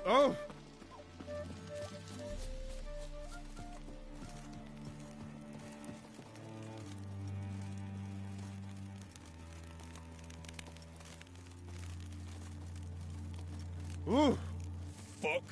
Oh! Ooh! Fuck!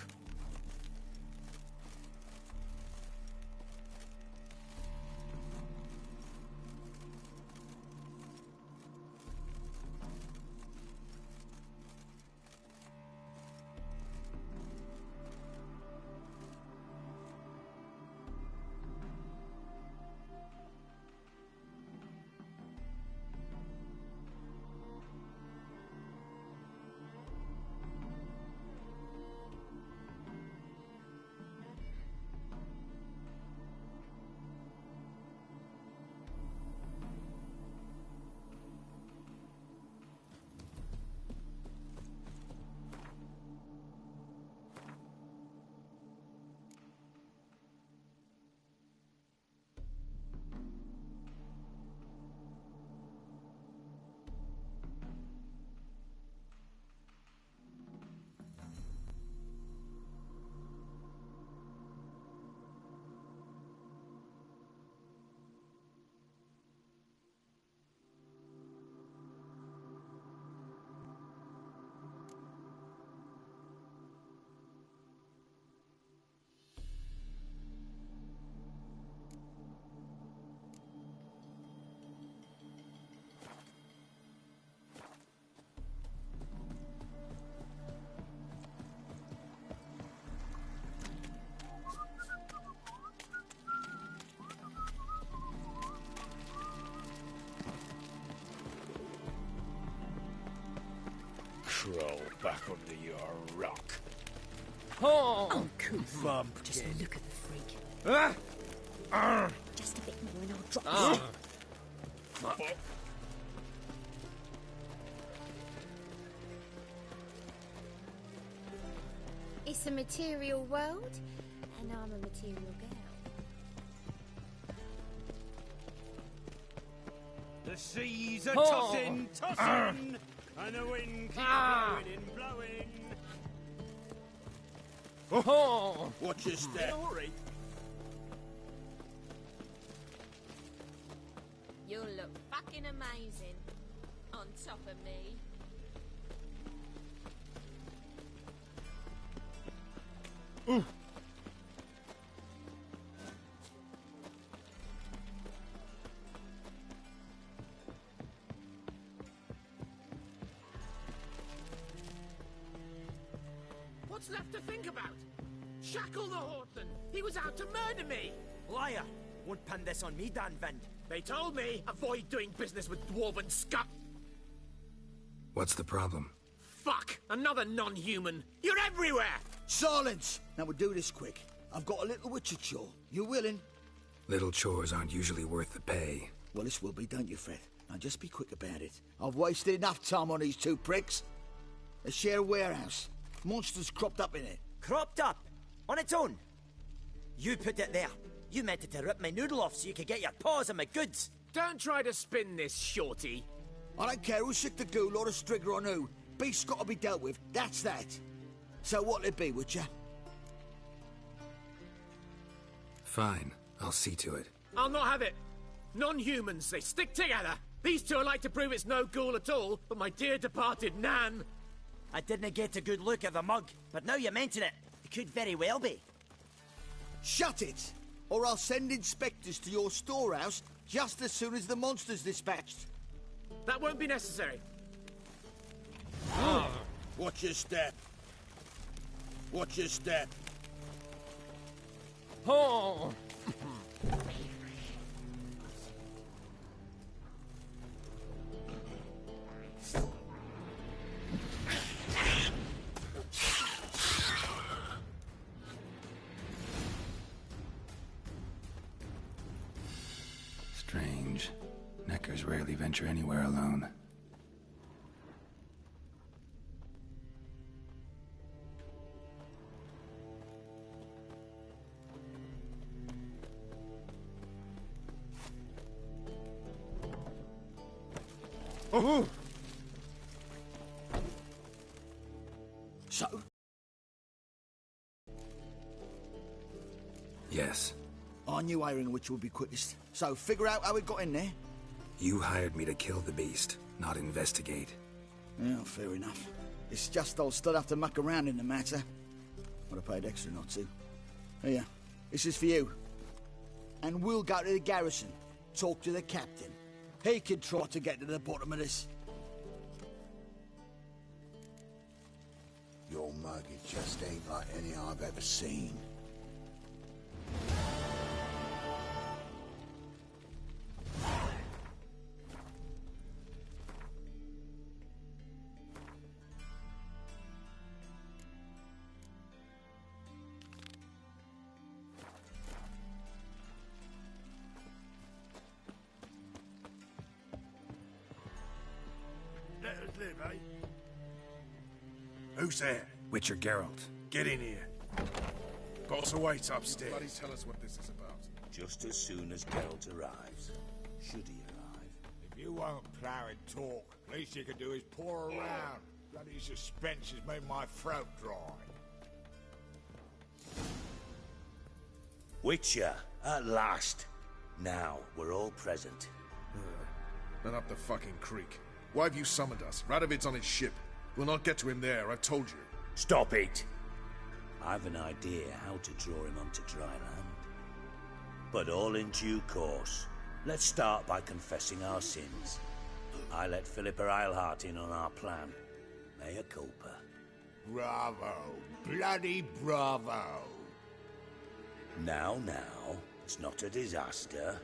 Crawl back under your rock. Oh, cool. Bumpkin. Just look at the freak. Ah! Just a bit more and I'll drop you. Fuck. It's a material world, and I'm a material girl. The seas are tossing, tossing, and the wind keeps blowing and blowing. Oh! Watch your step. Hurry. You'll look fucking amazing on top of me. Ooh. What's left to think about? Shackle the Horton. He was out to murder me. Liar! Won't pin this on me, Dan Vind. They told me avoid doing business with dwarven scum. What's the problem? Fuck! Another non-human. You're everywhere. Silence! Now we'll do this quick. I've got a little witcher chore. You willing? Little chores aren't usually worth the pay. Well, this will be, don't you, Fred? Now just be quick about it. I've wasted enough time on these two pricks. They share a warehouse. Monsters cropped up in it. Cropped up? On its own? You put it there. You meant it to rip my noodle off so you could get your paws on my goods. Don't try to spin this, shorty. I don't care who's sick the ghoul or the strigger on who. Beast's got to be dealt with. That's that. So what'll it be, Witcher? Fine, I'll see to it. I'll not have it. Non-humans, they stick together. These two are like to prove it's no ghoul at all, but my dear departed Nan. I didn't get a good look at the mug, but now you mention it, it could very well be. Shut it! Or I'll send inspectors to your storehouse just as soon as the monster's dispatched. That won't be necessary. Watch your step. Watch your step. Oh! Strange. Neckers rarely venture anywhere alone. Oh! So, Yes. I knew hiring which would be quickest. So figure out how it got in there. You hired me to kill the beast, not investigate. Yeah, fair enough. It's just I'll still have to muck around in the matter. Would have paid extra not to. Here, this is for you. And we'll go to the garrison, talk to the captain. He can try to get to the bottom of this. Your mug, it just ain't like any I've ever seen. Let us live, eh? Who's there? Witcher Geralt. Get in here. Boss awaits upstairs. Bloody tell us what this is about. Just as soon as Geralt arrives. Should he arrive? If you won't plough and talk, least you can do is pour around. Bloody suspense has made my throat dry. Witcher, at last. Now, we're all present. Then up the fucking creek. Why have you summoned us? Radovid's on his ship. We'll not get to him there, I've told you. Stop it! I've an idea how to draw him onto dry land. But all in due course. Let's start by confessing our sins. I let Philippa Eilhart in on our plan. Mea culpa. Bravo. Bloody bravo. Now, it's not a disaster.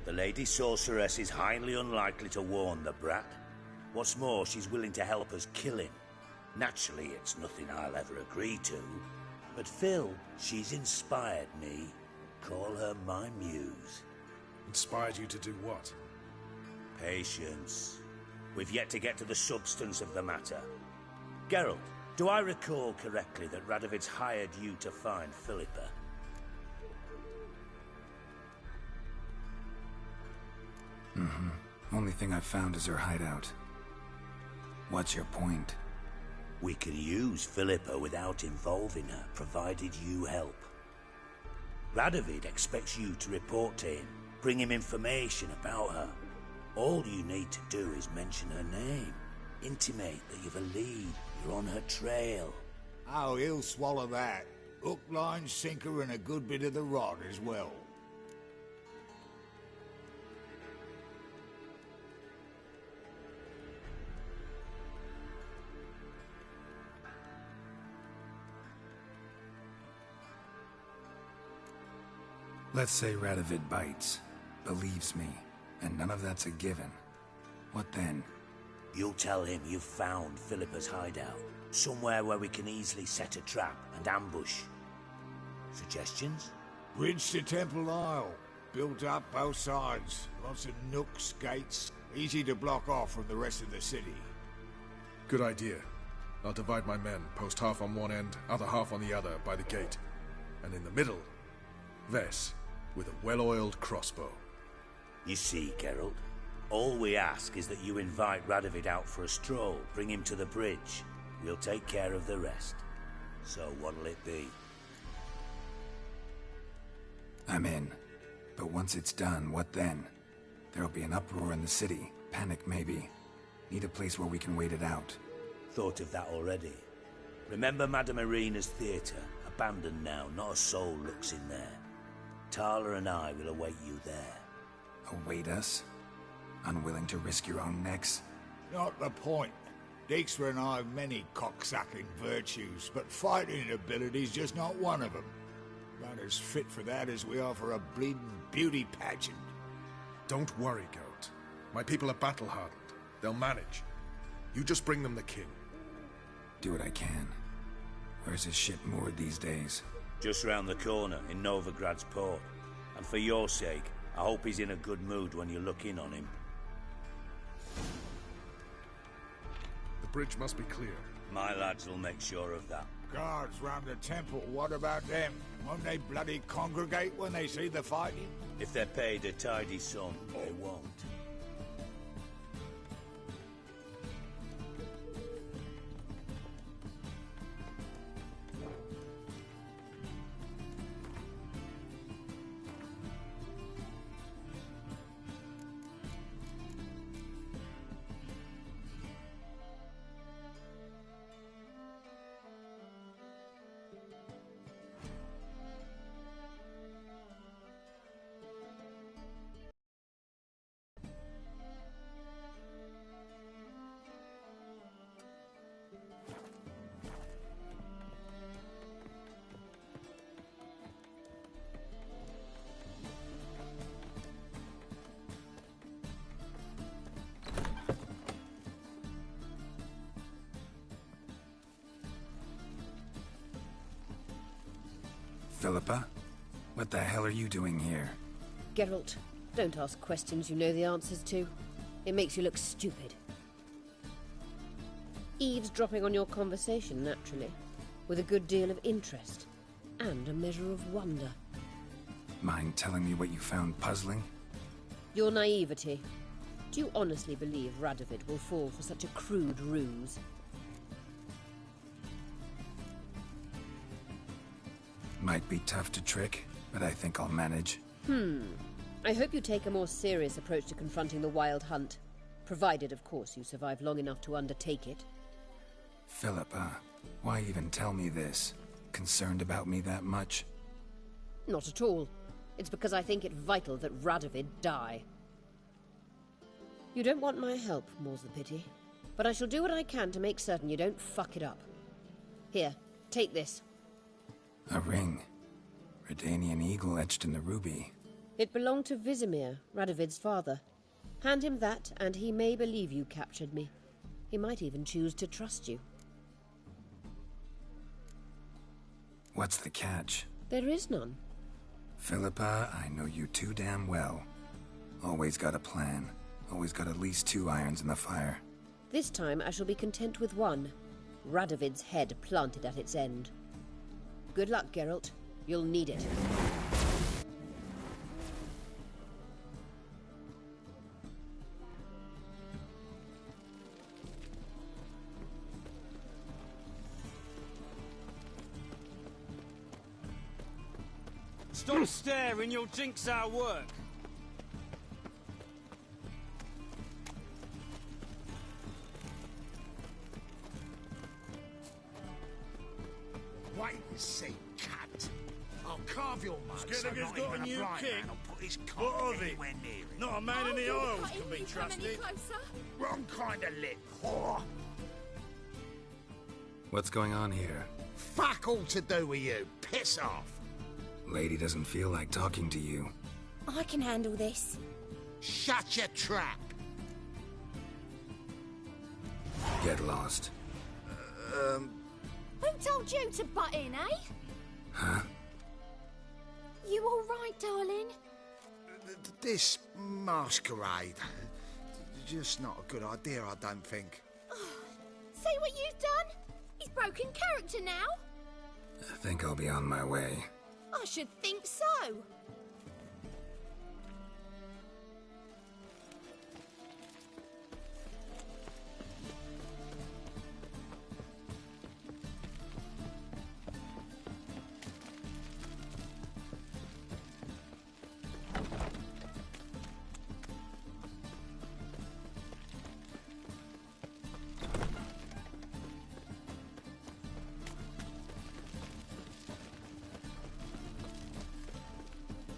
The Lady Sorceress is highly unlikely to warn the brat. What's more, she's willing to help us kill him. Naturally, it's nothing I'll ever agree to. But Phil, she's inspired me. Call her my muse. Inspired you to do what? Patience. We've yet to get to the substance of the matter. Geralt, do I recall correctly that Radovid's hired you to find Philippa? Only thing I've found is her hideout. What's your point? We can use Philippa without involving her, provided you help. Radovid expects you to report to him, bring him information about her. All you need to do is mention her name, intimate that you've a lead, you're on her trail. Oh, he'll swallow that. Hook, line, sinker, and a good bit of the rod as well. Let's say Radovid bites, believes me, and none of that's a given. What then? You'll tell him you've found Philippa's hideout, somewhere where we can easily set a trap and ambush. Suggestions? Bridge to Temple Isle. Built up both sides. Lots of nooks, gates. Easy to block off from the rest of the city. Good idea. I'll divide my men, post half on one end, other half on the other, by the gate. And in the middle, Ves, with a well-oiled crossbow. You see, Geralt, all we ask is that you invite Radovid out for a stroll, bring him to the bridge. We'll take care of the rest. So what'll it be? I'm in. But once it's done, what then? There'll be an uproar in the city. Panic, maybe. Need a place where we can wait it out. Thought of that already. Remember Madame Irina's theatre? Abandoned now, not a soul looks in there. Tala and I will await you there. Await us? Unwilling to risk your own necks? Not the point. Dijkstra and I have many cocksucking virtues, but fighting ability's just not one of them. Not as fit for that as we are for a bleeding beauty pageant. Don't worry, Geralt. My people are battle-hardened. They'll manage. You just bring them the king. Do what I can. Where's his ship moored these days? Just round the corner, in Novigrad's port. And for your sake, I hope he's in a good mood when you look in on him. The bridge must be clear. My lads will make sure of that. Guards round the temple, what about them? Won't they bloody congregate when they see the fighting? If they're paid a tidy sum, they won't. Philippa? What the hell are you doing here? Geralt, don't ask questions you know the answers to. It makes you look stupid. Eavesdropping on your conversation, naturally, with a good deal of interest and a measure of wonder. Mind telling me what you found puzzling? Your naivety. Do you honestly believe Radovid will fall for such a crude ruse? Might be tough to trick, but I think I'll manage. I hope you take a more serious approach to confronting the Wild Hunt. Provided, of course, you survive long enough to undertake it. Philippa, why even tell me this? Concerned about me that much? Not at all. It's because I think it vital that Radovid die. You don't want my help, more's the pity. But I shall do what I can to make certain you don't fuck it up. Here, take this. A ring. Redanian eagle etched in the ruby. It belonged to Vizimir, Radovid's father. Hand him that, and he may believe you captured me. He might even choose to trust you. What's the catch? There is none. Philippa, I know you too damn well. Always got a plan. Always got at least 2 irons in the fire. This time I shall be content with one. Radovid's head planted at its end. Good luck, Geralt. You'll need it. Stop staring, you'll jinx our work. Wait and see, cunt. I'll carve your mug so Skinniger's not got even a new blind king. man will put his What cock of it? anywhere near it. Not a man in the Isles can be trusted. Wrong kind of lip, whore. What's going on here? Fuck all to do with you. Piss off. Lady doesn't feel like talking to you. I can handle this. Shut your trap. Get lost. Who told you to butt in, eh? Huh? You all right, darling? This masquerade. Just not a good idea, I don't think. See what you've done? He's broken character now. I think I'll be on my way. I should think so.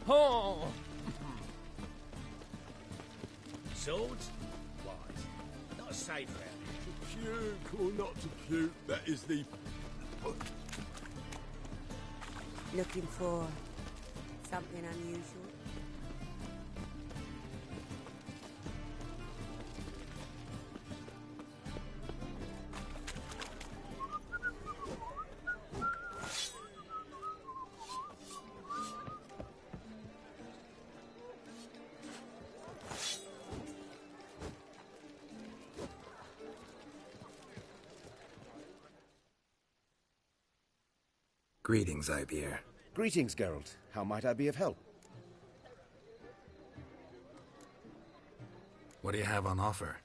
Oh! Swords? Wise. Not safe round here. Puke or not to puke, that is the... Looking for something unusual? Greetings, Ibeer. Greetings, Geralt. How might I be of help? What do you have on offer?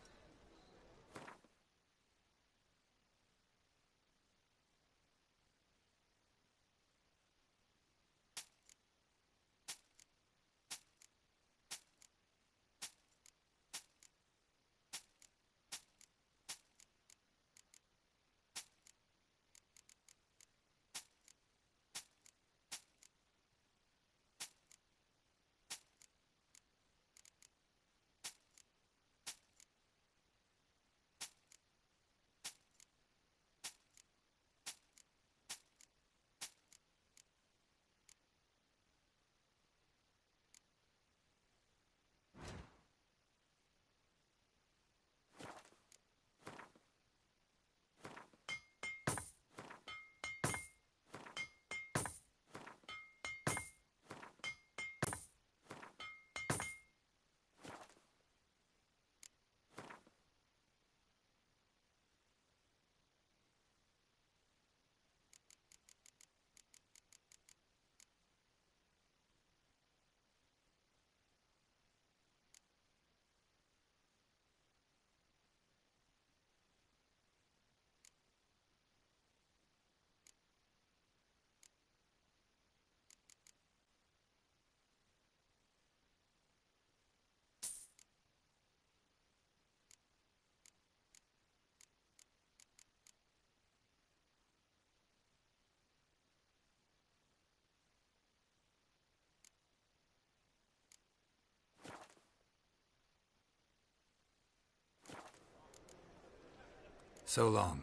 So long.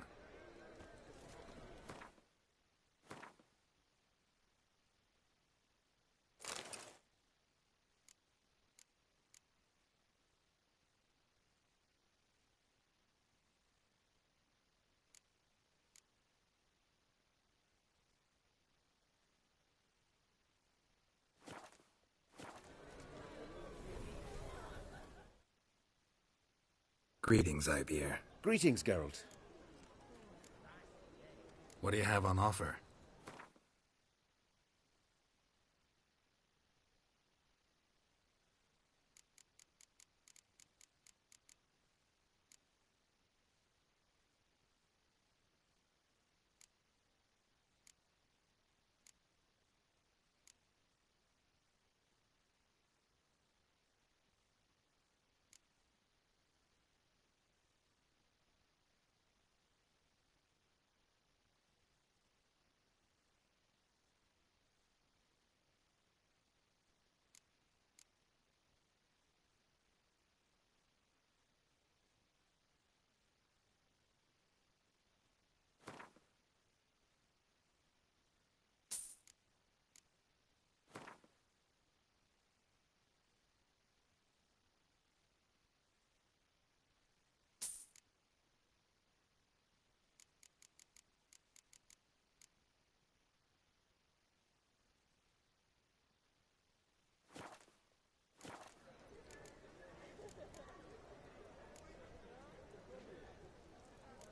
Greetings, Ibeer. Greetings, Geralt. What do you have on offer?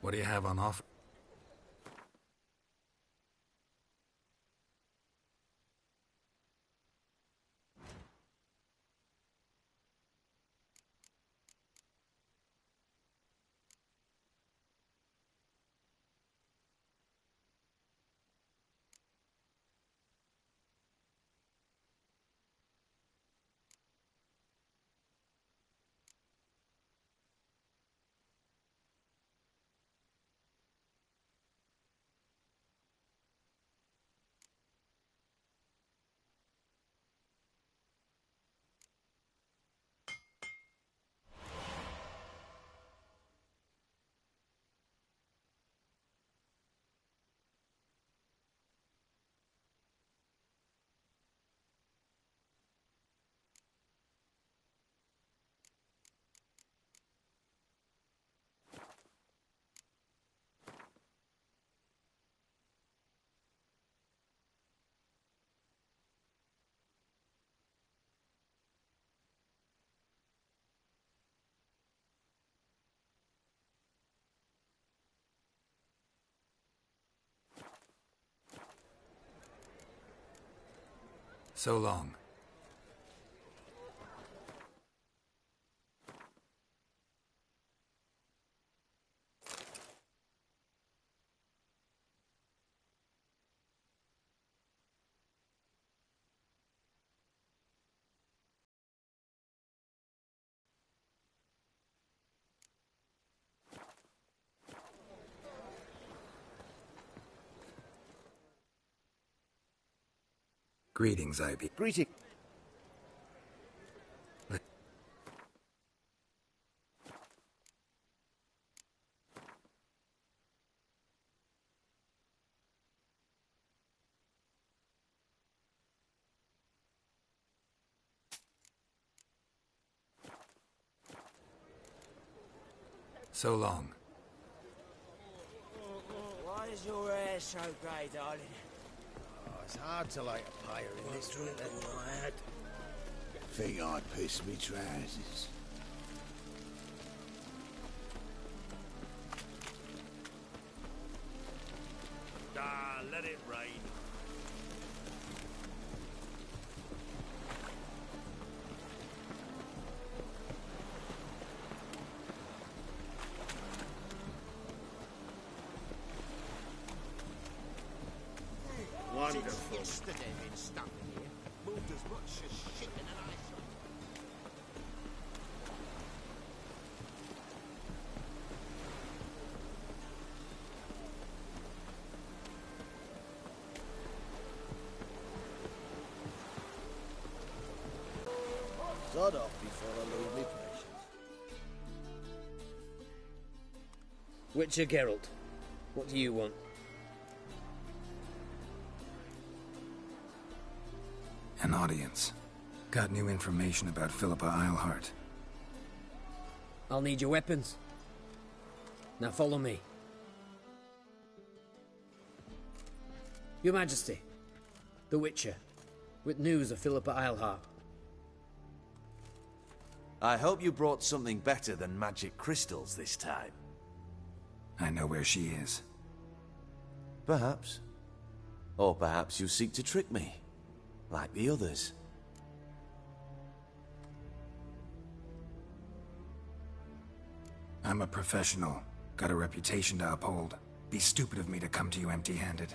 What do you have on offer? So long. Greetings, Ibeer. Greeting. So long. Why is your hair so grey, darling? Oh, it's hard to light a pyre in this weather, lad. Think I'd piss me trousers. Ah, let it rain. Wonderful. Yesterday been stuck in here. Moved as much as shit in an ice. Sod off before I lose me patience. Witcher Geralt, what do you want? An audience. Got new information about Philippa Eilhart. I'll need your weapons. Now follow me. Your Majesty, the Witcher, with news of Philippa Eilhart. I hope you brought something better than magic crystals this time. I know where she is. Perhaps. Or perhaps you seek to trick me, like the others. I'm a professional. Got a reputation to uphold. Be stupid of me to come to you empty-handed.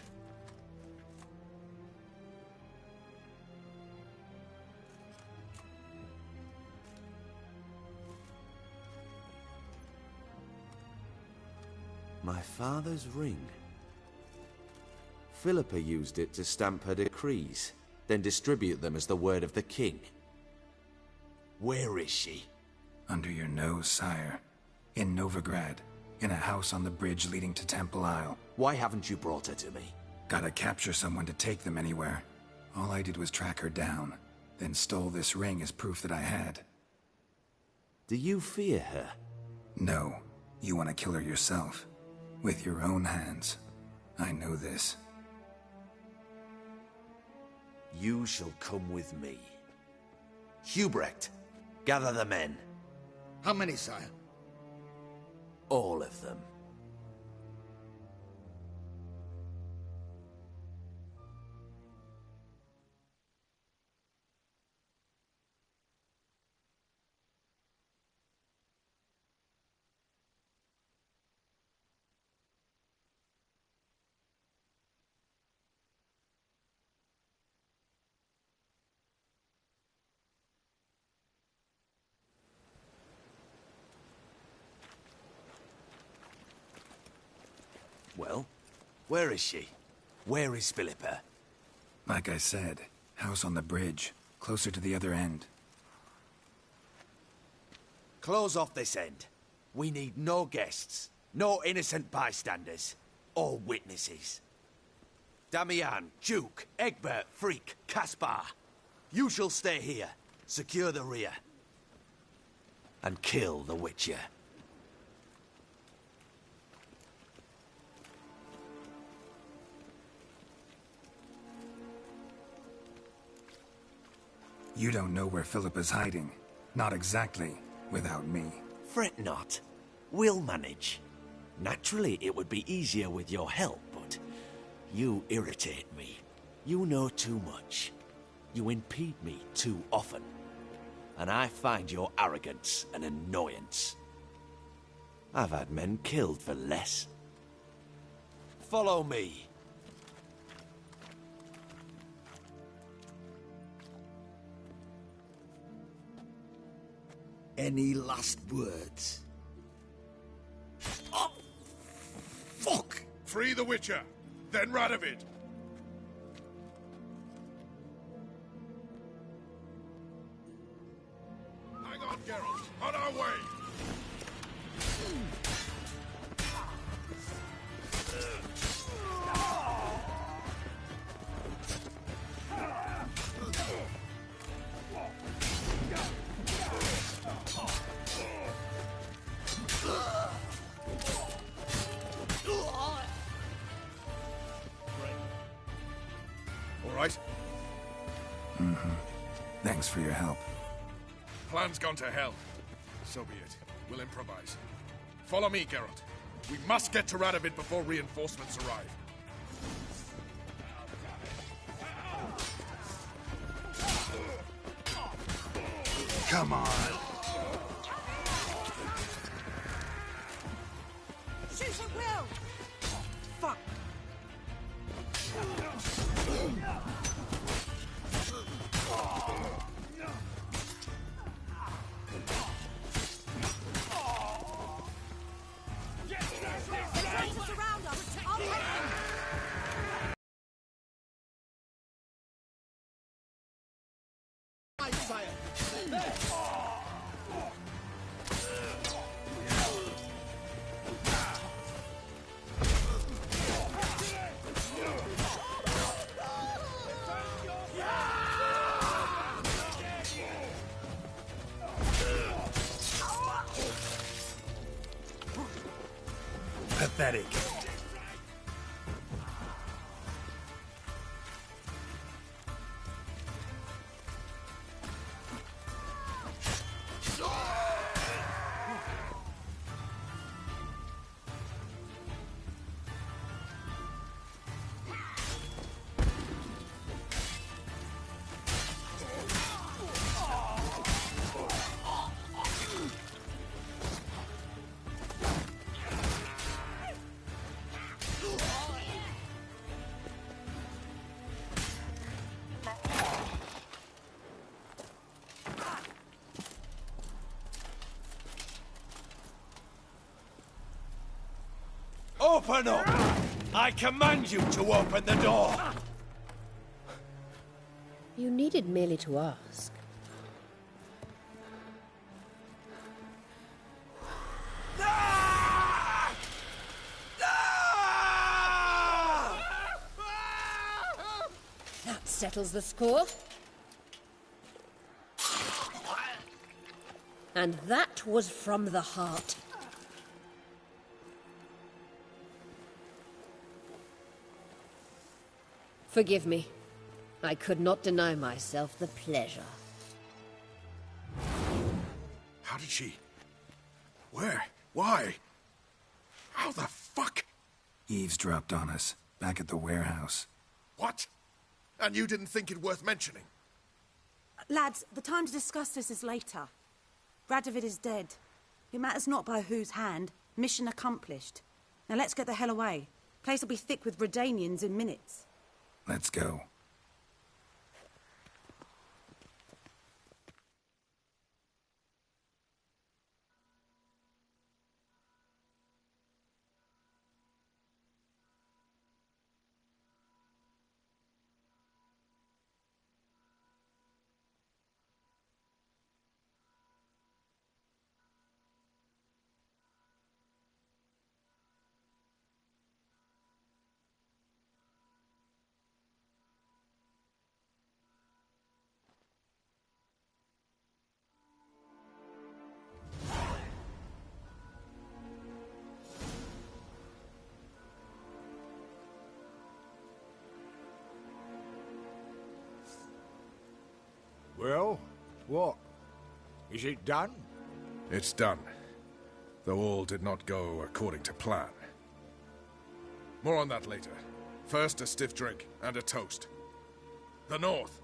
My father's ring. Philippa used it to stamp her decrees, then distribute them as the word of the king. Where is she? Under your nose, sire. In Novigrad. In a house on the bridge leading to Temple Isle. Why haven't you brought her to me? Gotta capture someone to take them anywhere. All I did was track her down, then stole this ring as proof that I had. Do you fear her? No. You want to kill her yourself. With your own hands. I know this. You shall come with me. Hubrecht, gather the men. How many, sire? All of them. Well, where is she? Where is Philippa? Like I said, house on the bridge, closer to the other end. Close off this end. We need no guests, no innocent bystanders, or witnesses. Damian, Duke, Egbert, Freak, Caspar. You shall stay here, secure the rear, and kill the Witcher. You don't know where Philippa's hiding. Not exactly, without me. Fret not. We'll manage. Naturally, it would be easier with your help, but you irritate me. You know too much. You impede me too often. And I find your arrogance an annoyance. I've had men killed for less. Follow me. Any last words? Oh, fuck! Free the Witcher, then Radovid. Hang on, Geralt. On our way. Thanks for your help. Plan's gone to hell. So be it. We'll improvise. Follow me, Geralt. We must get to Radovid before reinforcements arrive. Come on. Shoot at will! Fuck! Surround us! I'll take them! pathetic. Open up! I command you to open the door! You needed merely to ask. That settles the score. And that was from the heart. Forgive me. I could not deny myself the pleasure. How did she... Where? Why? How the fuck? Eavesdropped on us, back at the warehouse. What? And you didn't think it worth mentioning? Lads, the time to discuss this is later. Radovid is dead. It matters not by whose hand. Mission accomplished. Now let's get the hell away. Place will be thick with Redanians in minutes. Let's go. Well, what? Is it done? It's done. Though all did not go according to plan. More on that later. First, a stiff drink and a toast. The North.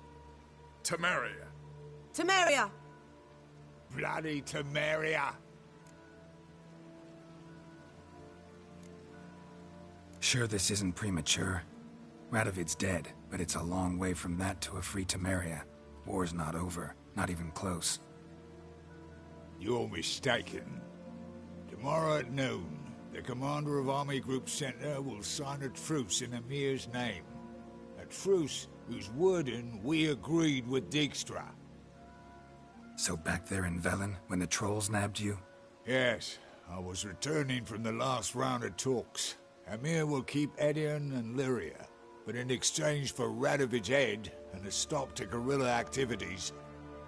Temeria. Temeria! Bloody Temeria! Sure this isn't premature? Radovid's dead, but it's a long way from that to a free Temeria. War's not over, not even close. You're mistaken. Tomorrow at noon, the commander of Army Group Center will sign a truce in Emir's name. A truce whose wording we agreed with Dijkstra. So back there in Velen, when the trolls nabbed you? Yes, I was returning from the last round of talks. Emir will keep Edion and Lyria, but in exchange for Radovid's head and a stop to guerrilla activities,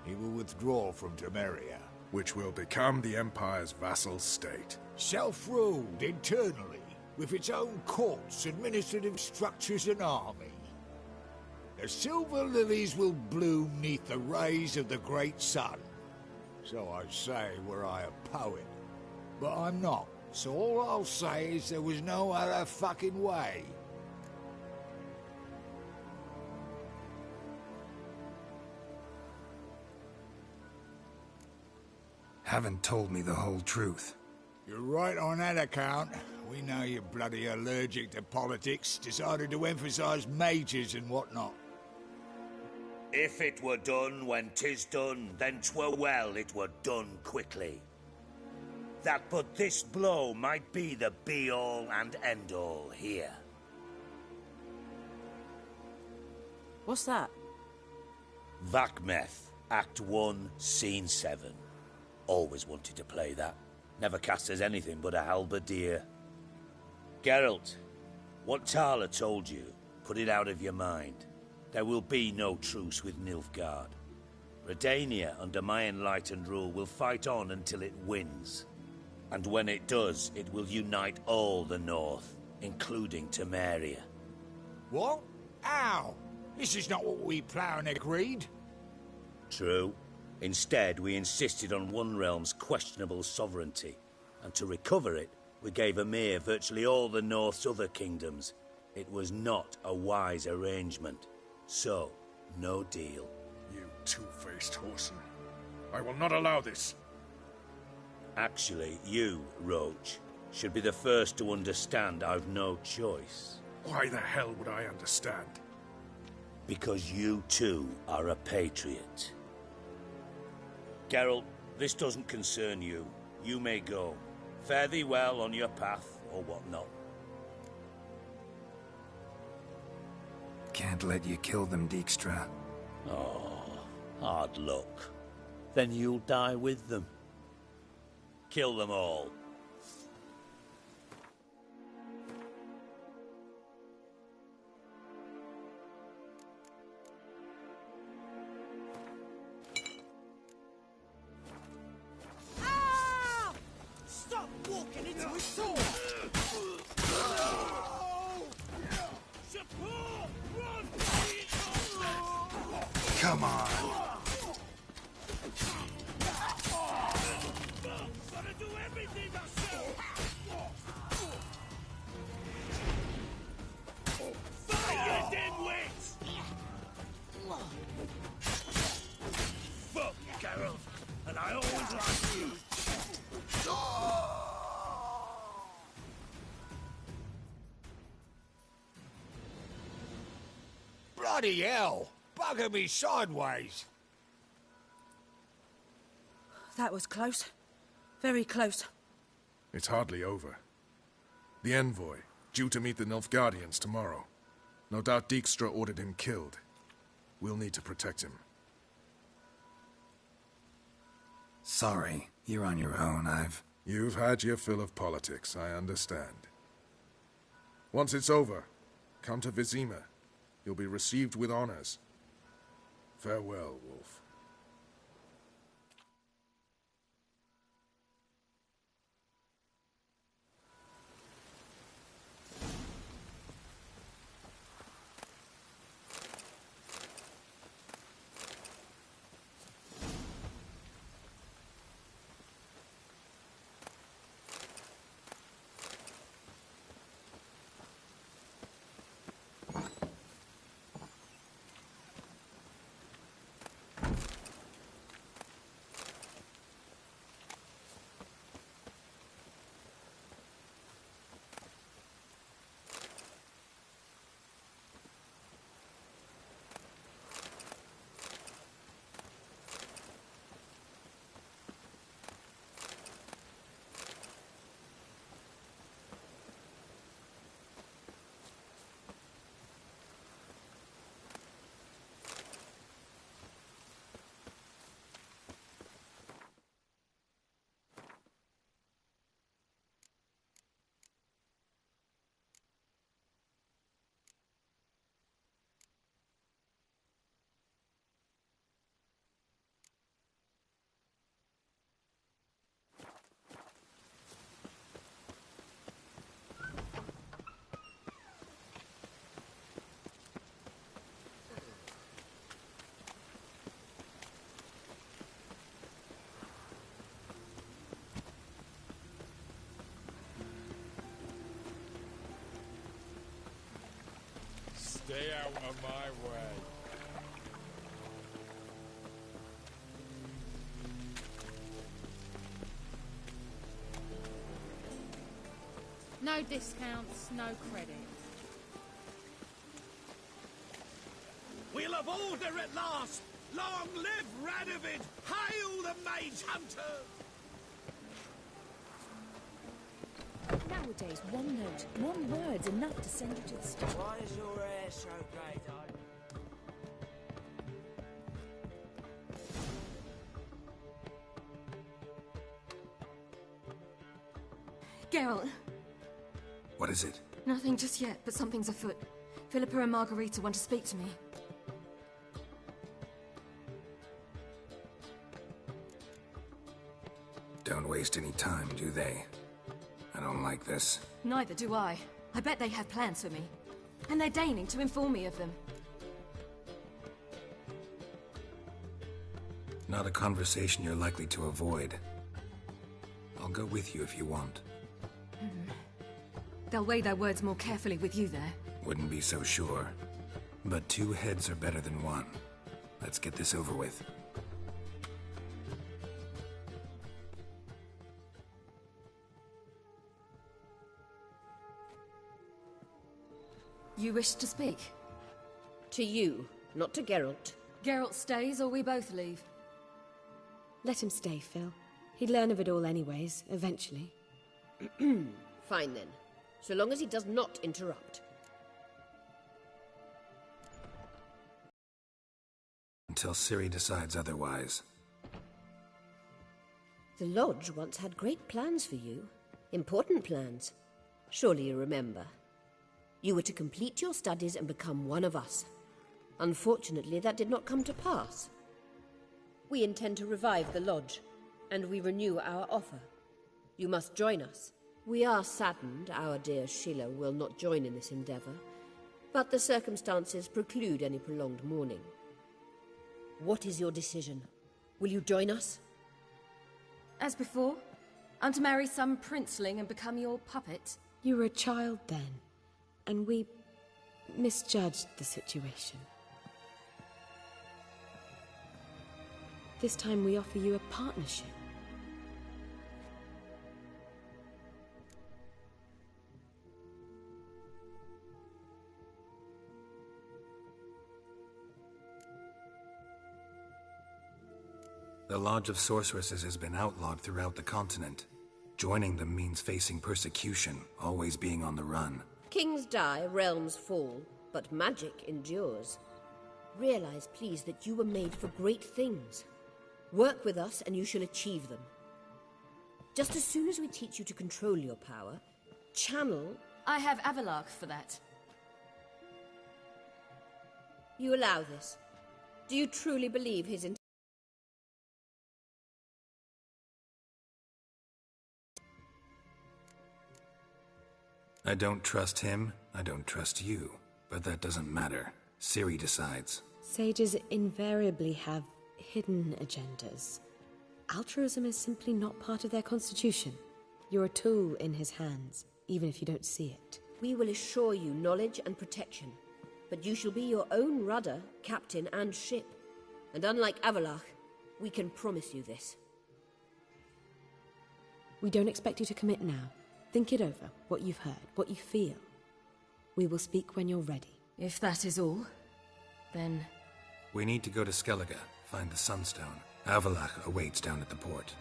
he will withdraw from Temeria. Which will become the Empire's vassal state. Self-ruled internally, with its own courts, administrative structures and army. The silver lilies will bloom neath the rays of the great sun. So I say were I a poet. But I'm not, so all I'll say is there was no other fucking way. Haven't told me the whole truth. You're right on that account. We know you're bloody allergic to politics, decided to emphasize majors and whatnot. If it were done when 'tis done, then 'twere well it were done quickly. That but this blow might be the be-all and end-all here. What's that? Vakmeth, Act 1, Scene 7. Always wanted to play that. Never cast as anything but a halberdier. Geralt, what Tala told you, put it out of your mind. There will be no truce with Nilfgaard. Redania, under my enlightened rule, will fight on until it wins. And when it does, it will unite all the North, including Temeria. What? How? This is not what we plowed and agreed. True. Instead, we insisted on one realm's questionable sovereignty, and to recover it, we gave Emhyr virtually all the North's other kingdoms. It was not a wise arrangement. So, no deal. You two-faced whoreson. I will not allow this. Actually, you, Roach, should be the first to understand I've no choice. Why the hell would I understand? Because you too are a patriot. Geralt, this doesn't concern you. You may go. Fare thee well on your path, or whatnot. Can't let you kill them, Dijkstra. Oh, hard luck. Then you'll die with them. Kill them all. Stop walking into his sword! Come on. Gotta do everything ourselves! Fire, dimwits! Fuck, Geralt, and I always liked you. Bloody hell! Bugger me sideways! That was close. Very close. It's hardly over. The envoy, due to meet the Nilfgaardians tomorrow. No doubt Dijkstra ordered him killed. We'll need to protect him. Sorry, you're on your own. You've had your fill of politics, I understand. Once it's over, come to Vizima. You'll be received with honors. Farewell, Wolf. Stay out of my way. No discounts, no credit. We'll have order at last! Long live Radovid! Hail the Mage Hunter! Nowadays, one note, one word's enough to send you to the stars. Why is your hair so grey, darling? Geralt, What is it? nothing just yet, but something's afoot. Philippa and Margarita want to speak to me. Don't waste any time, do they? I don't like this. Neither do I. I bet they have plans for me. And they're deigning to inform me of them. Not a conversation you're likely to avoid. I'll go with you if you want. They'll weigh their words more carefully with you there. Wouldn't be so sure. But 2 heads are better than 1. Let's get this over with. You wish to speak? To you, not to Geralt. Geralt stays or we both leave. Let him stay, Phil. He'd learn of it all anyways, eventually. Fine then. So long as he does not interrupt. Until Ciri decides otherwise. The Lodge once had great plans for you. Important plans. Surely you remember. You were to complete your studies and become one of us. Unfortunately, that did not come to pass. We intend to revive the Lodge, and we renew our offer. You must join us. We are saddened our dear Sheila will not join in this endeavor, but the circumstances preclude any prolonged mourning. What is your decision? Will you join us? As before, I'm to marry some princeling and become your puppet. You were a child then, and we misjudged the situation. This time we offer you a partnership. The Lodge of Sorceresses has been outlawed throughout the continent. Joining them means facing persecution, always being on the run. Kings die, realms fall, but magic endures. Realize, please, that you were made for great things. Work with us and you shall achieve them. Just as soon as we teach you to control your power, channel... I have Avalok for that. You allow this? Do you truly believe his I don't trust him, I don't trust you. But that doesn't matter. Ciri decides. Sages invariably have hidden agendas. Altruism is simply not part of their constitution. You're a tool in his hands, even if you don't see it. We will assure you knowledge and protection, but you shall be your own rudder, captain, and ship. And unlike Avalach, we can promise you this. We don't expect you to commit now. Think it over, what you've heard, what you feel. We will speak when you're ready. If that is all, then... We need to go to Skellige, find the Sunstone. Avalach awaits down at the port.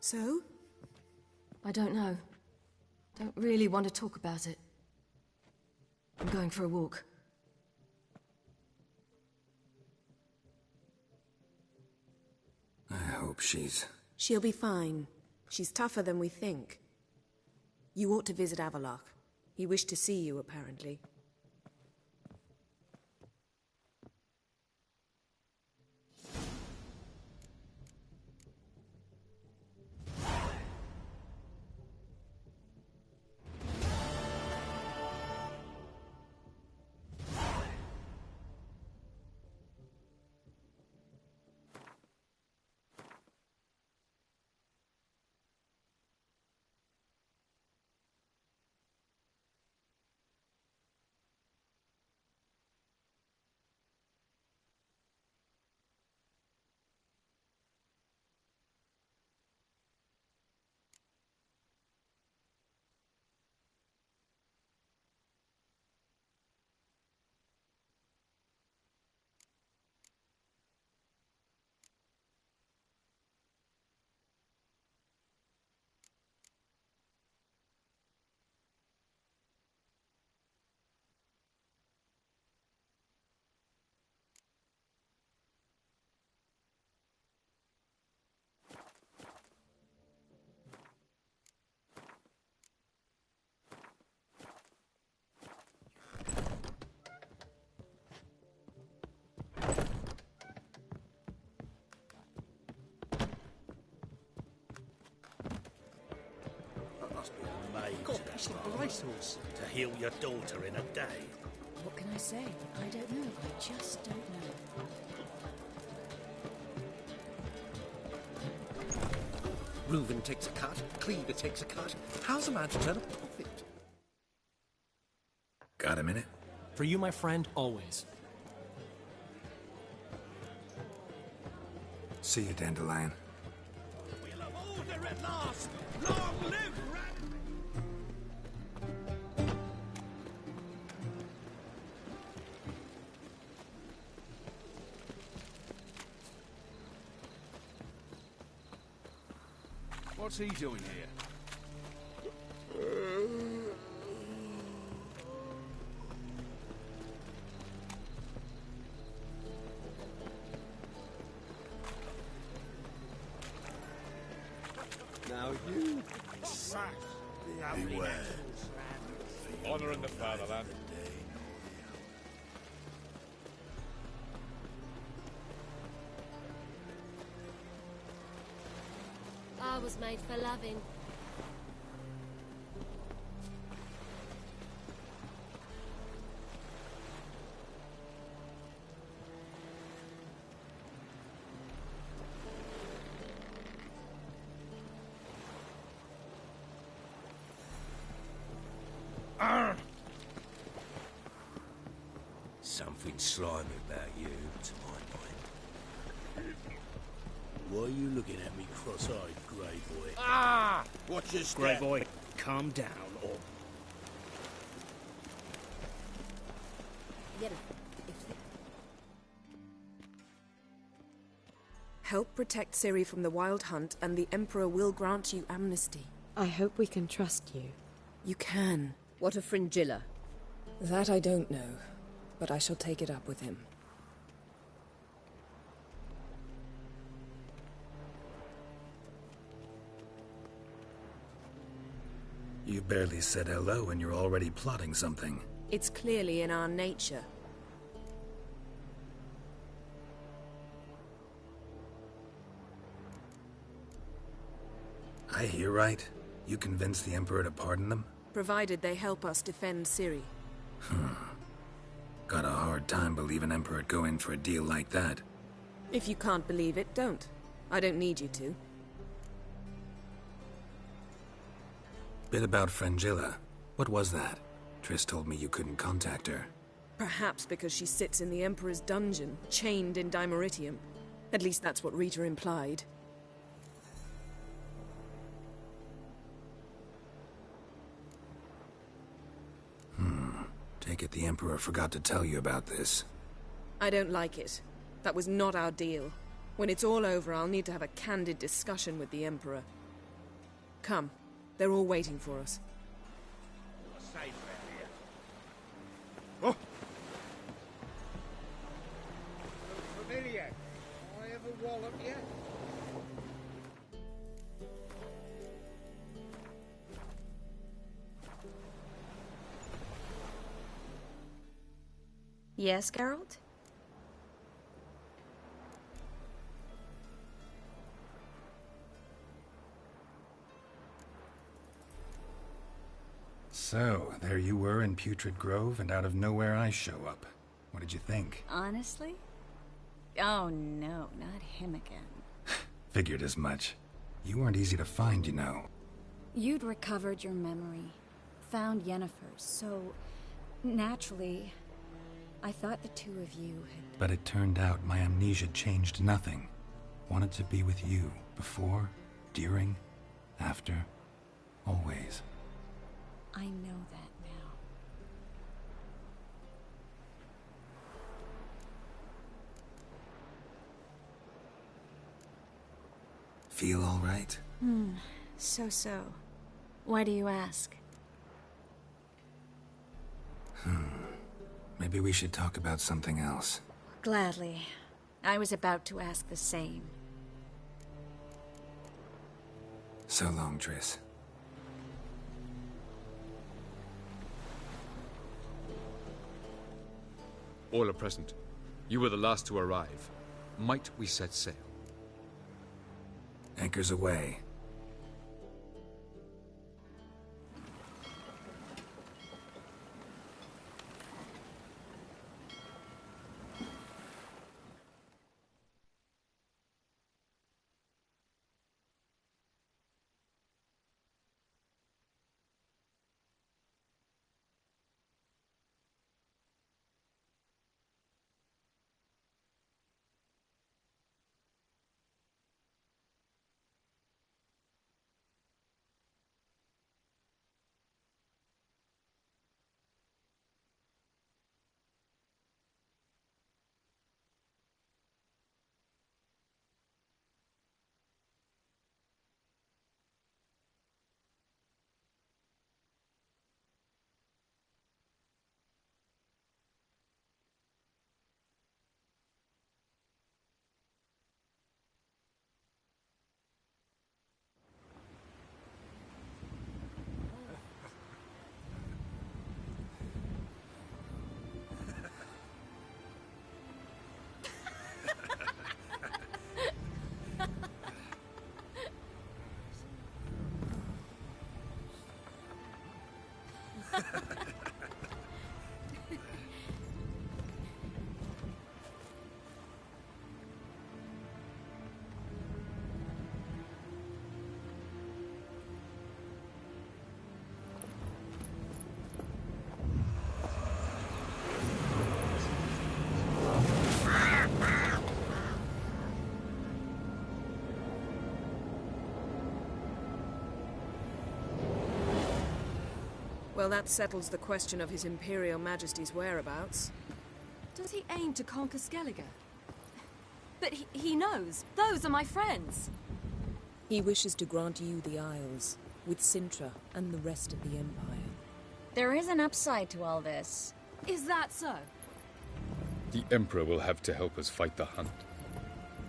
So? I don't know. Don't really want to talk about it. I'm going for a walk. I hope she's... She'll be fine. She's tougher than we think. You ought to visit Avalok. He wished to see you, apparently. saved Got a piece of racehorse. to heal your daughter in a day. What can I say? I don't know. I just don't know. Reuven takes a cut, Cleaver takes a cut. How's a man to turn a profit? Got a minute? For you, my friend, always. See you, Dandelion. We'll have order at last! Long live Radivid! What's he doing here? Now you sack the Beware. Honor in the fatherland. I was made for loving. Something slimy about you, to my mind. Why are you looking at me cross-eyed, Grey Boy? Ah! Watch your step. Grey Boy, calm down, or... Get him. Help protect Ciri from the Wild Hunt, and the Emperor will grant you amnesty. I hope we can trust you. You can. What of Fringilla? That I don't know, but I shall take it up with him. You barely said hello and you're already plotting something. It's clearly in our nature. I hear right? You convinced the Emperor to pardon them? Provided they help us defend Ciri. Got a hard time believing Emperor'd go in for a deal like that. If you can't believe it, don't. I don't need you to. Bit about Fringilla. What was that? Triss told me you couldn't contact her. Perhaps because she sits in the Emperor's dungeon, chained in Dimeritium. At least that's what Rita implied. Take it the Emperor forgot to tell you about this. I don't like it. That was not our deal. When it's all over, I'll need to have a candid discussion with the Emperor. Come. They're all waiting for us. Safe around here. Oh! Familiar. I ever wallop yet? Yes, Geralt? So, there you were in Putrid Grove, and out of nowhere I show up. What did you think? Honestly? Oh no, not him again. Figured as much. You weren't easy to find, you know. You'd recovered your memory, found Yennefer, so naturally, I thought the two of you had... But it turned out my amnesia changed nothing. Wanted to be with you, before, during, after, always. I know that now. Feel all right? So. Why do you ask? Maybe we should talk about something else. Gladly. I was about to ask the same. So long, Triss. All are present. You were the last to arrive. Might we set sail? Anchors away. Well, that settles the question of His Imperial Majesty's whereabouts. Does he aim to conquer Skellige? But he knows. Those are my friends. He wishes to grant you the Isles, with Cintra and the rest of the Empire. There is an upside to all this. Is that so? The Emperor will have to help us fight the Hunt.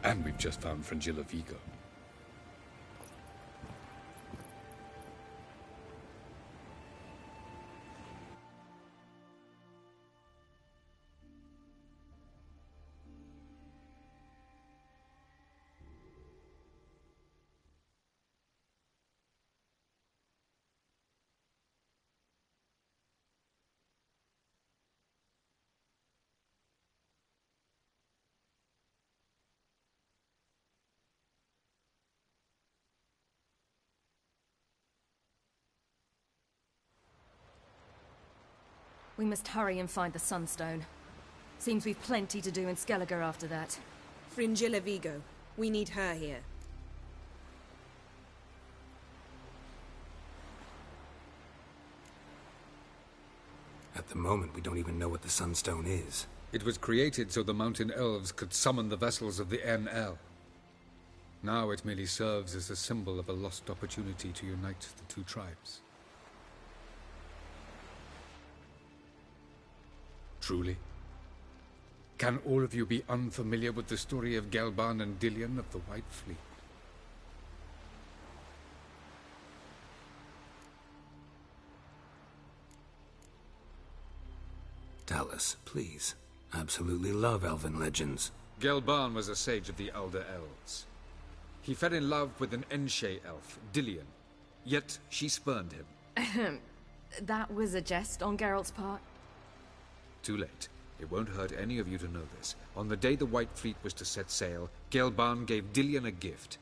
And we've just found Fringilla Vigo. We must hurry and find the Sunstone. Seems we've plenty to do in Skellige after that. Fringilla Vigo. We need her here. At the moment, we don't even know what the Sunstone is. It was created so the Mountain Elves could summon the vessels of the NL. Now it merely serves as a symbol of a lost opportunity to unite the two tribes. Truly? Can all of you be unfamiliar with the story of Gelban and Dillion of the White Fleet? Tell us, please. Absolutely love elven legends. Gelban was a sage of the Elder Elves. He fell in love with an Enshe elf, Dillion. Yet she spurned him. That was a jest on Geralt's part. Too late. It won't hurt any of you to know this. On the day the White Fleet was to set sail, Gelban gave Dillion a gift.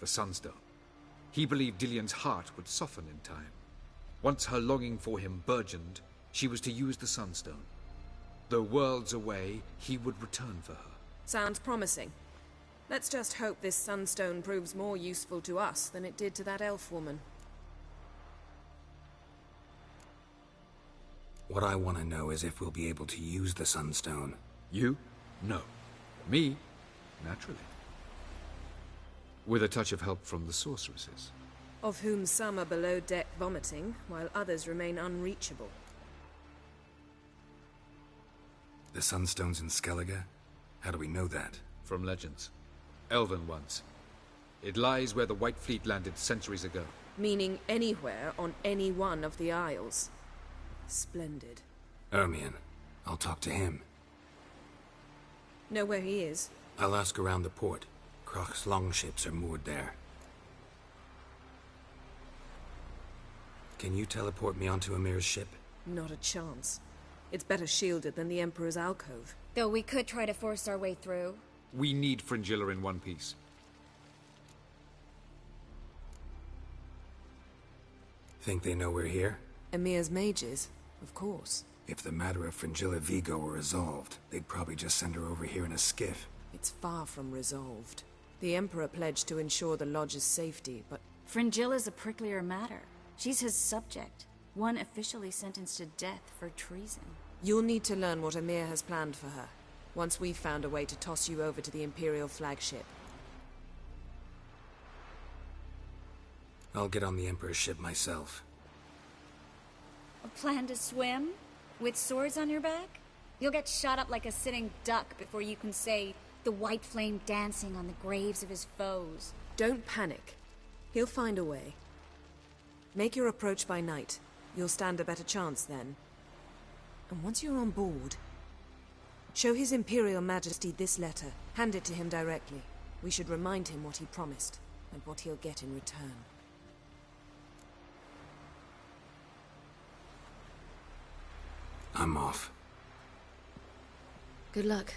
The Sunstone. He believed Dillion's heart would soften in time. Once her longing for him burgeoned, she was to use the Sunstone. Though worlds away, he would return for her. Sounds promising. Let's just hope this Sunstone proves more useful to us than it did to that elf woman. What I want to know is if we'll be able to use the Sunstone. You? No. Me? Naturally. With a touch of help from the sorceresses. Of whom some are below deck vomiting, while others remain unreachable. The Sunstone's in Skellige? How do we know that? From legends. Elven ones. It lies where the White Fleet landed centuries ago. Meaning anywhere on any one of the Isles. Splendid. Ermion. I'll talk to him. Know where he is? I'll ask around the port. Croc's longships are moored there. Can you teleport me onto Amir's ship? Not a chance. It's better shielded than the Emperor's alcove. Though we could try to force our way through. We need Fringilla in one piece. Think they know we're here? Amir's mages, of course. If the matter of Fringilla Vigo were resolved, they'd probably just send her over here in a skiff. It's far from resolved. The Emperor pledged to ensure the Lodge's safety, but... Fringilla's a pricklier matter. She's his subject. One officially sentenced to death for treason. You'll need to learn what Amir has planned for her, once we've found a way to toss you over to the Imperial flagship. I'll get on the Emperor's ship myself. A plan to swim? With swords on your back? You'll get shot up like a sitting duck before you can say, the white flame dancing on the graves of his foes. Don't panic. He'll find a way. Make your approach by night. You'll stand a better chance then. And once you're on board, show His Imperial Majesty this letter. Hand it to him directly. We should remind him what he promised, and what he'll get in return. I'm off. Good luck.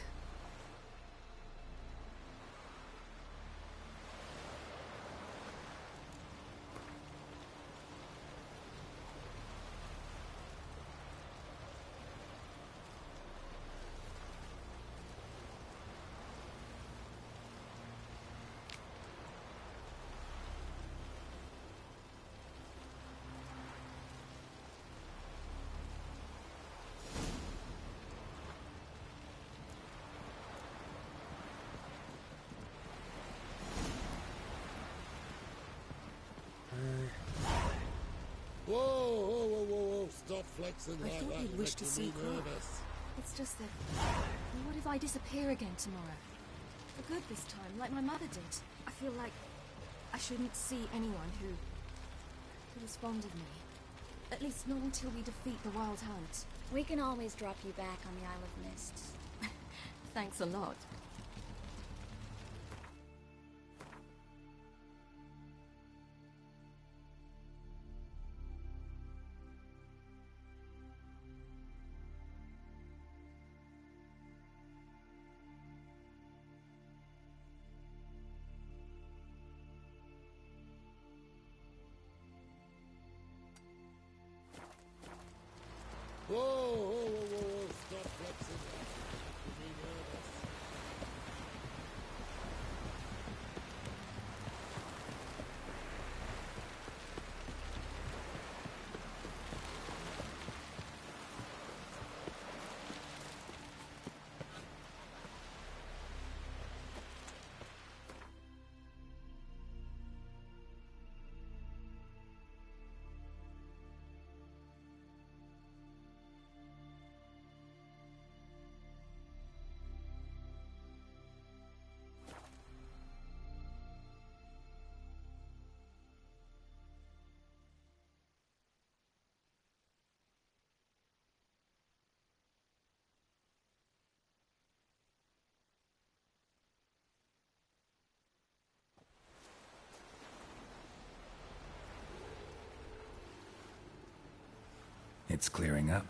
Whoa, stop flexing I like thought that. you'd wish to see Crow. nervous. It's just that... What if I disappear again tomorrow? For good this time, like my mother did. I feel like I shouldn't see anyone who is fond of me. At least not until we defeat the Wild Hunt. We can always drop you back on the Isle of Mist. Thanks a lot. Whoa, stop flexing like that. Making me nervous. It's clearing up.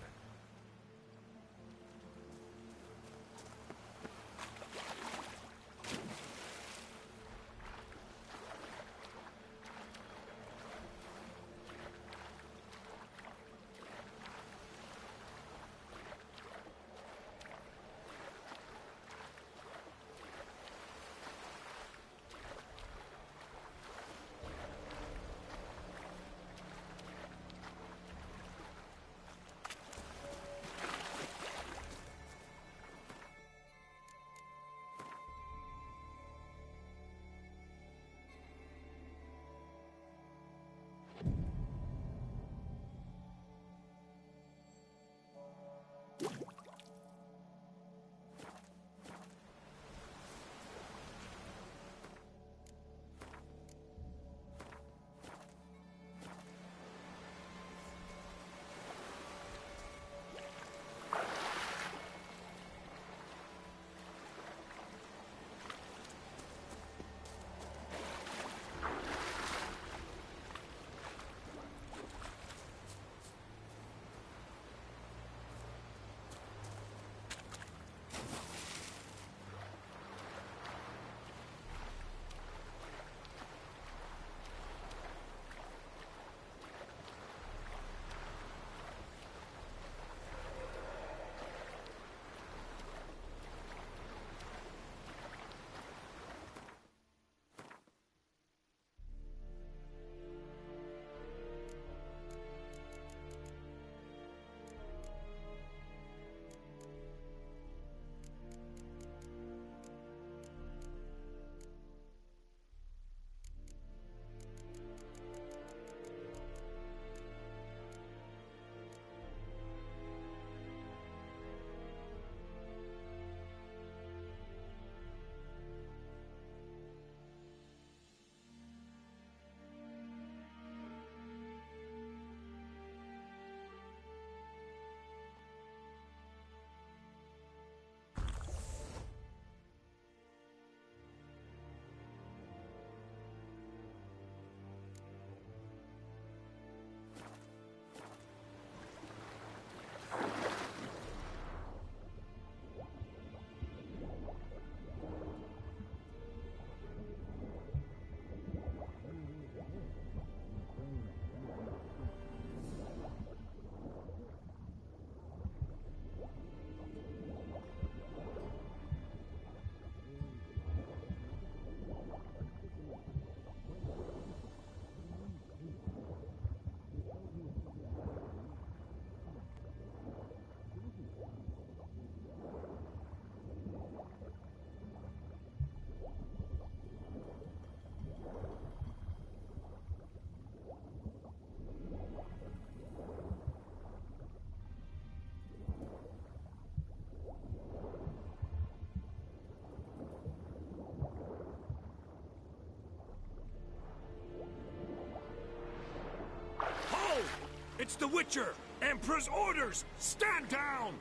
the Witcher! Emperor's orders! Stand down!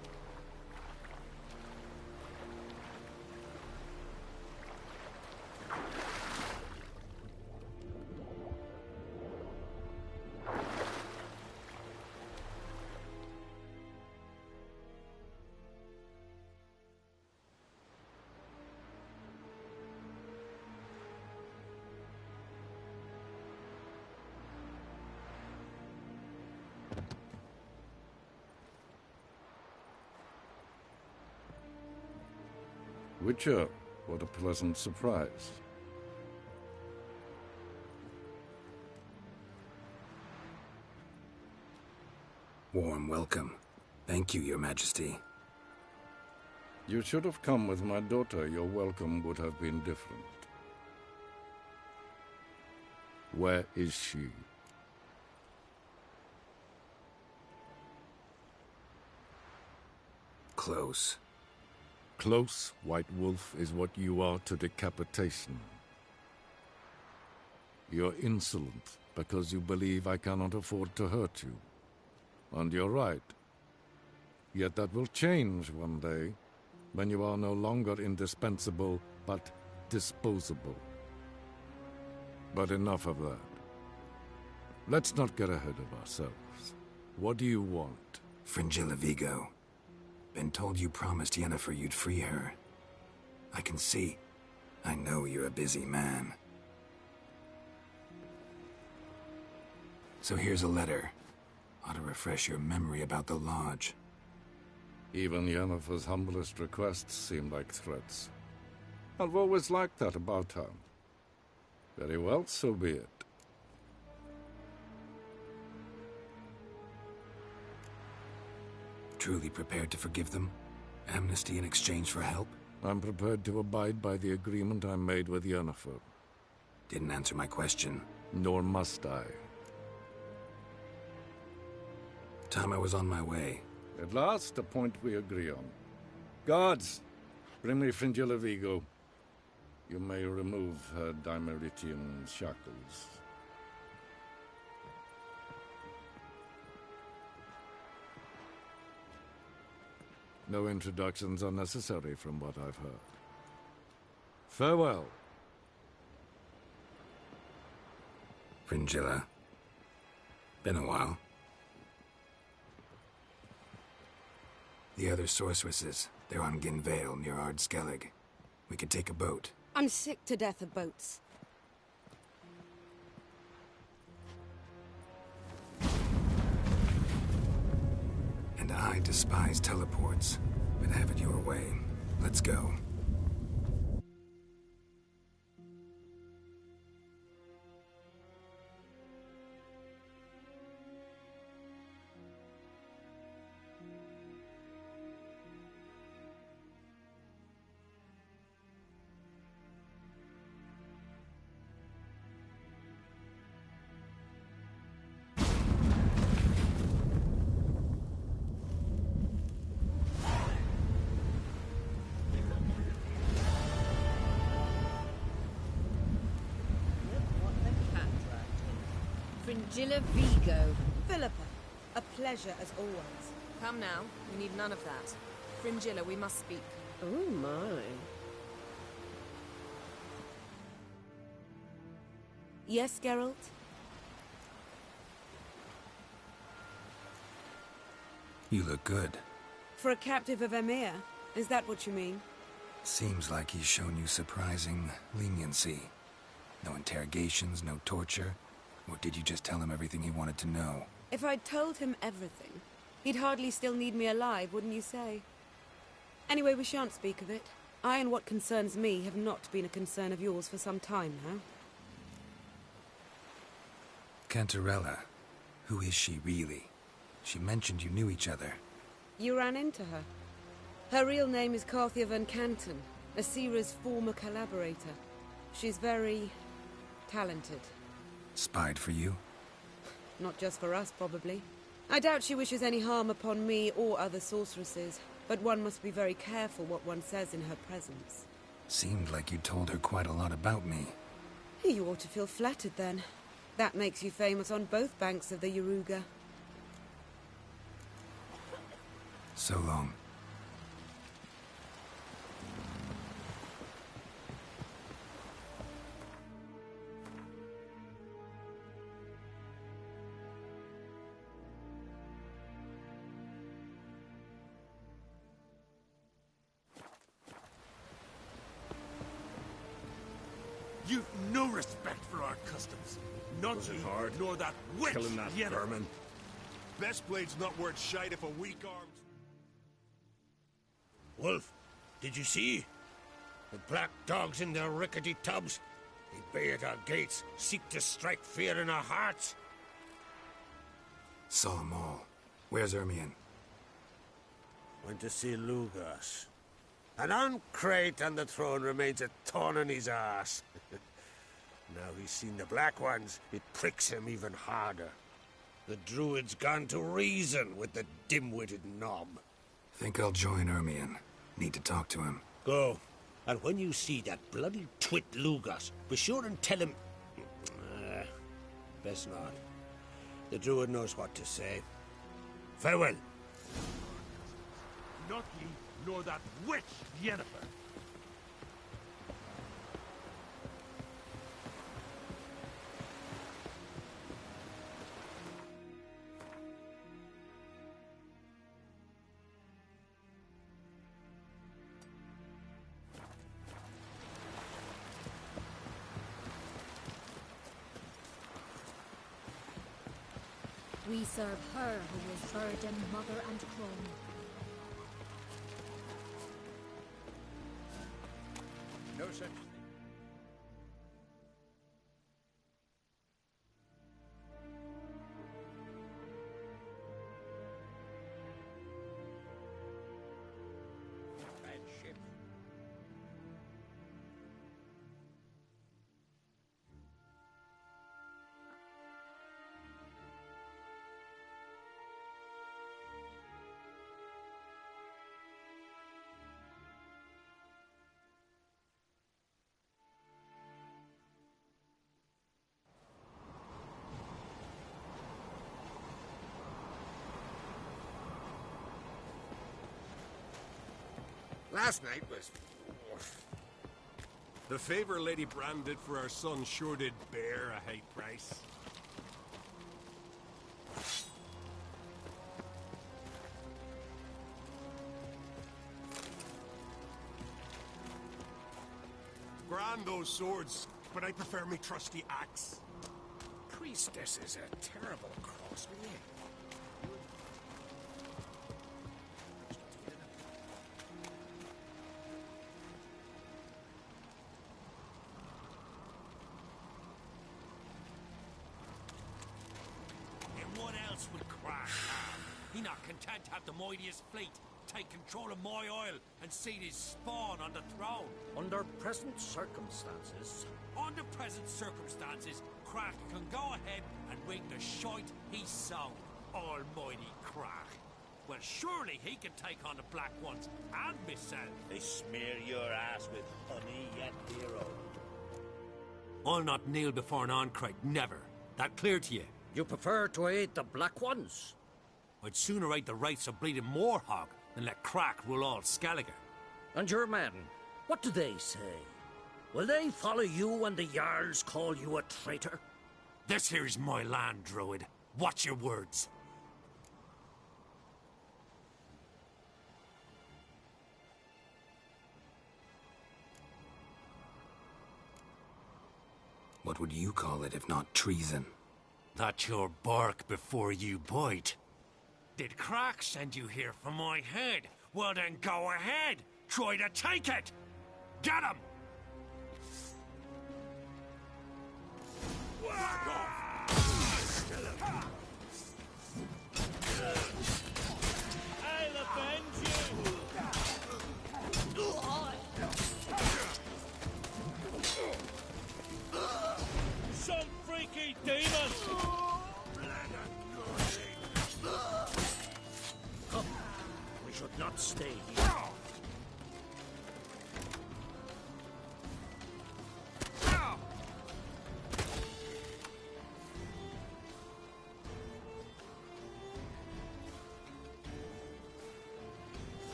Witcher, what a pleasant surprise. Warm welcome. Thank you, Your Majesty. You should have come with my daughter. Your welcome would have been different. Where is she? Close. Close, White Wolf, is what you are to decapitation. You're insolent because you believe I cannot afford to hurt you. And you're right. Yet that will change one day, when you are no longer indispensable, but disposable. But enough of that. Let's not get ahead of ourselves. What do you want? Fringilla Vigo. Been told you promised Yennefer you'd free her. I can see. I know you're a busy man. So here's a letter. Ought to refresh your memory about the Lodge. Even Yennefer's humblest requests seem like threats. I've always liked that about her. Very well, so be it. Truly prepared to forgive them? Amnesty in exchange for help? I'm prepared to abide by the agreement I made with Yennefer. Didn't answer my question. Nor must I. Time I was on my way. At last, a point we agree on. Guards, bring me Fringilla Vigo. You may remove her Dimeritian shackles. No introductions are necessary from what I've heard. Farewell. Fringilla. Been a while. The other sorceresses, they're on Ginvale near Ard Skellig. We could take a boat. I'm sick to death of boats. And I despise teleports, but have it your way. Let's go. Fringilla Vigo. Philippa, a pleasure as always. Come now, we need none of that. Fringilla, we must speak. Oh my. Yes, Geralt? You look good. For a captive of Emir, is that what you mean? Seems like he's shown you surprising leniency. No interrogations, no torture. Or did you just tell him everything he wanted to know? If I'd told him everything, he'd hardly still need me alive, wouldn't you say? Anyway, we shan't speak of it. I and what concerns me have not been a concern of yours for some time now. Cantarella. Who is she, really? She mentioned you knew each other. You ran into her. Her real name is Carthia van Canton, Asira's former collaborator. She's very talented. Spied for you? Not just for us, probably. I doubt she wishes any harm upon me or other sorceresses, but one must be very careful what one says in her presence. Seemed like you told her quite a lot about me. You ought to feel flattered, then. That makes you famous on both banks of the Yaruga. So long. You've no respect for our customs. Not you, hard nor that witch. killing that Yennefer. vermin. Best blade's not worth shite if a weak armed... Wolf, did you see? The black dogs in their rickety tubs. They bay at our gates, seek to strike fear in our hearts. Saw 'em all. Where's Ermion? Went to see Lugas. An uncrate on the throne remains a thorn in his ass. Now he's seen the Black Ones, it pricks him even harder. The druid's gone to reason with the dim-witted knob. Think I'll join Ermion. Need to talk to him. Go. And when you see that bloody twit Lugas, be sure and tell him... best not. The druid knows what to say. Farewell. Not ye, nor that witch, Yennefer. We serve her who is virgin, mother, and crone. No such thing. Bad ship. Last night was... The favor Lady Brand did for our son sure did bear a high price. Grand those swords, but I prefer me trusty axe. Priestess is a terrible cross with you. Would crack. He not content to have the mightiest fleet take control of my oil and seat his spawn on the throne. Under present circumstances... Under present circumstances, Crack can go ahead and reap the shite he sowed. Almighty Crack. Well, surely he can take on the Black Ones and Miss Anne. They smear your ass with honey yet, hero. I'll not kneel before an Ancrate, never. That clear to you? You prefer to aid the Black Ones? I'd sooner aid the wraiths of bleeding Moorhog than let Crack rule all Skellige. And your men, what do they say? Will they follow you when the Jarls call you a traitor? This here's my land, Druid. Watch your words. What would you call it if not treason? That's your bark before you bite. Did Crack send you here for my head? Well then go ahead. Try to take it. Get him! I'll avenge you! Some freaky demon! Come, we should not stay here.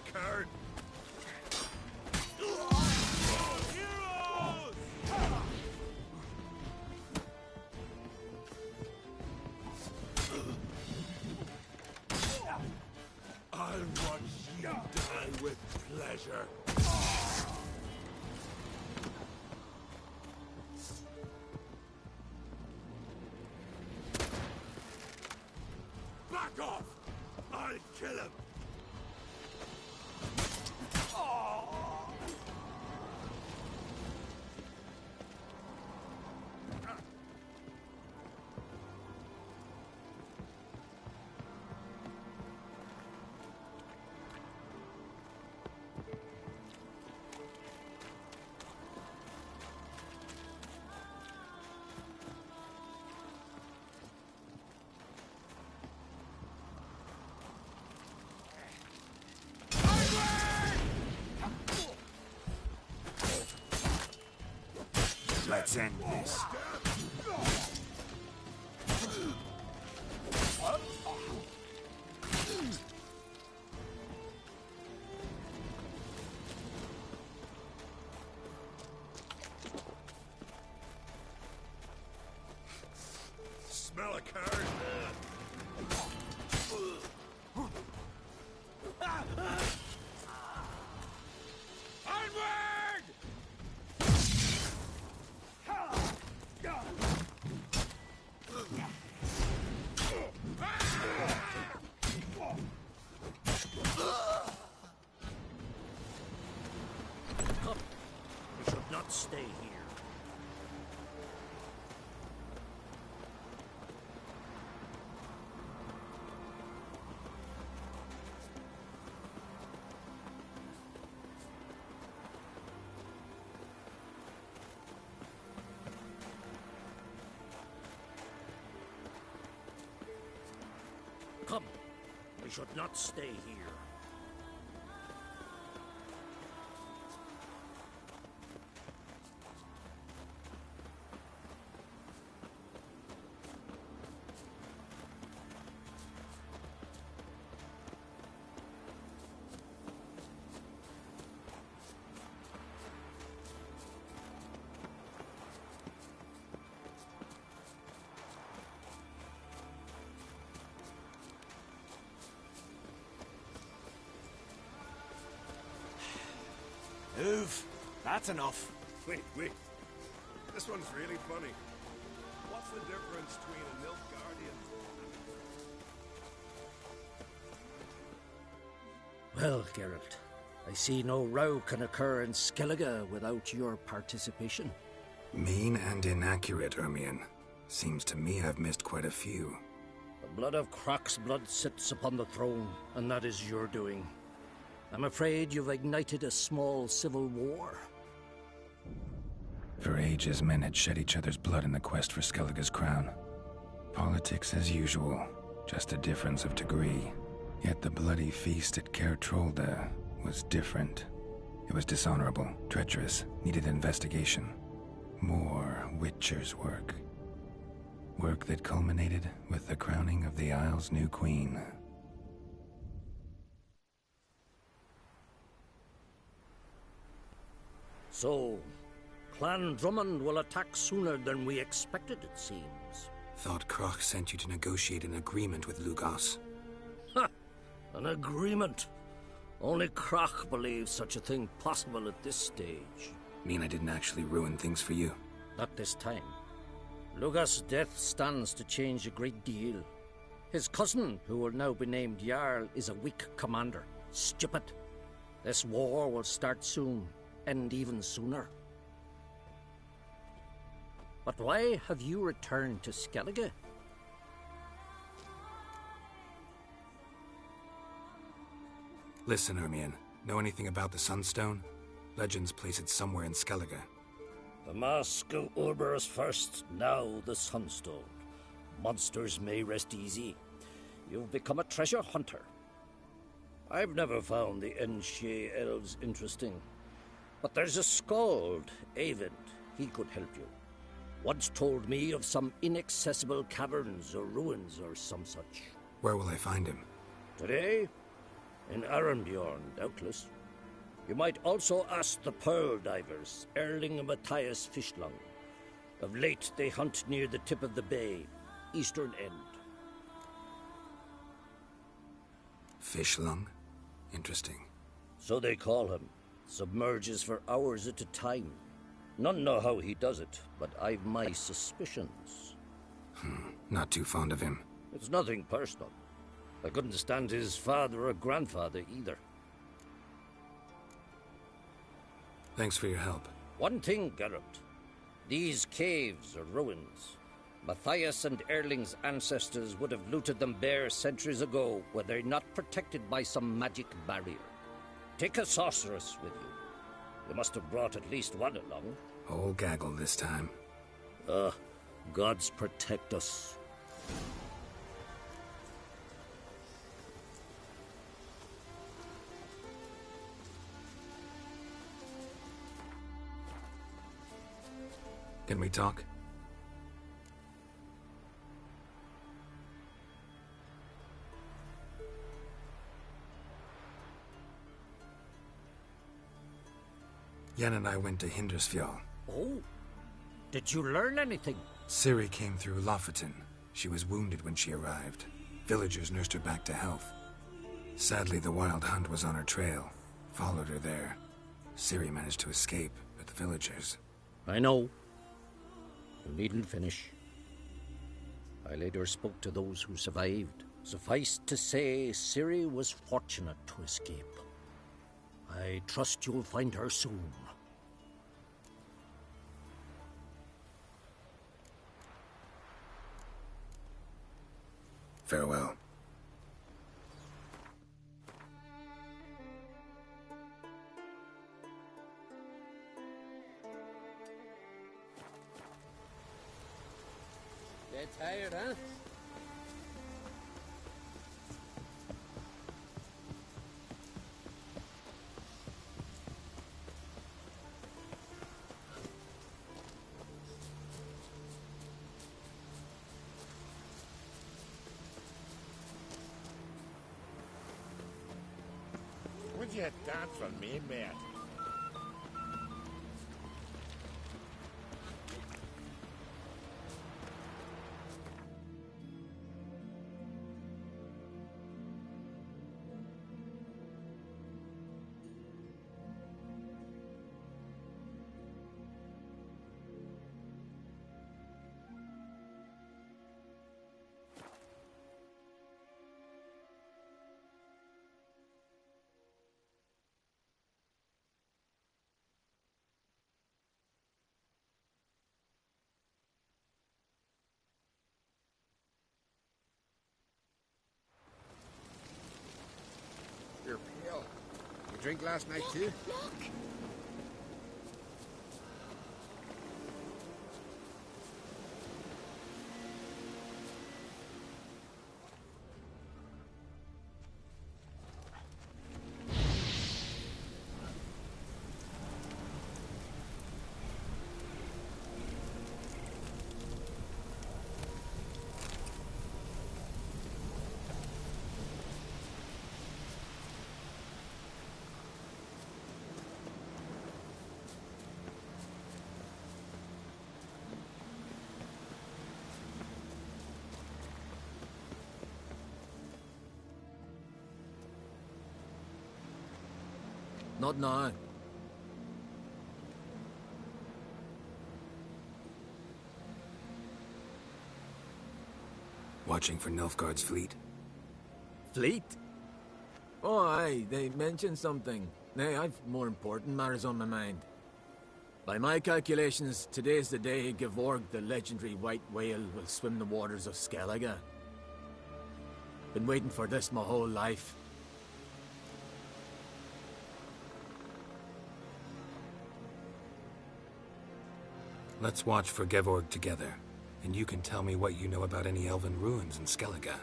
a card? I'll watch you die with pleasure. Back off! I'll kill him! Let's end this. Smell a card? We should not stay here. Come, we should not stay here. Move. That's enough. Wait. This one's really funny. What's the difference between a Nilfgaardian Well, Geralt, I see no row can occur in Skellige without your participation. Mean and inaccurate, Ermion. Seems to me I've missed quite a few. The blood of Croc's blood sits upon the throne, and that is your doing. I'm afraid you've ignited a small civil war. For ages, men had shed each other's blood in the quest for Skellige's crown. Politics as usual, just a difference of degree. Yet the bloody feast at Caer Trolda was different. It was dishonorable, treacherous, needed investigation. More Witcher's work. Work that culminated with the crowning of the Isle's new queen. So, Clan Drummond will attack sooner than we expected, it seems. Thought Croc sent you to negotiate an agreement with Lugos. Ha! An agreement? Only Croc believes such a thing possible at this stage. Mean I didn't actually ruin things for you? Not this time. Lugos' death stands to change a great deal. His cousin, who will now be named Jarl, is a weak commander. Stupid. This war will start soon, end even sooner. But why have you returned to Skellige? Listen, Ermion. Know anything about the Sunstone? Legends place it somewhere in Skellige. The Mask of Urberus first, now the Sunstone. Monsters may rest easy. You've become a treasure hunter. I've never found the Enshe elves interesting. But there's a skald, Eyvind. He could help you. Once told me of some inaccessible caverns or ruins or some such. Where will I find him? Today, In Arenbjorn, doubtless. You might also ask the Pearl Divers, Erling and Matthias Fishlung. Of late, they hunt near the tip of the bay, eastern end. Fishlung? Interesting. So they call him. Submerges for hours at a time. None know how he does it, but I've my suspicions. Not too fond of him. It's nothing personal. I couldn't stand his father or grandfather either. Thanks for your help. One thing, Geralt. These caves are ruins. Matthias and Erling's ancestors would have looted them bare centuries ago were they not protected by some magic barrier. Take a sorceress with you. You must have brought at least one along. Whole gaggle this time. Gods protect us. Can we talk? Yen and I went to Hindersfjall. Oh? Did you learn anything? Ciri came through Lofoten. She was wounded when she arrived. Villagers nursed her back to health. Sadly, the Wild Hunt was on her trail. Followed her there. Ciri managed to escape, but the villagers... I know. You needn't finish. I later spoke to those who survived. Suffice to say, Ciri was fortunate to escape. I trust you'll find her soon. Farewell. Get tired, huh? Would you dance for me, mate? You're pale. You drink last night too? Look! Not now. Watching for Nilfgaard's fleet. Fleet? Oh, aye, they mentioned something. Nay, I've more important matters on my mind. By my calculations, today's the day Gevorg, the legendary white whale, will swim the waters of Skellige. Been waiting for this my whole life. Let's watch for Gevorg together, and you can tell me what you know about any elven ruins in Skellige.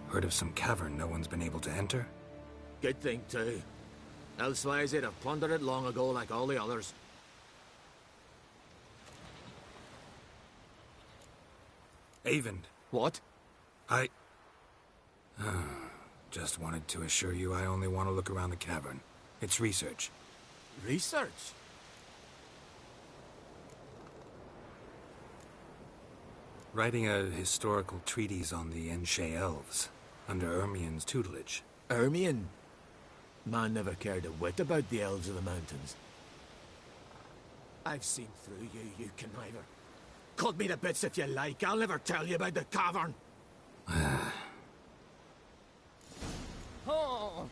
Heard of some cavern no one's been able to enter? Good thing, too. Elsewise, they'd have plundered it long ago like all the others. Avon. What? I... Just wanted to assure you I only want to look around the cavern. It's research. Research? Writing a historical treatise on the Enshe elves, under Ermien's tutelage. Ermien? Man never cared a whit about the elves of the mountains. I've seen through you, you conniver. Cut me to bits if you like, I'll never tell you about the cavern. Oh.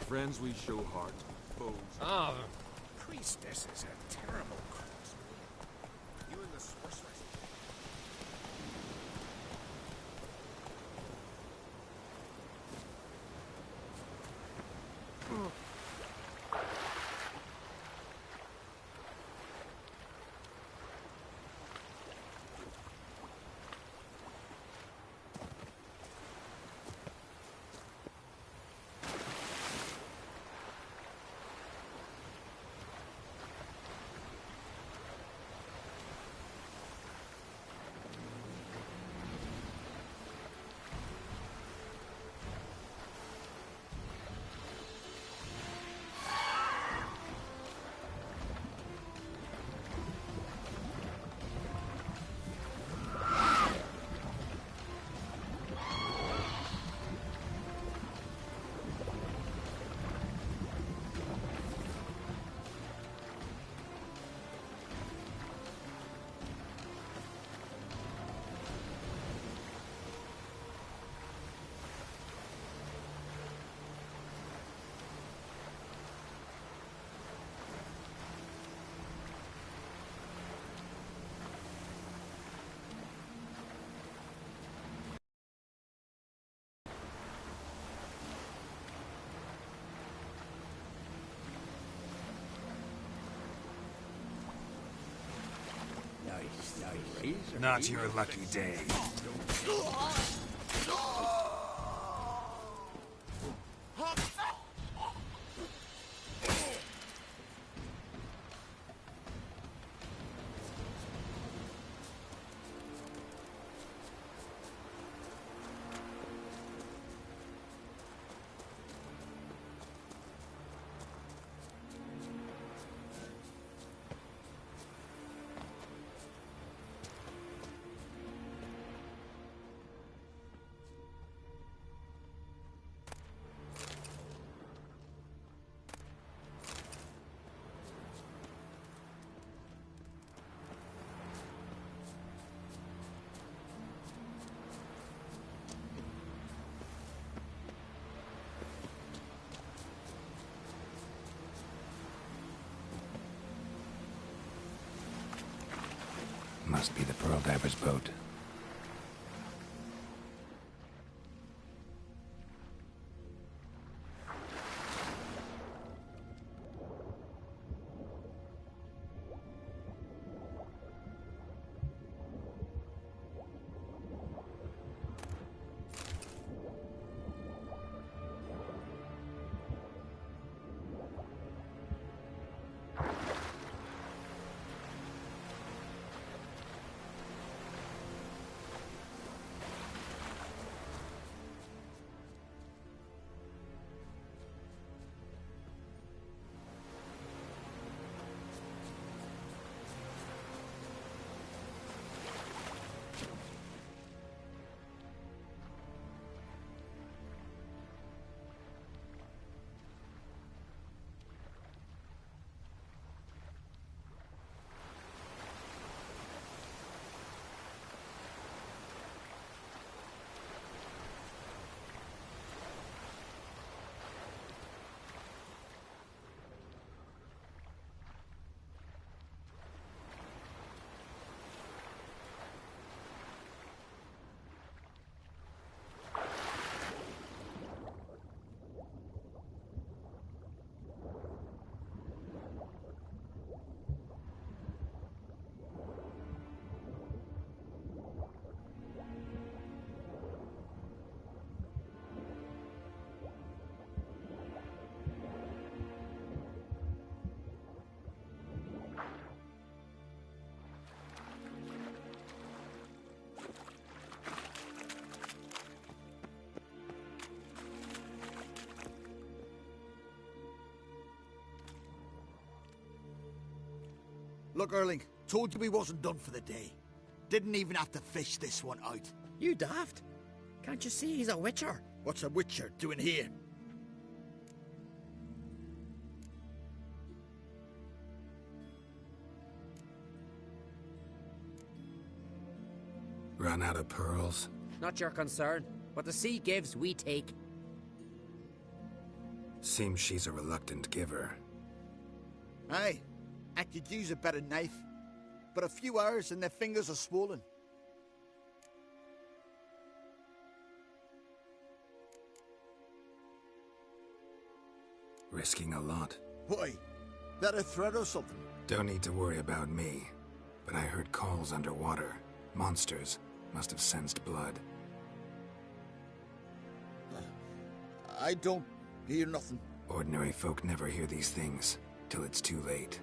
Friends we show heart, foes. Oh, the priestess is a terrible cross. You and the sorceress. Not your lucky day. Must be the Pearl Diver's boat. Look, Erling, told you we wasn't done for the day. Didn't even have to fish this one out. You daft? Can't you see he's a witcher? What's a witcher doing here? Run out of pearls? Not your concern. What the sea gives, we take. Seems she's a reluctant giver. Aye, I could use a better knife. But a few hours and their fingers are swollen. Risking a lot. Why? That a threat or something? Don't need to worry about me. But I heard calls underwater. Monsters must have sensed blood. I don't hear nothing. Ordinary folk never hear these things, till it's too late.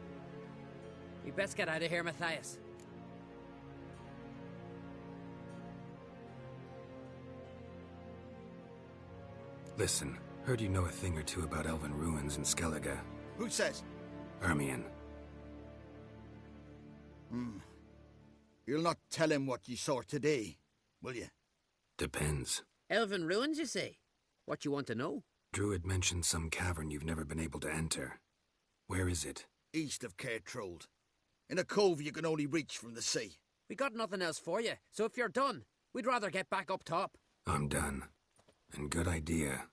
We best get out of here, Matthias. Listen, heard you know a thing or two about elven ruins in Skellige. Who says? Ermion. You'll not tell him what you saw today, will you? Depends. Elven ruins, you say? What you want to know? Druid mentioned some cavern you've never been able to enter. Where is it? East of Cairtrold. In a cove you can only reach from the sea. We got nothing else for you, so if you're done, we'd rather get back up top. I'm done. And good idea.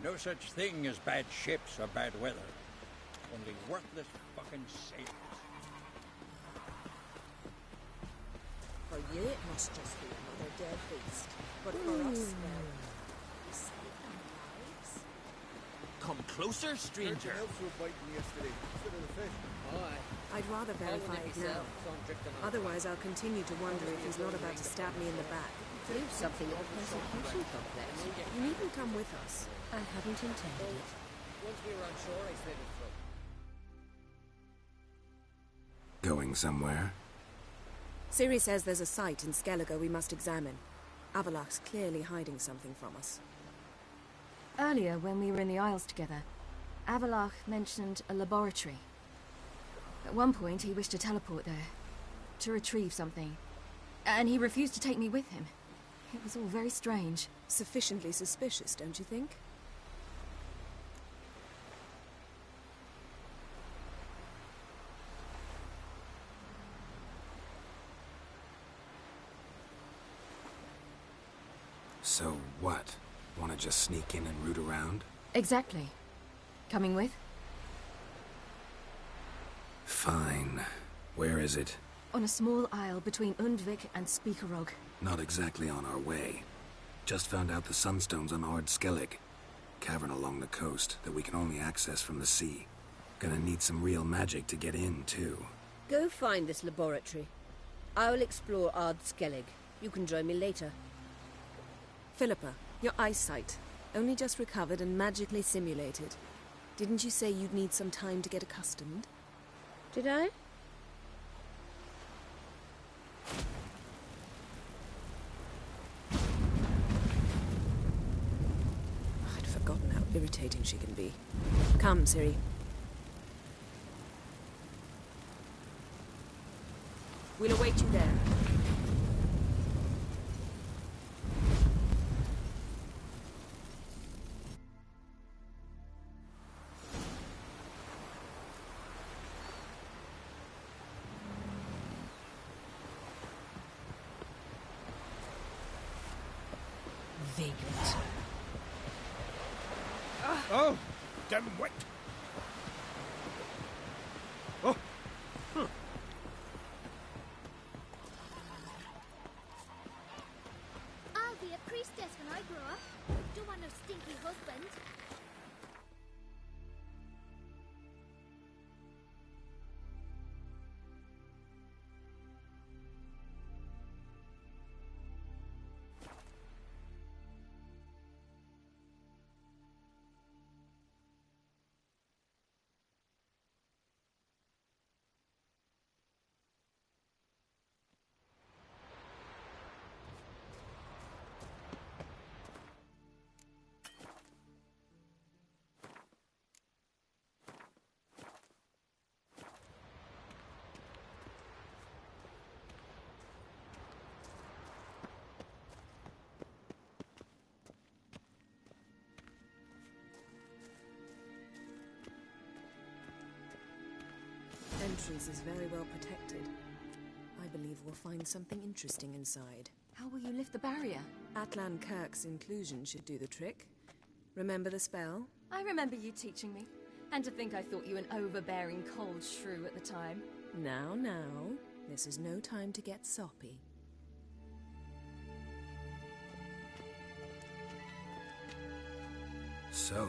No such thing as bad ships or bad weather. Only worthless fucking sailors. For you, it must just be another dead beast. But for us, well, we saved our lives. Come closer, stranger. I'd rather verify it now. Otherwise, I'll continue to wonder if he's not about to stab me in the back. Do something of a persecution complex. You needn't come with us. I haven't intended it. Once we were on shore, I slit his throat. Going somewhere? Ciri says there's a site in Skellige we must examine. Avallach's clearly hiding something from us. Earlier, when we were in the Isles together, Avallach mentioned a laboratory. At one point, he wished to teleport there, to retrieve something, and he refused to take me with him. It was all very strange. Sufficiently suspicious, don't you think? So what? Want to just sneak in and root around? Exactly. Coming with? Fine. Where is it? On a small isle between Undvik and Speakerog. Not exactly on our way. Just found out the Sunstone's on Ard Skellig. Cavern along the coast that we can only access from the sea. Gonna need some real magic to get in, too. Go find this laboratory. I will explore Ard Skellig. You can join me later. Philippa, your eyesight. Only just recovered and magically simulated. Didn't you say you'd need some time to get accustomed? Did I? I'd forgotten how irritating she can be. Come, Ciri. We'll await you there. Vagrant. Oh, damn wet. Oh. I'll be a priestess when I grow up. Don't want no stinky husband. Entrance is very well protected. I believe we'll find something interesting inside. How will you lift the barrier? Atlan Kirk's inclusion should do the trick. Remember the spell? I remember you teaching me. And to think I thought you an overbearing cold shrew at the time. Now, this is no time to get soppy. So,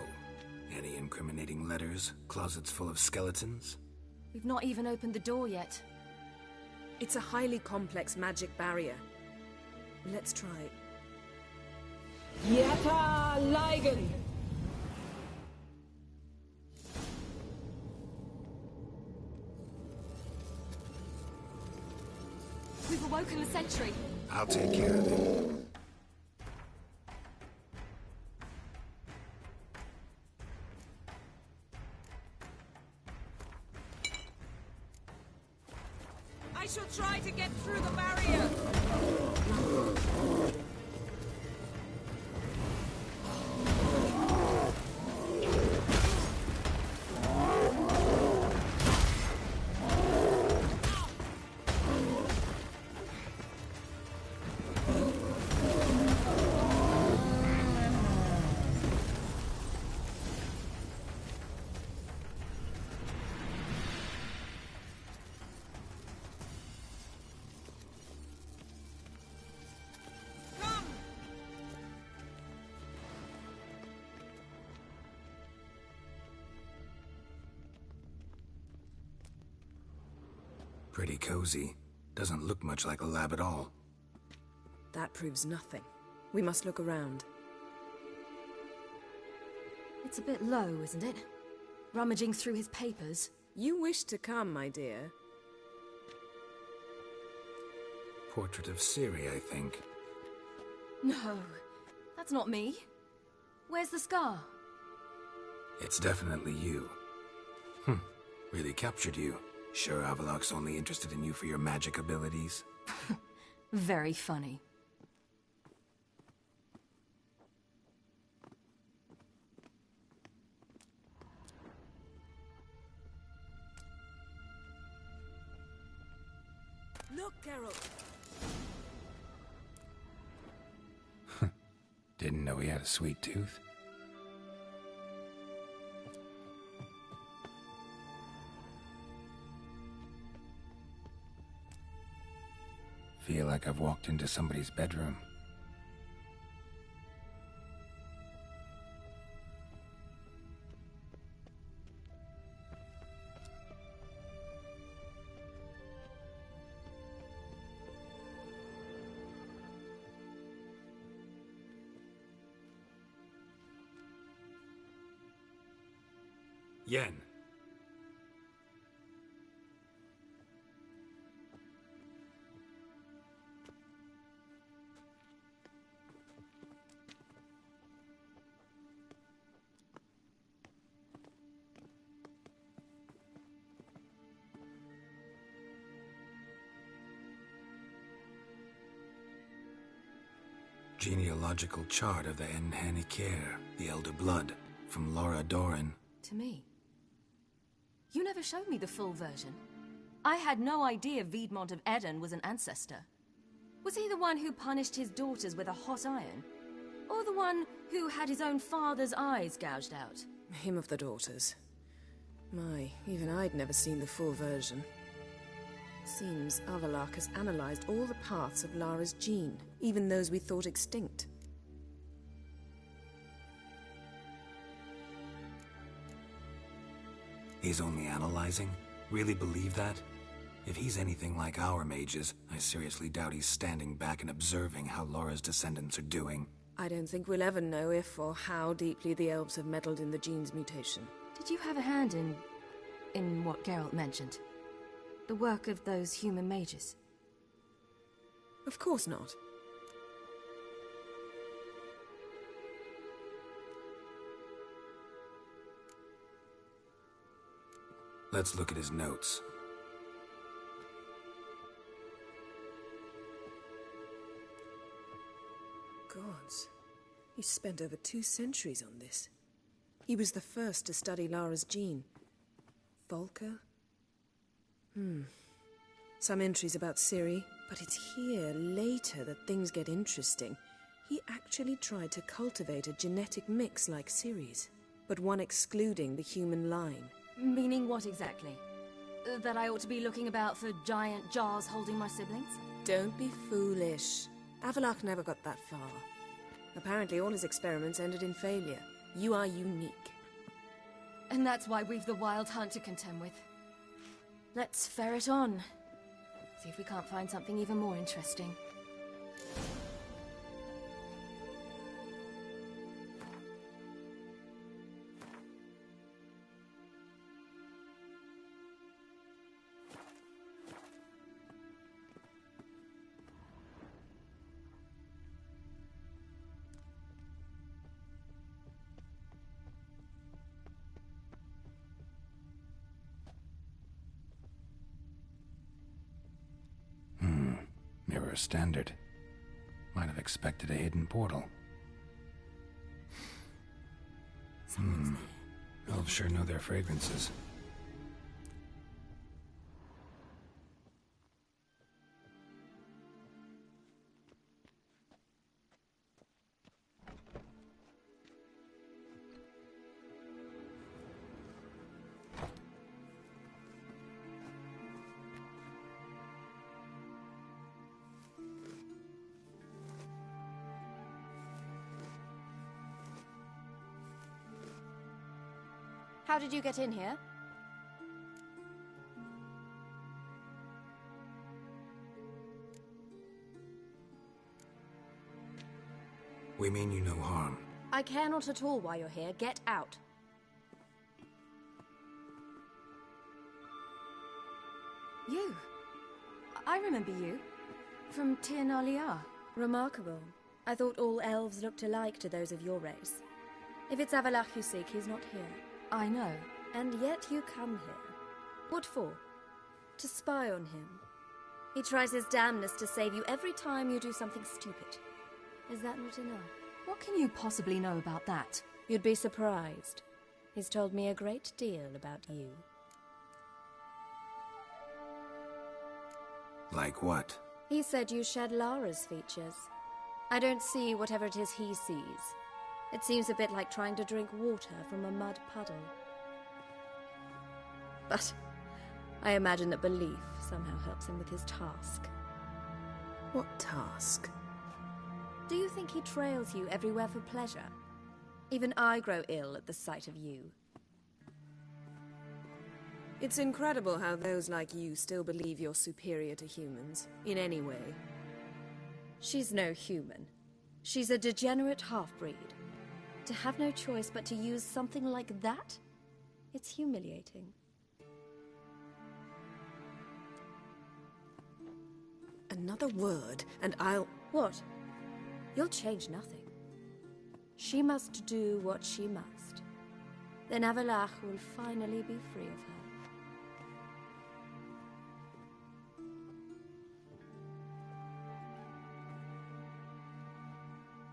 any incriminating letters? Closets full of skeletons? We've not even opened the door yet. It's a highly complex magic barrier. Let's try. Yeta Ligen! We've awoken the sentry. I'll take care of it. I shall try to get through the barrier! Pretty cozy. Doesn't look much like a lab at all. That proves nothing. We must look around. It's a bit low, isn't it? Rummaging through his papers. You wish to come, my dear. Portrait of Ciri, I think. No, that's not me. Where's the scar? It's definitely you. Really captured you. Sure Avallac'h's only interested in you for your magic abilities? Very funny. Look, Geralt! Didn't know he had a sweet tooth. Feel like I've walked into somebody's bedroom. Yen. Genealogical chart of the Enhanikir, the Elder Blood, from Laura Doran. To me. You never showed me the full version. I had no idea Viedmont of Eden was an ancestor. Was he the one who punished his daughters with a hot iron? Or the one who had his own father's eyes gouged out? Him of the daughters. My, even I'd never seen the full version. Seems Avallac'h has analyzed all the parts of Lara's gene, even those we thought extinct. He's only analyzing? Really believe that? If he's anything like our mages, I seriously doubt he's standing back and observing how Laura's descendants are doing. I don't think we'll ever know if or how deeply the elves have meddled in the gene's mutation. Did you have a hand in what Geralt mentioned? The work of those human mages? Of course not. Let's look at his notes. Gods. He spent over 2 centuries on this. He was the first to study Lara's gene. Volker? Some entries about Ciri, but it's here, later, that things get interesting. He actually tried to cultivate a genetic mix like Ciri's, but one excluding the human line. Meaning what exactly? That I ought to be looking about for giant jars holding my siblings? Don't be foolish. Avallac'h never got that far. Apparently all his experiments ended in failure. You are unique. And that's why we've the Wild Hunt to contend with. Let's ferret on. See if we can't find something even more interesting. Mirror standard. Might have expected a hidden portal. Elves sure know their fragrances. How did you get in here? We mean you no harm. I care not at all why you're here. Get out. You. I remember you. From Tir na Liar. Remarkable. I thought all elves looked alike to those of your race. If it's Avalach you seek, he's not here. I know. And yet you come here. What for? To spy on him. He tries his damnedest to save you every time you do something stupid. Is that not enough? What can you possibly know about that? You'd be surprised. He's told me a great deal about you. Like what? He said you shared Lara's features. I don't see whatever it is he sees. It seems a bit like trying to drink water from a mud puddle. But I imagine that belief somehow helps him with his task. What task? Do you think he trails you everywhere for pleasure? Even I grow ill at the sight of you. It's incredible how those like you still believe you're superior to humans, in any way. She's no human. She's a degenerate half-breed. To have no choice but to use something like that? It's humiliating. Another word, and I'll... What? You'll change nothing. She must do what she must. Then Avalach will finally be free of her.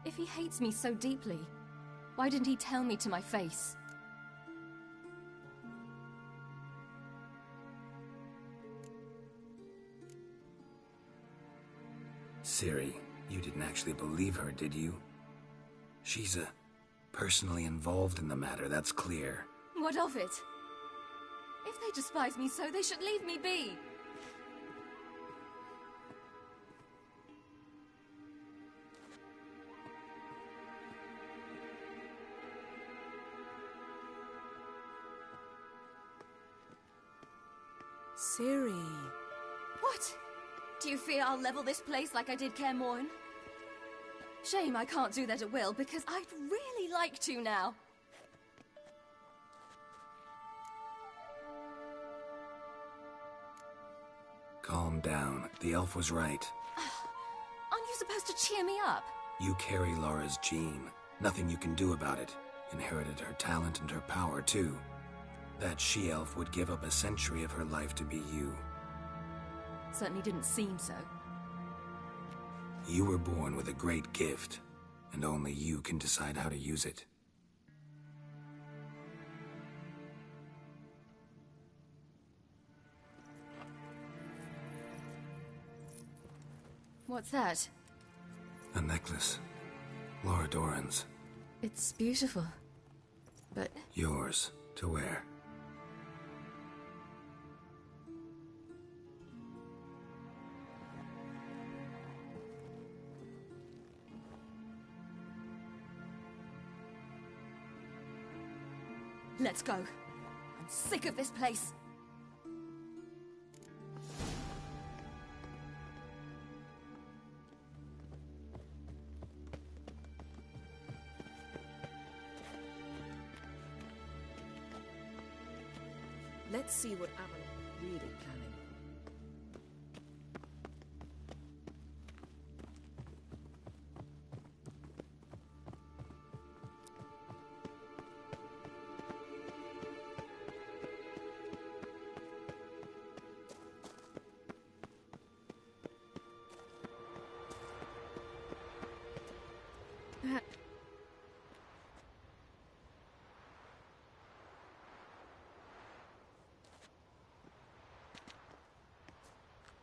If he hates me so deeply, why didn't he tell me to my face? Ciri, you didn't actually believe her, did you? She's personally involved in the matter, that's clear. What of it? If they despise me so, they should leave me be. Ciri. What? Do you fear I'll level this place like I did Kaer Morhen? Shame I can't do that at will, because I'd really like to now. Calm down. The elf was right. Aren't you supposed to cheer me up? You carry Lara's gene. Nothing you can do about it. Inherited her talent and her power, too. That she-elf would give up a century of her life to be you. Certainly didn't seem so. You were born with a great gift, and only you can decide how to use it. What's that? A necklace. Lara Dorren's. It's beautiful, but... Yours to wear. Let's go. I'm sick of this place. Let's see what Avalon really planning.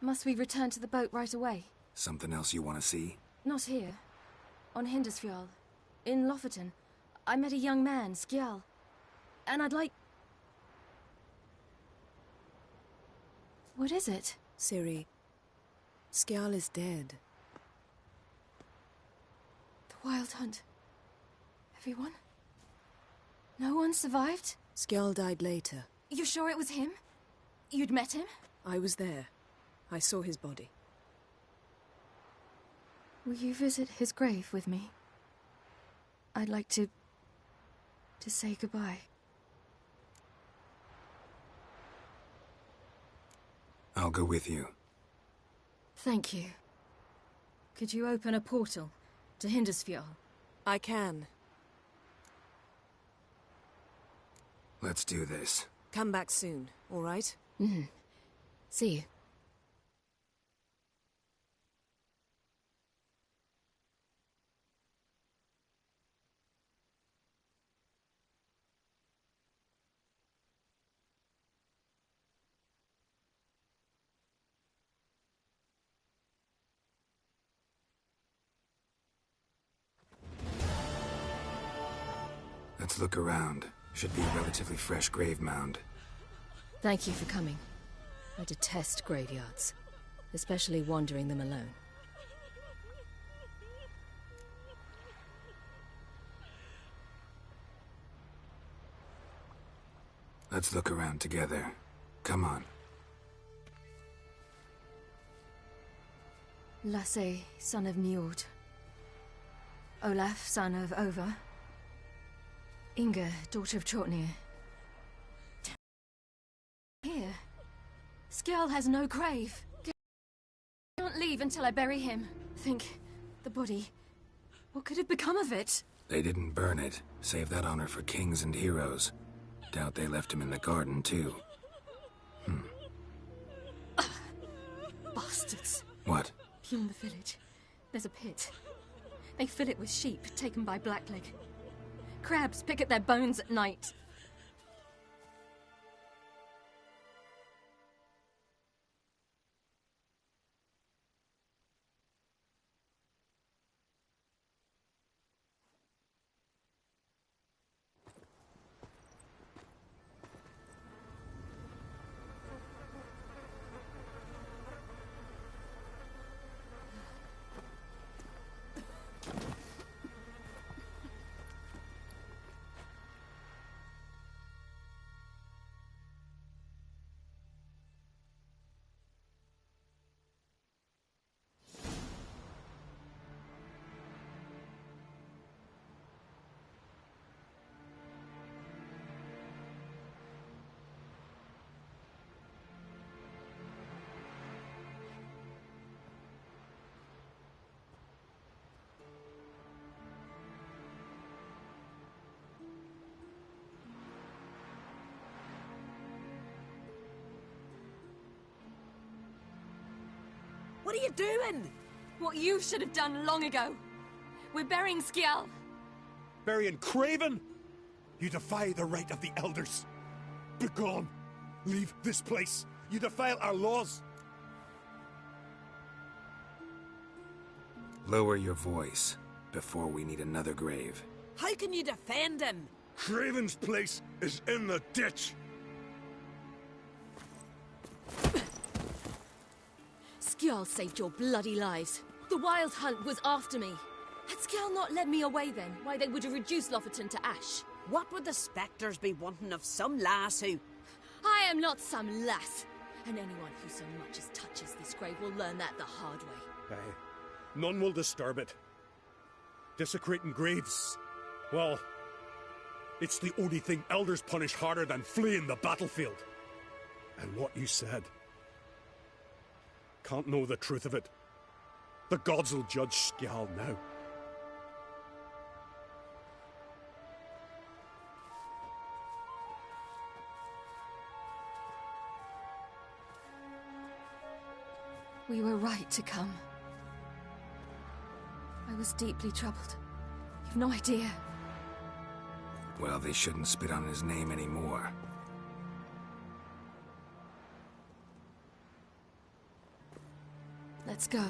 Must we return to the boat right away? Something else you want to see? Not here. On Hindisfjall. In Lofoten. I met a young man, Skjal. And I'd like... What is it? Ciri, Skjal is dead. The Wild Hunt. Everyone? No one survived? Skjal died later. You sure it was him? You'd met him? I was there. I saw his body. Will you visit his grave with me? I'd like to say goodbye. I'll go with you. Thank you. Could you open a portal to Hindersfjall? I can. Let's do this. Come back soon, all right? Mm-hmm. See you. Let's look around. Should be a relatively fresh grave mound. Thank you for coming. I detest graveyards, especially wandering them alone. Let's look around together. Come on. Lasse, son of Njord. Olaf, son of Over. Inga, daughter of Trotnir. Here. Skjall has no grave. Don't leave until I bury him. Think, the body. What could have become of it? They didn't burn it. Save that honor for kings and heroes. Doubt they left him in the garden, too. Bastards. What? Beyond the village, there's a pit. They fill it with sheep taken by Blackleg. Crabs pick at their bones at night. What are you doing? What you should have done long ago. We're burying Skjall. Burying Craven? You defy the right of the elders. Begone. Leave this place. You defile our laws. Lower your voice before we need another grave. How can you defend him? Craven's place is in the ditch. Skjall saved your bloody lives. The Wild Hunt was after me. Had Skjall not led me away then, why they would have reduced Lofoten to ash. What would the spectres be wanting of some lass who... I am not some lass. And anyone who so much as touches this grave will learn that the hard way. Aye. None will disturb it. Desecrating graves, well, it's the only thing elders punish harder than fleeing the battlefield. And what you said. Can't know the truth of it. The gods will judge Skjall now. We were right to come. I was deeply troubled. You've no idea. Well, they shouldn't spit on his name anymore. Let's go.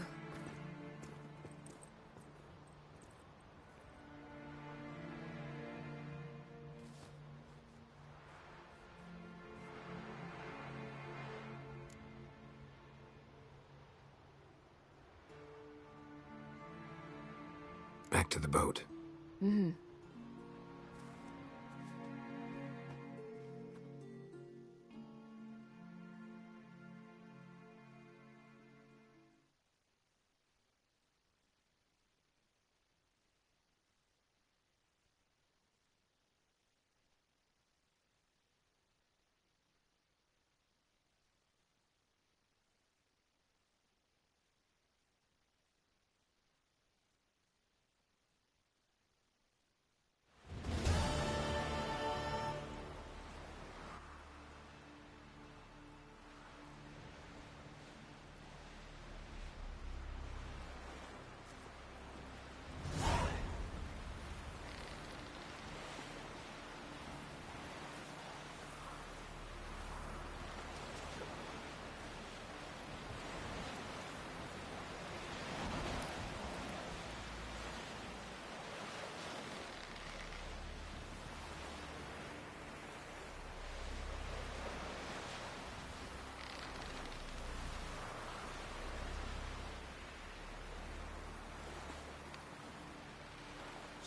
Back to the boat. Mm-hmm.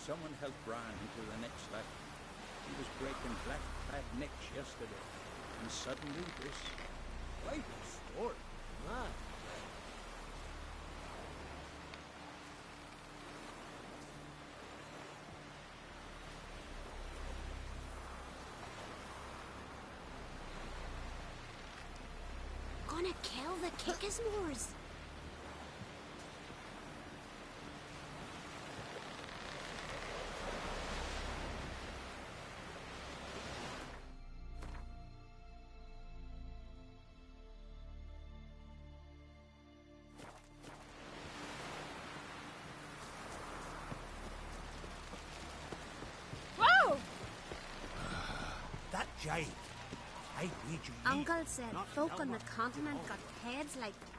someone help Bran into the next level? He was breaking black bad necks yesterday, and suddenly this. Quite a story, man. Gonna kill the Kickasmores. Whoa! That Jade. I need you. Uncle said folk on the continent got heads like that.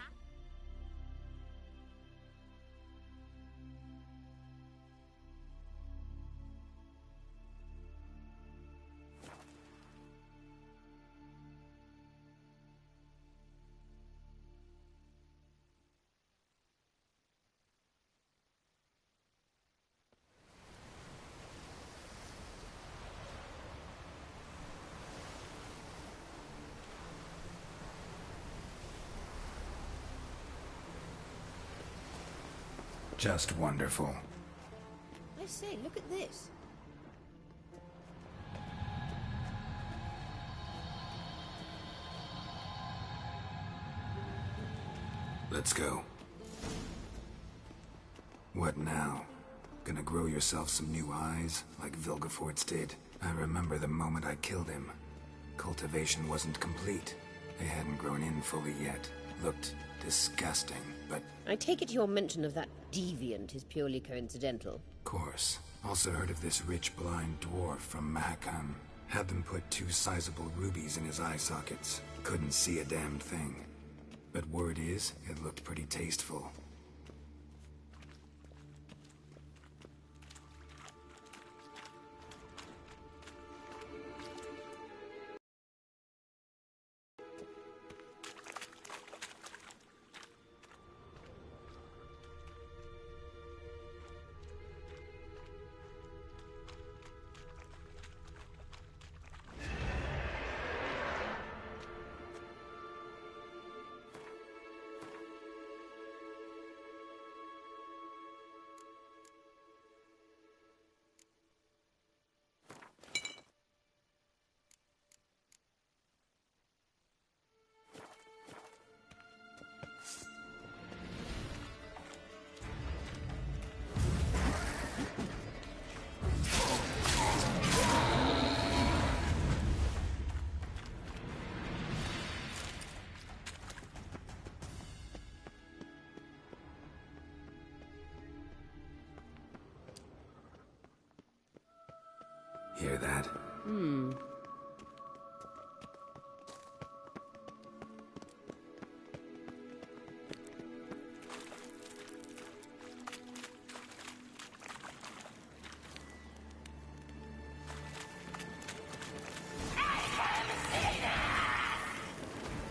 Just wonderful. I say, look at this. Let's go. What now? Gonna grow yourself some new eyes, like Vilgefortz did? I remember the moment I killed him. Cultivation wasn't complete. They hadn't grown in fully yet. Looked disgusting, but... I take it your mention of that deviant is purely coincidental. Course. Also heard of this rich blind dwarf from Mahakam. Had them put 2 sizable rubies in his eye sockets. Couldn't see a damn thing. But word is, it looked pretty tasteful. Hear that?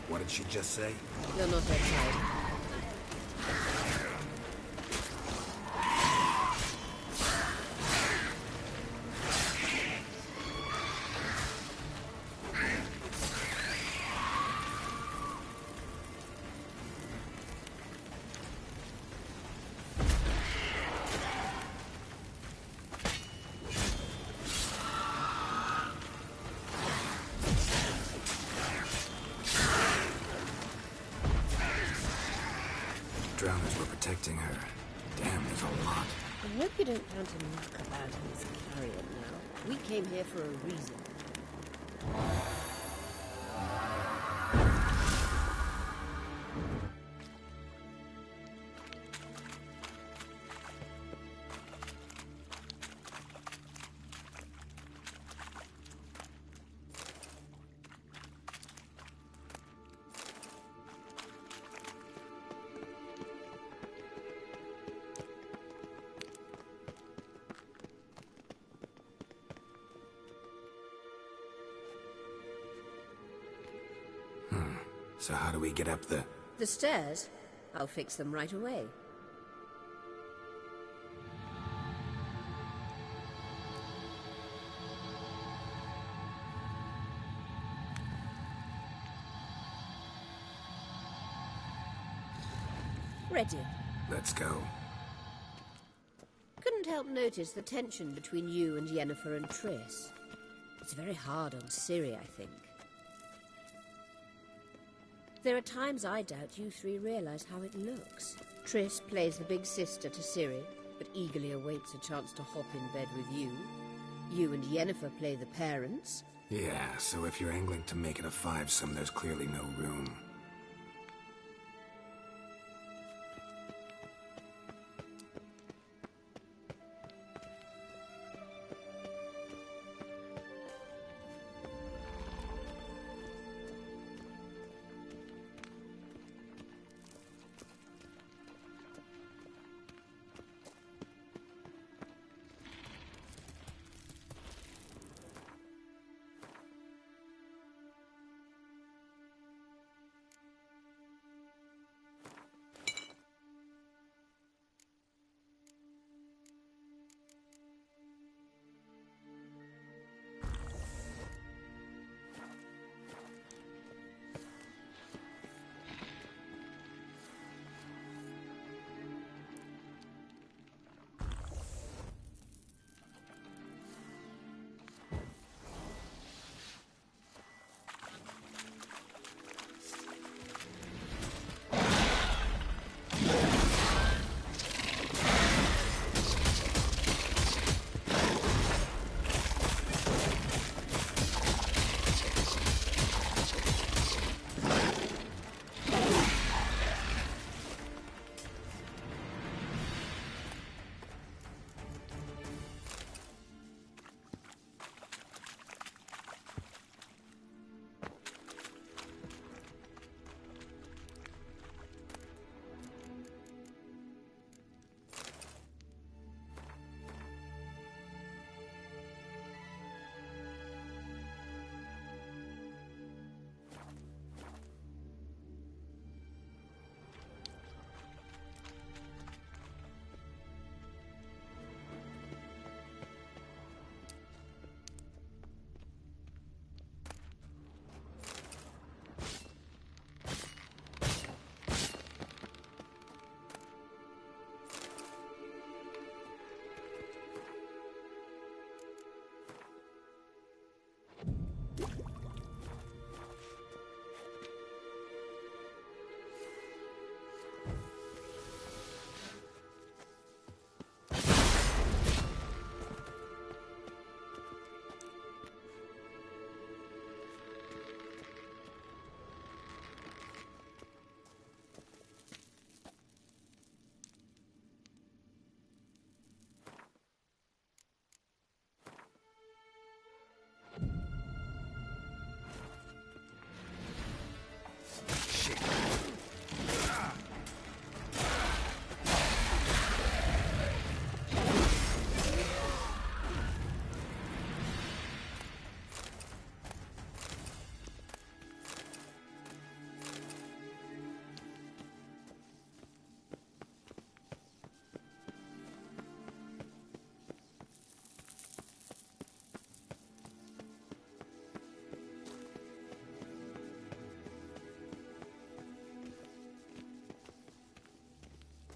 What did she just say? You're not outside. Drowners were protecting her. Damn, there's a lot. I hope you don't plan to knock about in this carrion now. We came here for a reason. So how do we get up the... The stairs? I'll fix them right away. Ready. Let's go. Couldn't help notice the tension between you and Yennefer and Triss. It's very hard on Ciri, I think. There are times I doubt you three realize how it looks. Triss plays the big sister to Ciri, but eagerly awaits a chance to hop in bed with you. You and Yennefer play the parents. Yeah, so if you're angling to make it a fivesome, there's clearly no room.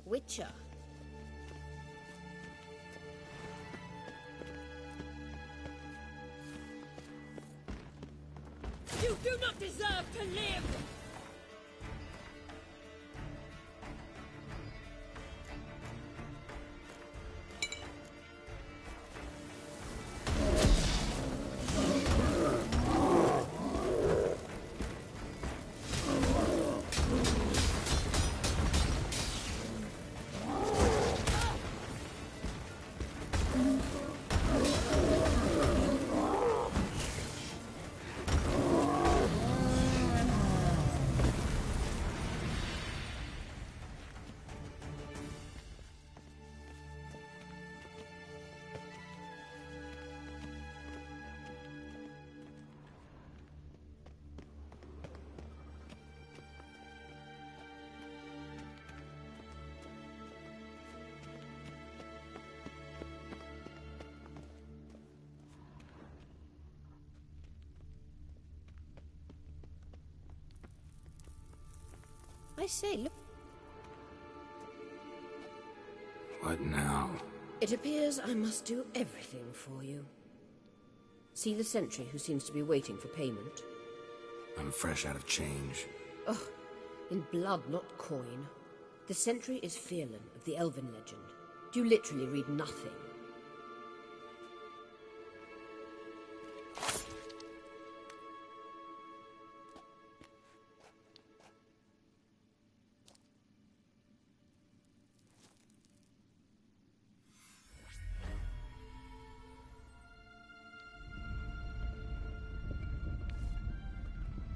Witcher. You do not deserve to live! I say, look. What now? It appears I must do everything for you. See the sentry who seems to be waiting for payment? I'm fresh out of change. Ugh, in blood, not coin. The sentry is Fearlan of the Elven legend. You literally read nothing.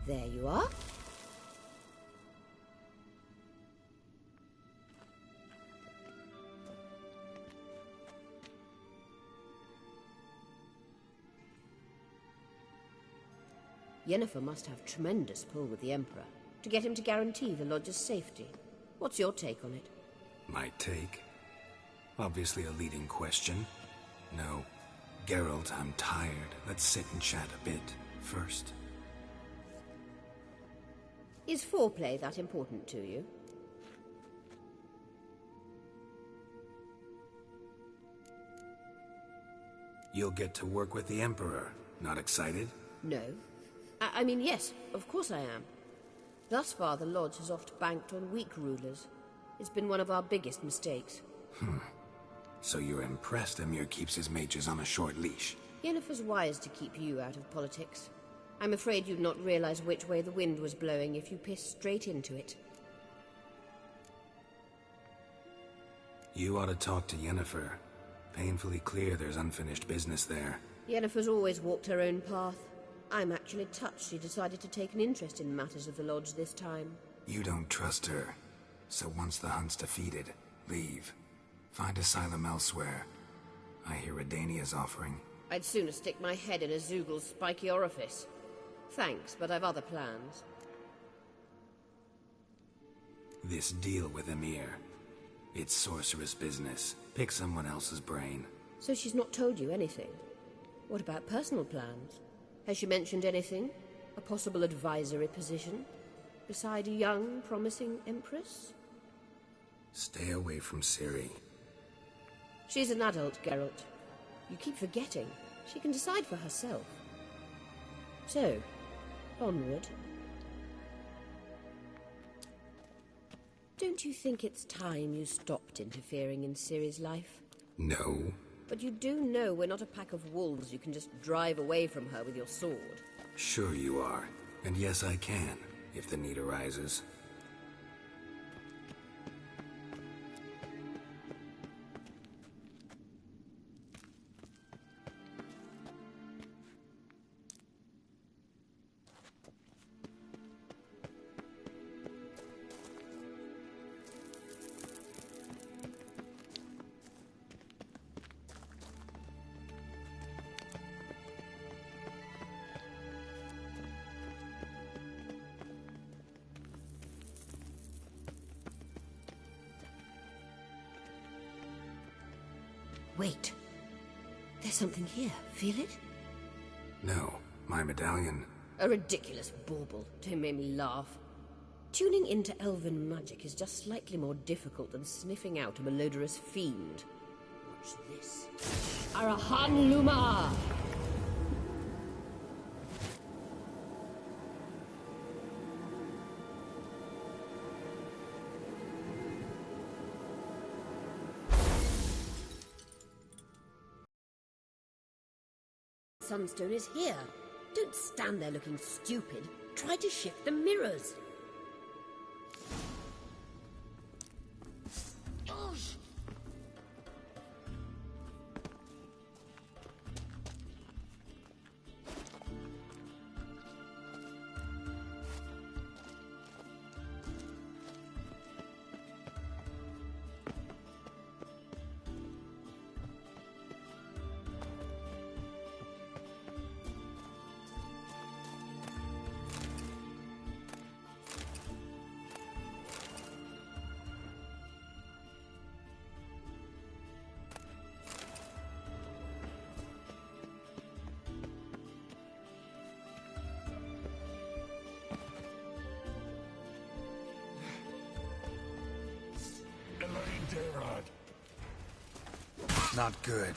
There you are. Yennefer must have tremendous pull with the Emperor to get him to guarantee the Lodge's safety. What's your take on it? My take? Obviously a leading question. No. Geralt, I'm tired. Let's sit and chat a bit first. Is foreplay that important to you? You'll get to work with the Emperor. Not excited? No. I mean, yes, of course I am. Thus far, the Lodge has oft banked on weak rulers. It's been one of our biggest mistakes. So you're impressed Emhyr keeps his mages on a short leash? Yennefer's wise to keep you out of politics. I'm afraid you'd not realize which way the wind was blowing if you pissed straight into it. You ought to talk to Yennefer. Painfully clear there's unfinished business there. Yennefer's always walked her own path. I'm actually touched she decided to take an interest in matters of the Lodge this time. You don't trust her. So once the hunt's defeated, leave. Find asylum elsewhere. I hear Redania's offering. I'd sooner stick my head in a Zoogl's spiky orifice. Thanks, but I've other plans. This deal with Emhyr. It's sorceress business. Pick someone else's brain. So she's not told you anything? What about personal plans? Has she mentioned anything? A possible advisory position? Beside a young, promising Empress? Stay away from Ciri. She's an adult, Geralt. You keep forgetting. She can decide for herself. So, onward. Don't you think it's time you stopped interfering in Ciri's life? No. But you do know we're not a pack of wolves you can just drive away from her with your sword. Sure you are. And yes, I can, if the need arises. Wait. There's something here. Feel it? No. My medallion. A ridiculous bauble. Don't make me laugh. Tuning into elven magic is just slightly more difficult than sniffing out a malodorous fiend. Watch this. Arahan Luma! Sunstone is here. Don't stand there looking stupid. Try to shift the mirrors. Not good.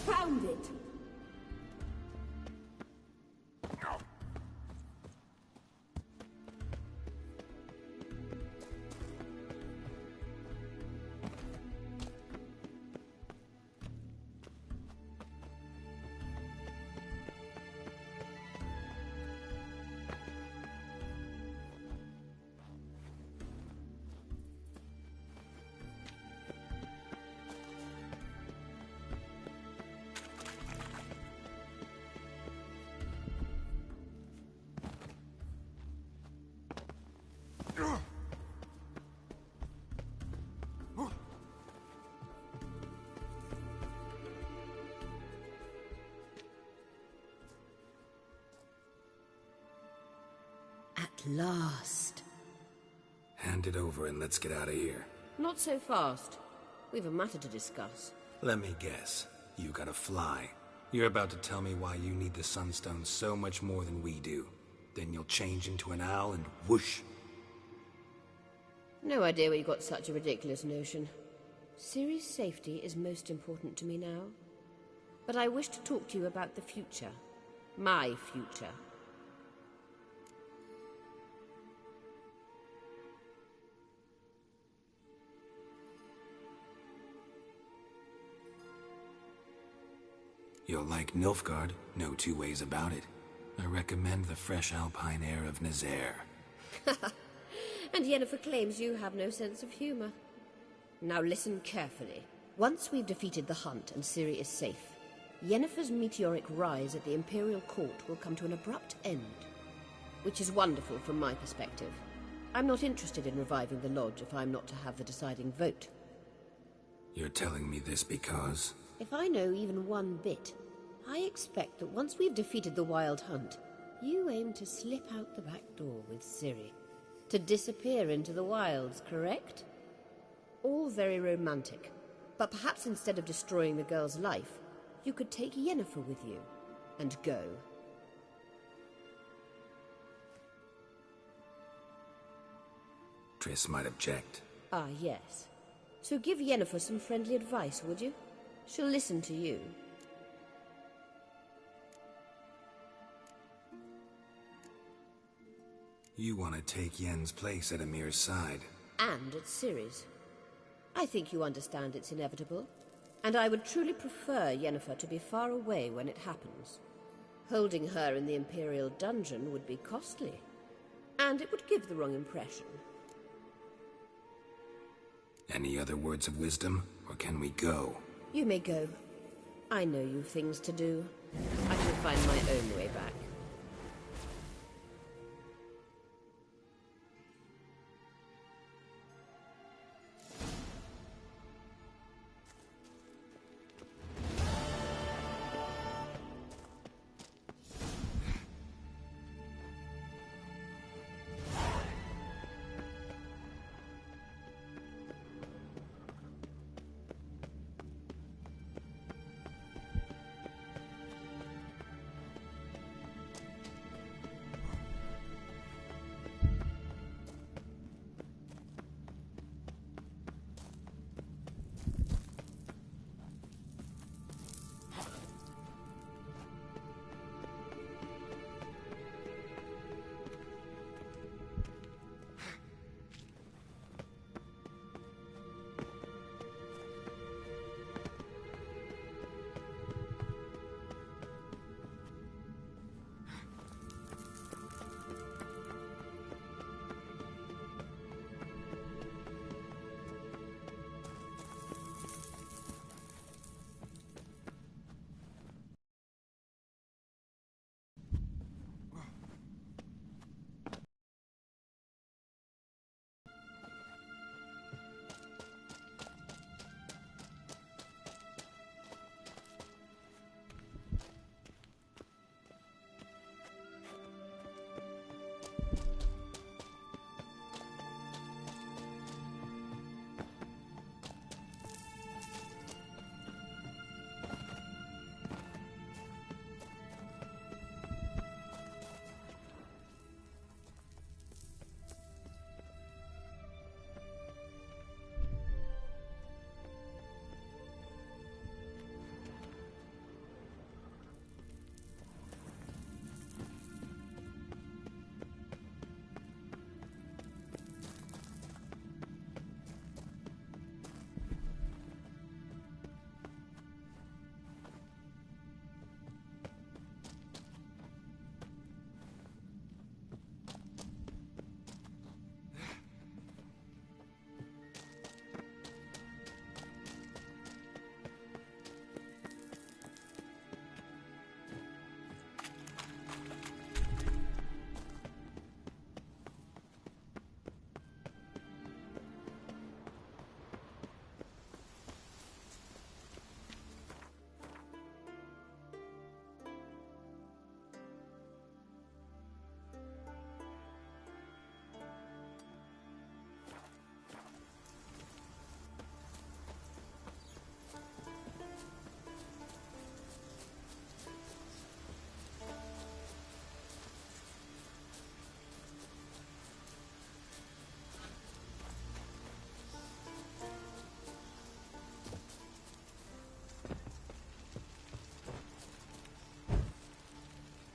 Found it! At last. Hand it over and let's get out of here. Not so fast. We've a matter to discuss. Let me guess. You gotta fly. You're about to tell me why you need the Sunstone so much more than we do. Then you'll change into an owl and whoosh. No idea where you got such a ridiculous notion. Ciri's safety is most important to me now. But I wish to talk to you about the future. My future. You'll like Nilfgaard, no two ways about it. I recommend the fresh alpine air of Nazaire. And Yennefer claims you have no sense of humor. Now listen carefully. Once we've defeated the Hunt and Ciri is safe, Yennefer's meteoric rise at the Imperial Court will come to an abrupt end. Which is wonderful from my perspective. I'm not interested in reviving the Lodge if I'm not to have the deciding vote. You're telling me this because... If I know even one bit, I expect that once we've defeated the Wild Hunt, you aim to slip out the back door with Ciri. To disappear into the wilds, correct? All very romantic. But perhaps instead of destroying the girl's life, you could take Yennefer with you, and go. Triss might object. Ah, yes. So give Yennefer some friendly advice, would you? She'll listen to you. You want to take Yen's place at Emir's side. And at Ciri's. I think you understand it's inevitable. And I would truly prefer Yennefer to be far away when it happens. Holding her in the Imperial dungeon would be costly, and it would give the wrong impression. Any other words of wisdom, or can we go? You may go. I know you've things to do. I shall find my own way back.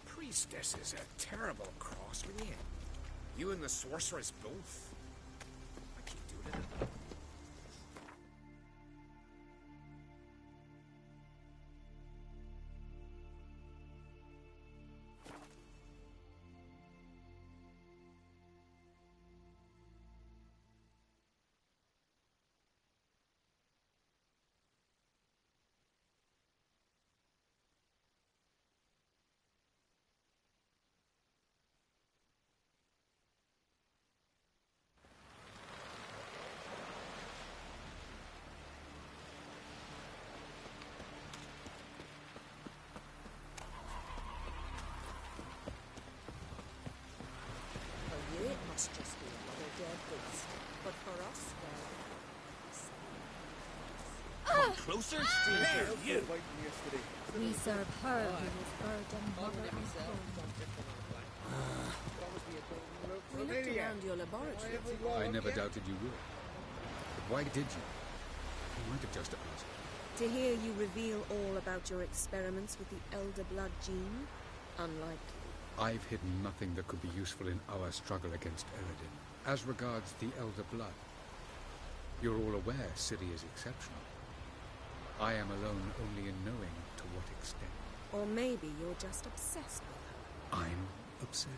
Priestess is a terrible cross, Lian. You and the sorceress both. I keep doing it. Must just be another dead beast. But for us, Come closer, Steve. You. We serve her who is burdened, mother and home. we looked around your laboratory. I never doubted you would. But why did you? You might have just asked. To hear you reveal all about your experiments with the Elder Blood gene, unlikely. I've hidden nothing that could be useful in our struggle against Eredin. As regards the Elder Blood, you're all aware Ciri is exceptional. I am alone only in knowing to what extent. Or maybe you're just obsessed with her. I'm obsessed.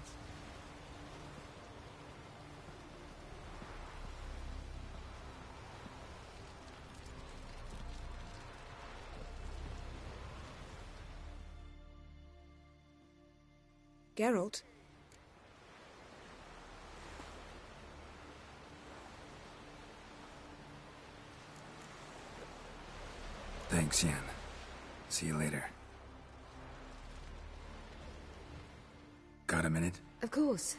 Geralt? Thanks, Yen. See you later. Got a minute? Of course.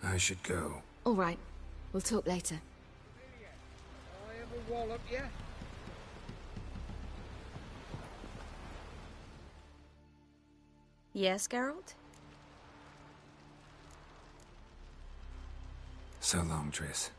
I should go. All right. We'll talk later. I ever wallop you? Yes, Geralt? So long, Triss.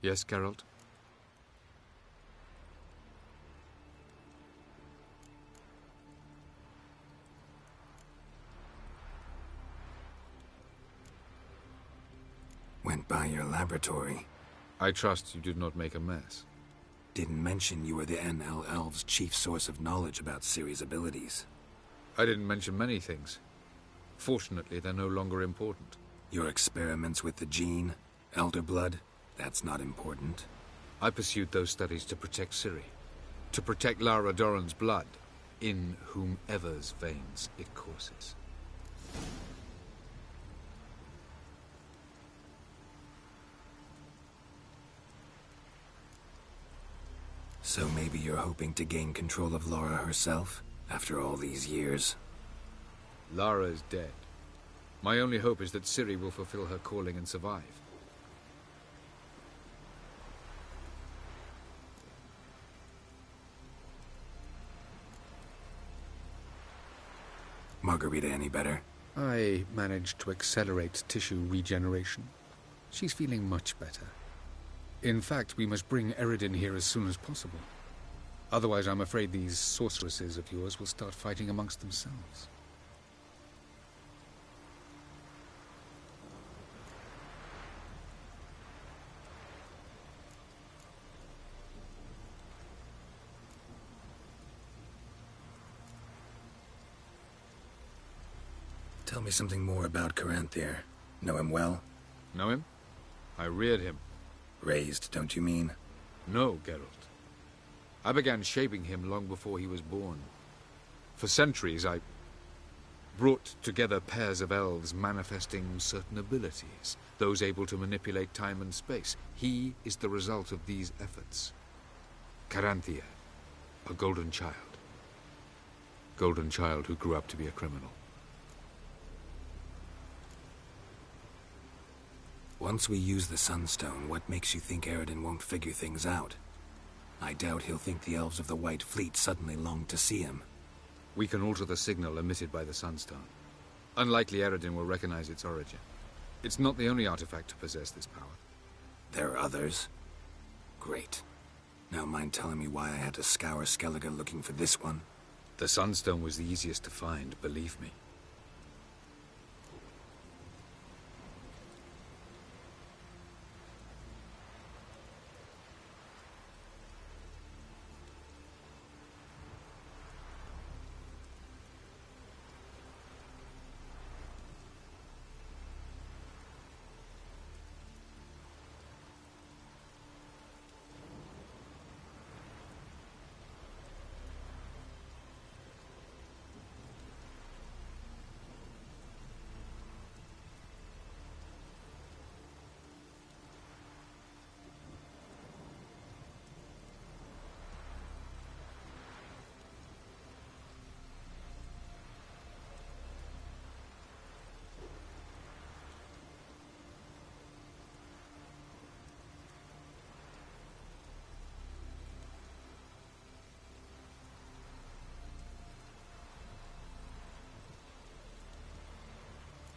Yes, Geralt? Went by your laboratory. I trust you did not make a mess. Didn't mention you were the NL Elves' chief source of knowledge about Ciri's abilities. I didn't mention many things. Fortunately, they're no longer important. Your experiments with the gene, Elder Blood, that's not important. I pursued those studies to protect Ciri. To protect Lara Dorren's blood, in whomever's veins it courses. So maybe you're hoping to gain control of Lara herself, after all these years? Lara is dead. My only hope is that Ciri will fulfill her calling and survive. Margarita any better? I managed to accelerate tissue regeneration. She's feeling much better. In fact, we must bring Eredin here as soon as possible. Otherwise, I'm afraid these sorceresses of yours will start fighting amongst themselves. Tell me something more about Caranthir. Know him well? Know him? I reared him. Raised, don't you mean? No, Geralt. I began shaping him long before he was born. For centuries, I brought together pairs of elves manifesting certain abilities, those able to manipulate time and space. He is the result of these efforts. Caranthir, a golden child. Golden child who grew up to be a criminal. Once we use the Sunstone, what makes you think Eredin won't figure things out? I doubt he'll think the elves of the White Fleet suddenly longed to see him. We can alter the signal emitted by the Sunstone. Unlikely Eredin will recognize its origin. It's not the only artifact to possess this power. There are others? Great. Now mind telling me why I had to scour Skellige looking for this one? The Sunstone was the easiest to find, believe me.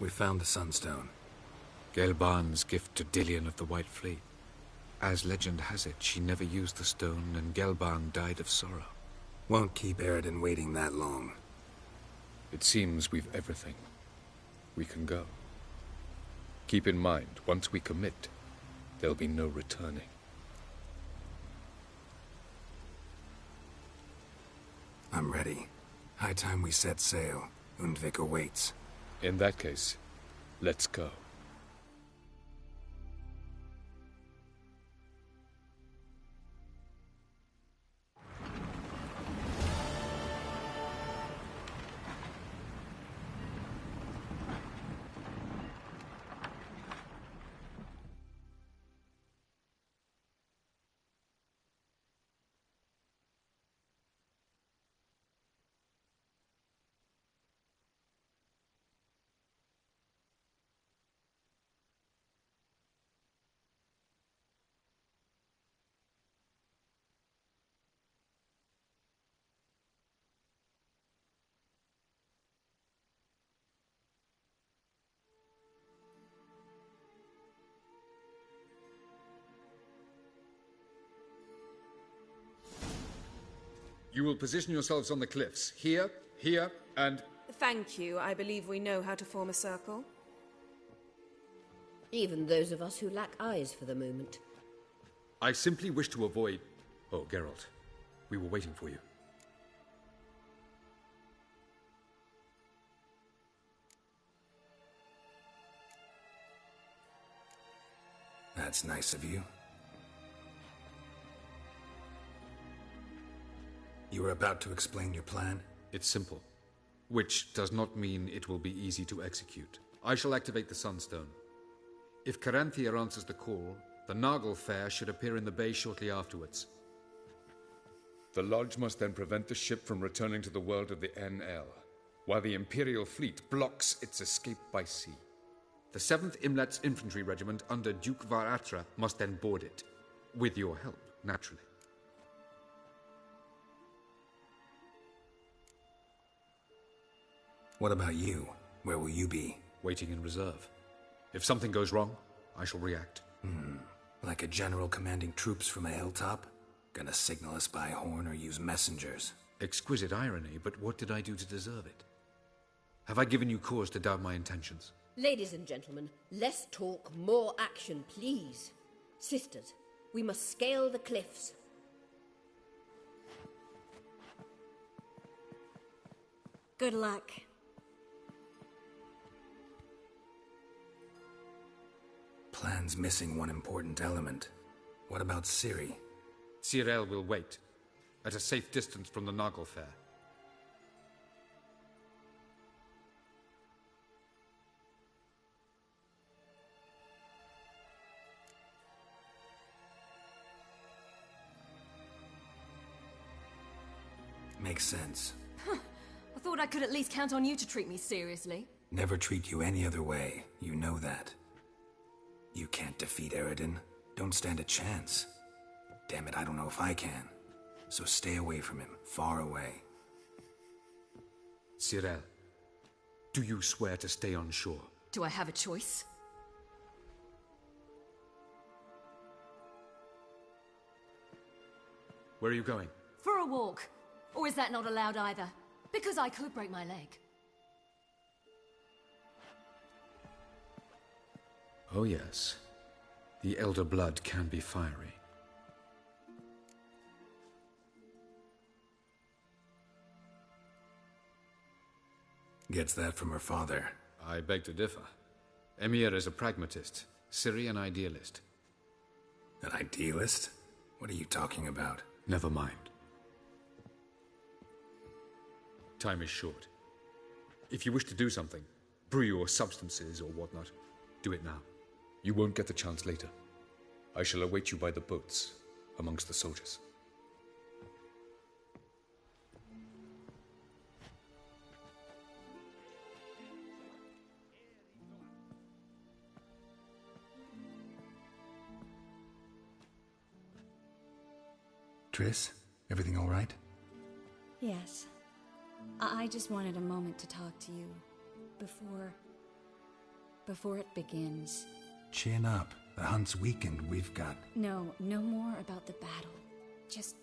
We found the Sunstone. Gelban's gift to Dillion of the White Fleet. As legend has it, she never used the stone, and Gelban died of sorrow. Won't keep Eredin waiting that long. It seems we've everything. We can go. Keep in mind, once we commit, there'll be no returning. I'm ready. High time we set sail. Undvik awaits. In that case, let's go. You will position yourselves on the cliffs. Here, here, and... Thank you. I believe we know how to form a circle. Even those of us who lack eyes for the moment. I simply wish to avoid... Oh, Geralt. We were waiting for you. That's nice of you. You were about to explain your plan? It's simple. Which does not mean it will be easy to execute. I shall activate the Sunstone. If Caranthia answers the call, the Naglfar should appear in the bay shortly afterwards. The Lodge must then prevent the ship from returning to the world of the NL, while the Imperial fleet blocks its escape by sea. The 7th Imlet's infantry regiment under Duke Var-Attre must then board it. With your help, naturally. What about you? Where will you be? Waiting in reserve. If something goes wrong, I shall react. Like a general commanding troops from a hilltop? Gonna signal us by horn or use messengers? Exquisite irony, but what did I do to deserve it? Have I given you cause to doubt my intentions? Ladies and gentlemen, less talk, more action, please. Sisters, we must scale the cliffs. Good luck. Plan's missing one important element. What about Ciri? Cyril will wait, at a safe distance from the Naglfar. Makes sense. I thought I could at least count on you to treat me seriously. Never treat you any other way. You know that. You can't defeat Eredin. Don't stand a chance. Damn it, I don't know if I can. So stay away from him. Far away. Cyril, do you swear to stay on shore? Do I have a choice? Where are you going? For a walk. Or is that not allowed either? Because I could break my leg. Oh yes. The Elder Blood can be fiery. Gets that from her father. I beg to differ. Emir is a pragmatist, Ciri an idealist. An idealist? What are you talking about? Never mind. Time is short. If you wish to do something, brew your substances or whatnot, do it now. You won't get the chance later. I shall await you by the boats, amongst the soldiers. Triss, everything all right? Yes. I just wanted a moment to talk to you before... before it begins. Chin up. The hunt's weakened. We've got... No more about the battle. Just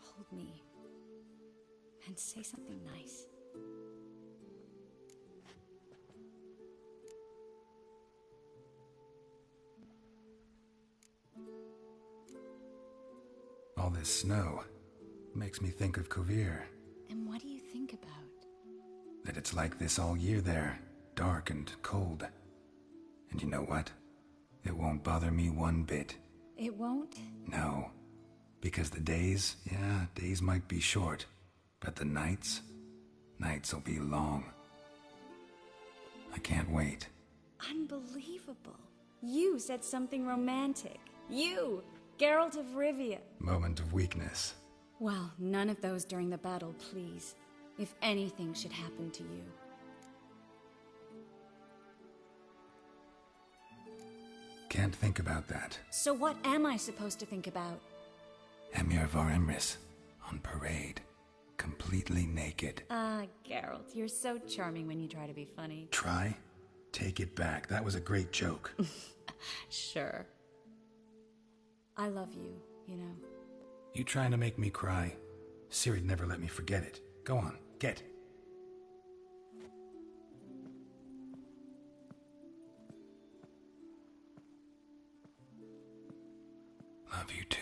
hold me and say something nice. All this snow makes me think of Kovir. And what do you think about? That it's like this all year there. Dark and cold. And you know what? It won't bother me one bit. It won't? No. Because the days might be short. But the nights will be long. I can't wait. Unbelievable. You said something romantic. You, Geralt of Rivia. Moment of weakness. Well, none of those during the battle, please. If anything should happen to you. Can't think about that. So what am I supposed to think about? Emir Var Emrys, on parade. Completely naked. Ah, Geralt, you're so charming when you try to be funny. Try? Take it back. That was a great joke. Sure. I love you, you know. You trying to make me cry? Ciri'd never let me forget it. Go on, get. Love you too.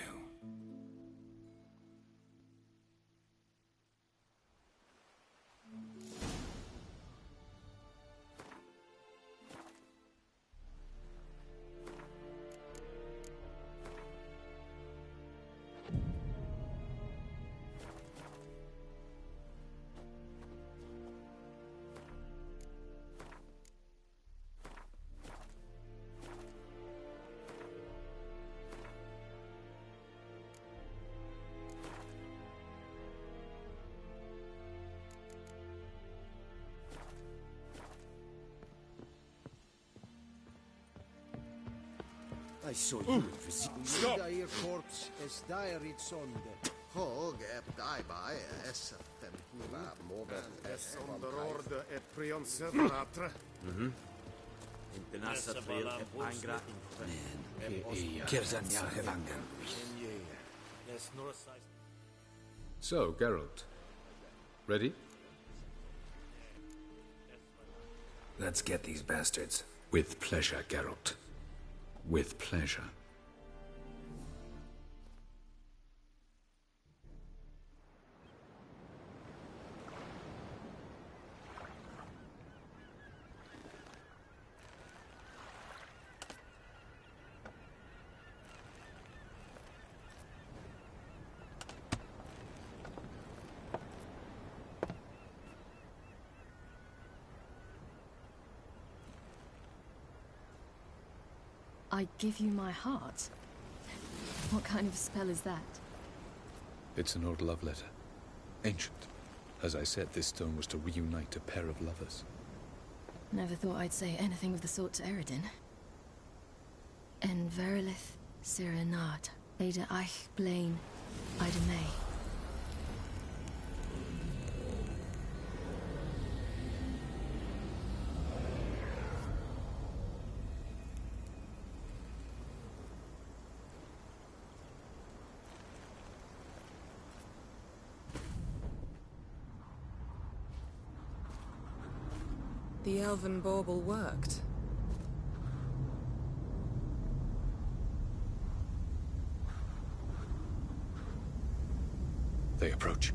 I saw you Stop! Hier korts is daar iets onder. Hog ep daibai esatem hula mover Es onder orde et prion sedratre. So, Geralt. Ready? Let's get these bastards. With pleasure, Geralt. With pleasure. I give you my heart? What kind of spell is that? It's an old love letter. Ancient. As I said, this stone was to reunite a pair of lovers. Never thought I'd say anything of the sort to Eredin. En verilith Serenata, Ada Eich Blaine, Ida May. The elven bauble worked. They approach.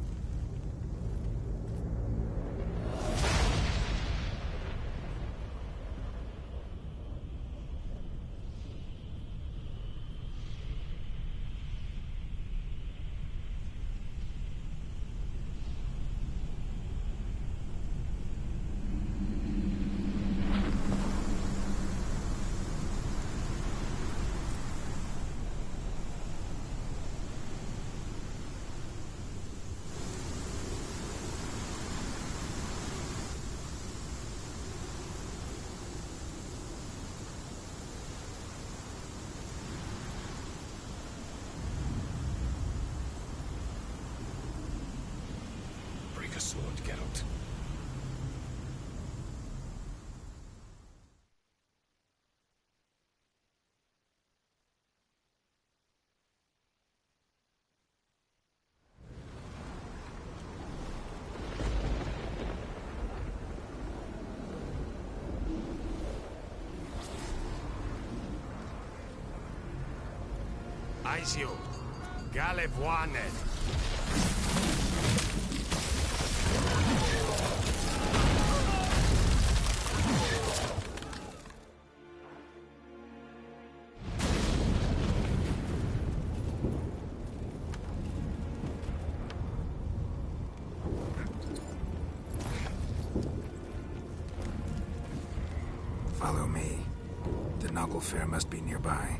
Break a sword, Geralt. advise you. Galeb wanted. Follow me. The Naglfar must be nearby.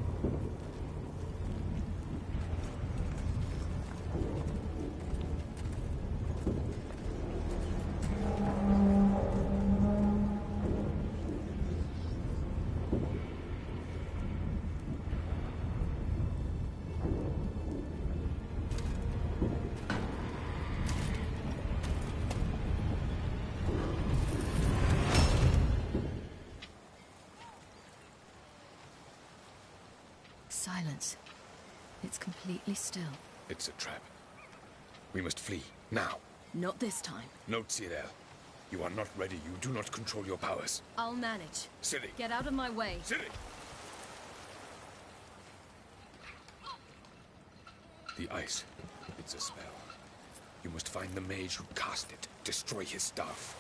Silence. It's completely still. It's a trap. We must flee, now. Not this time. Note, Cyril. You are not ready. You do not control your powers. I'll manage. Ciri! Get out of my way. Ciri! The ice. It's a spell. You must find the mage who cast it. Destroy his staff.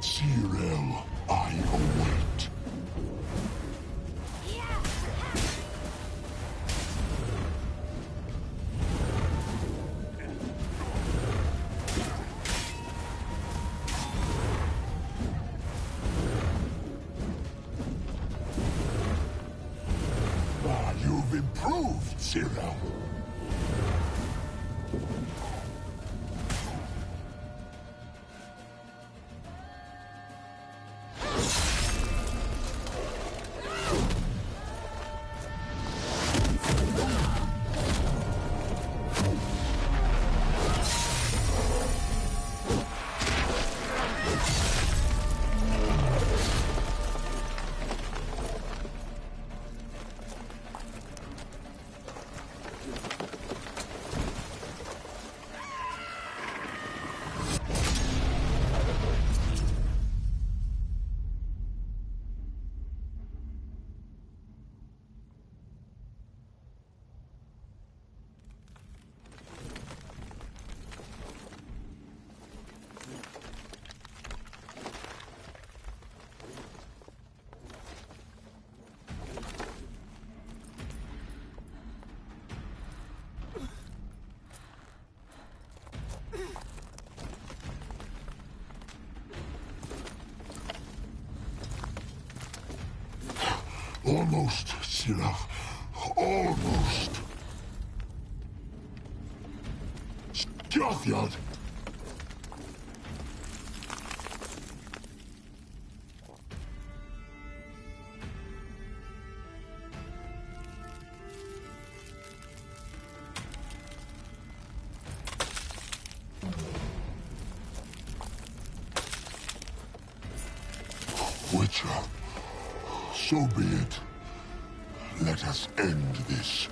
Cyril, I await. You've improved, Cyril. Almost, Sirach. Almost. Scathjad! Witcher, so be it. Let us end this.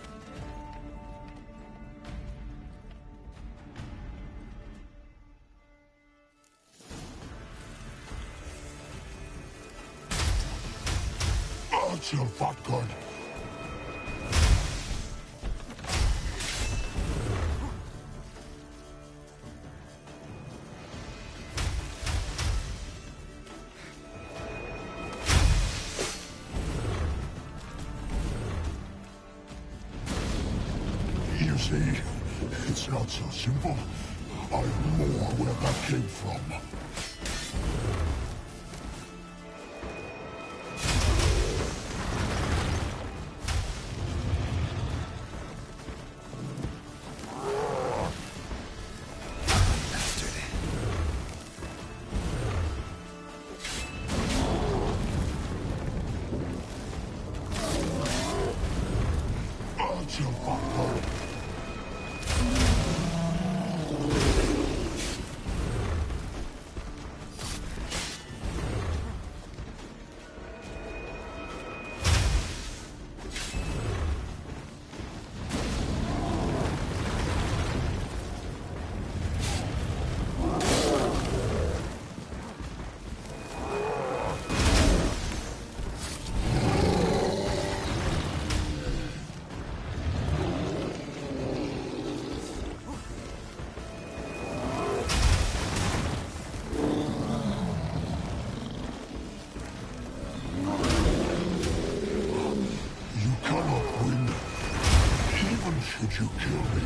Archer Vatgard. You see, it's not so simple. I'm more where that came from. Archer Vatgard. Should you kill me?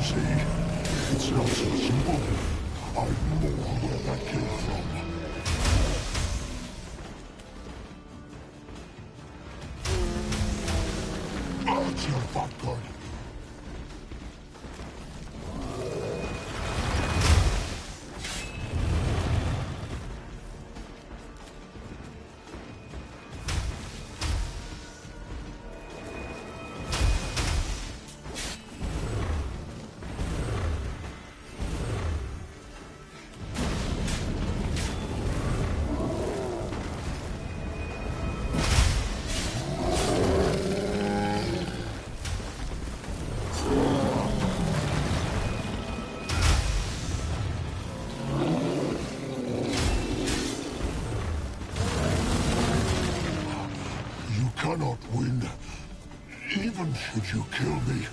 See, it's not so simple. I'm more where that came from. Archer Vatgard. Cannot win, even should you kill me.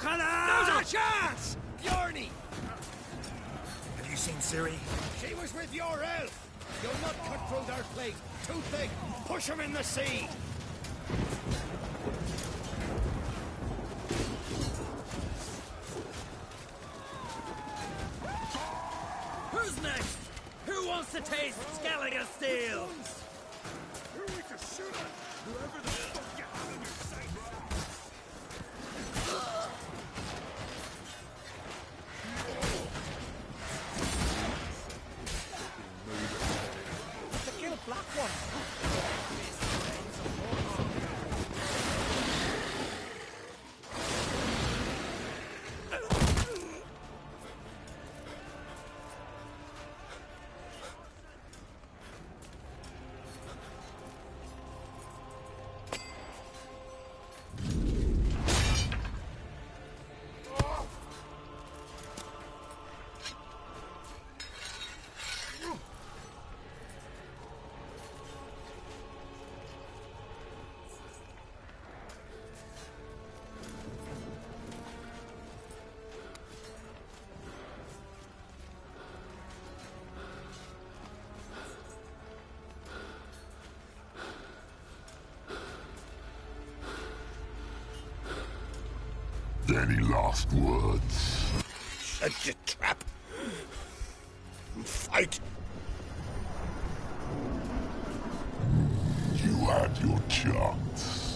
There's a chance! Bjarni! Have you seen Ciri? She was with your elf! You'll not cut through their plate. Too thick. Push him in the sea. Who's next? Who wants to taste Skellige steel? Who we to shoot at? Whoever the fuck you have in your sights. To kill black ones. Any last words? Shut your trap. Fight. You had your chance.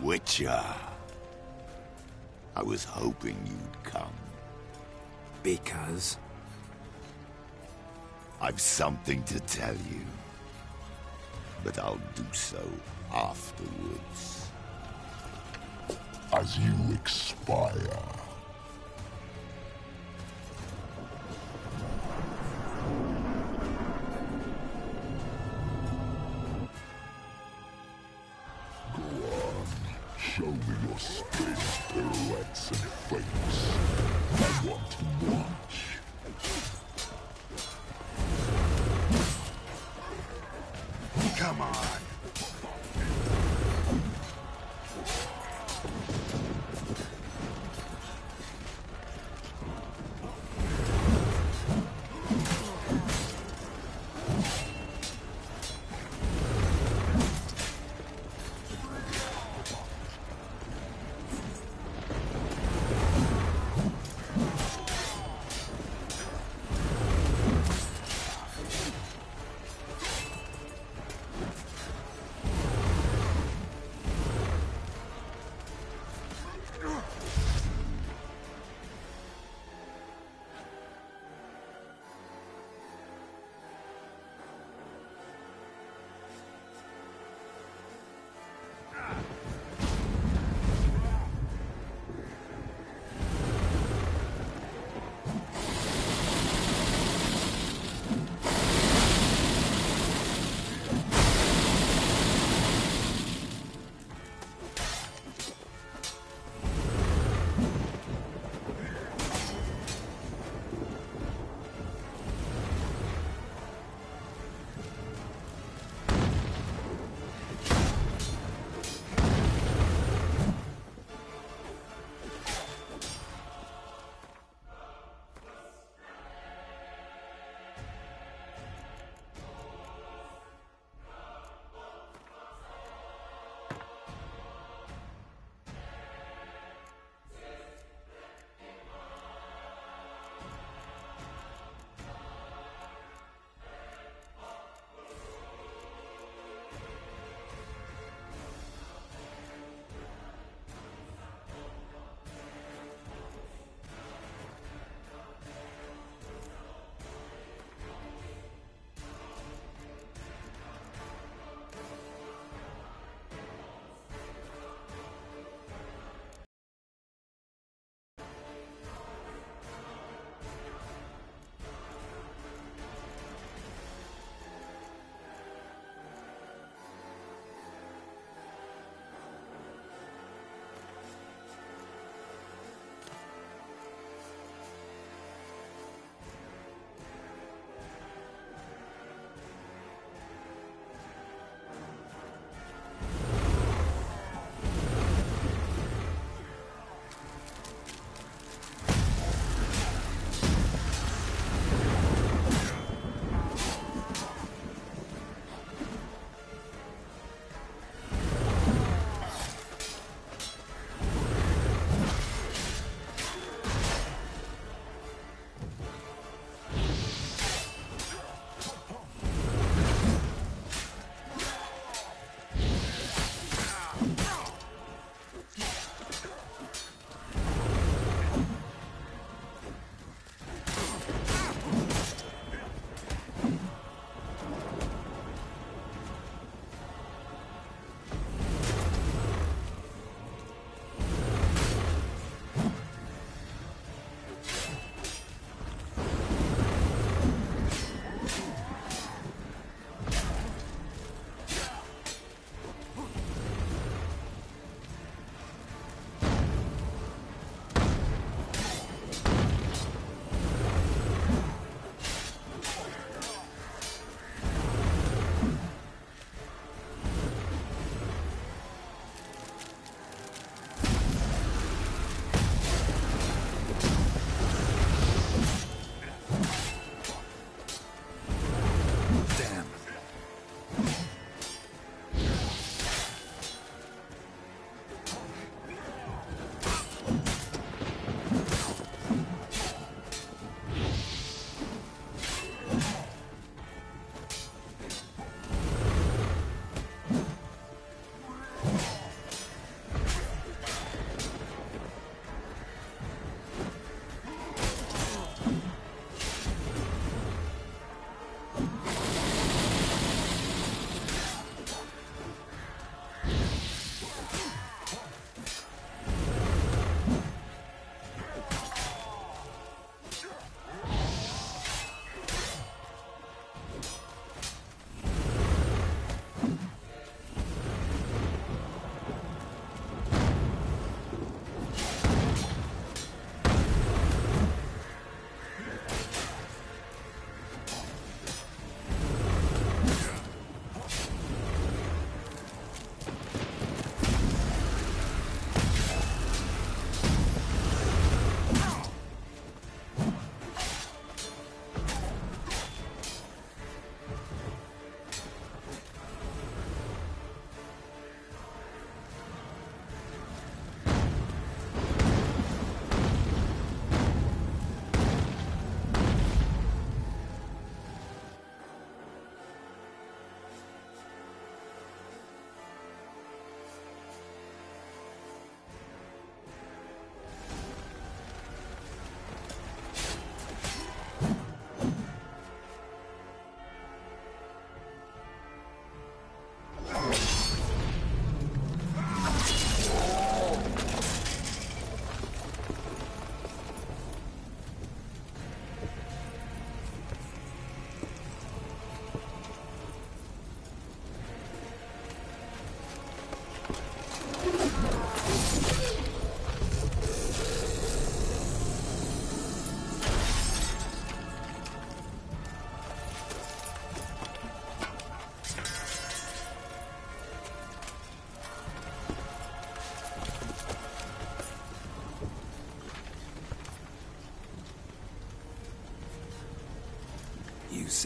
Witcher. I was hoping you'd come. Because? I've something to tell you. But I'll do so afterwards. As you expire. Show me your spins, pirouettes, and feints. I want to watch. Come on.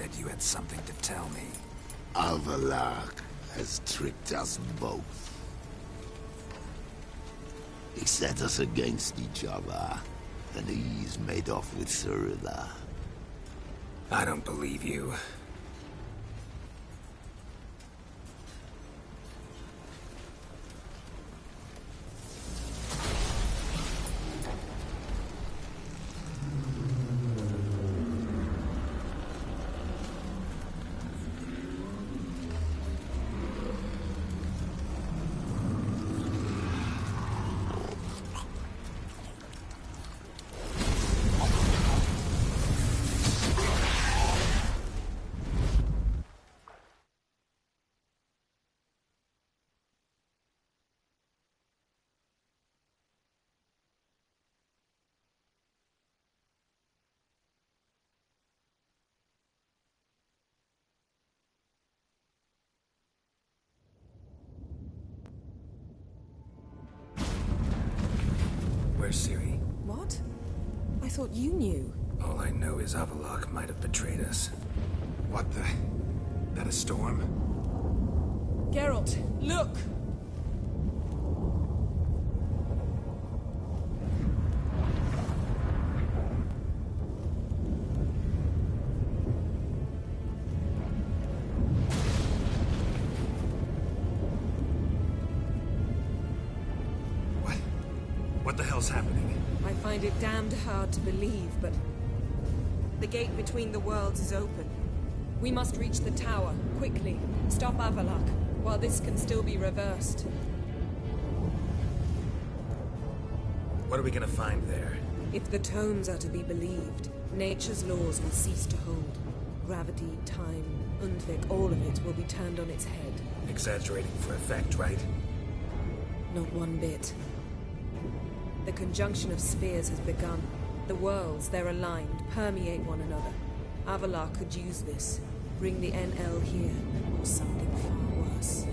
said you had something to tell me. Avallac'h has tricked us both. He set us against each other, and he's made off with Cirilla. I don't believe you. Where's Ciri? What? I thought you knew. All I know is Avallac'h might have betrayed us. What the... that a storm? Geralt, look! What the hell's happening? I find it damned hard to believe, but... the gate between the worlds is open. We must reach the tower, quickly. Stop Avallac'h, while this can still be reversed. What are we gonna find there? If the tomes are to be believed, nature's laws will cease to hold. Gravity, time, Undvik, all of it will be turned on its head. Exaggerating for effect, right? Not one bit. The conjunction of spheres has begun. The worlds, they're aligned, permeate one another. Avallac'h could use this. Bring the NL here, or something far worse.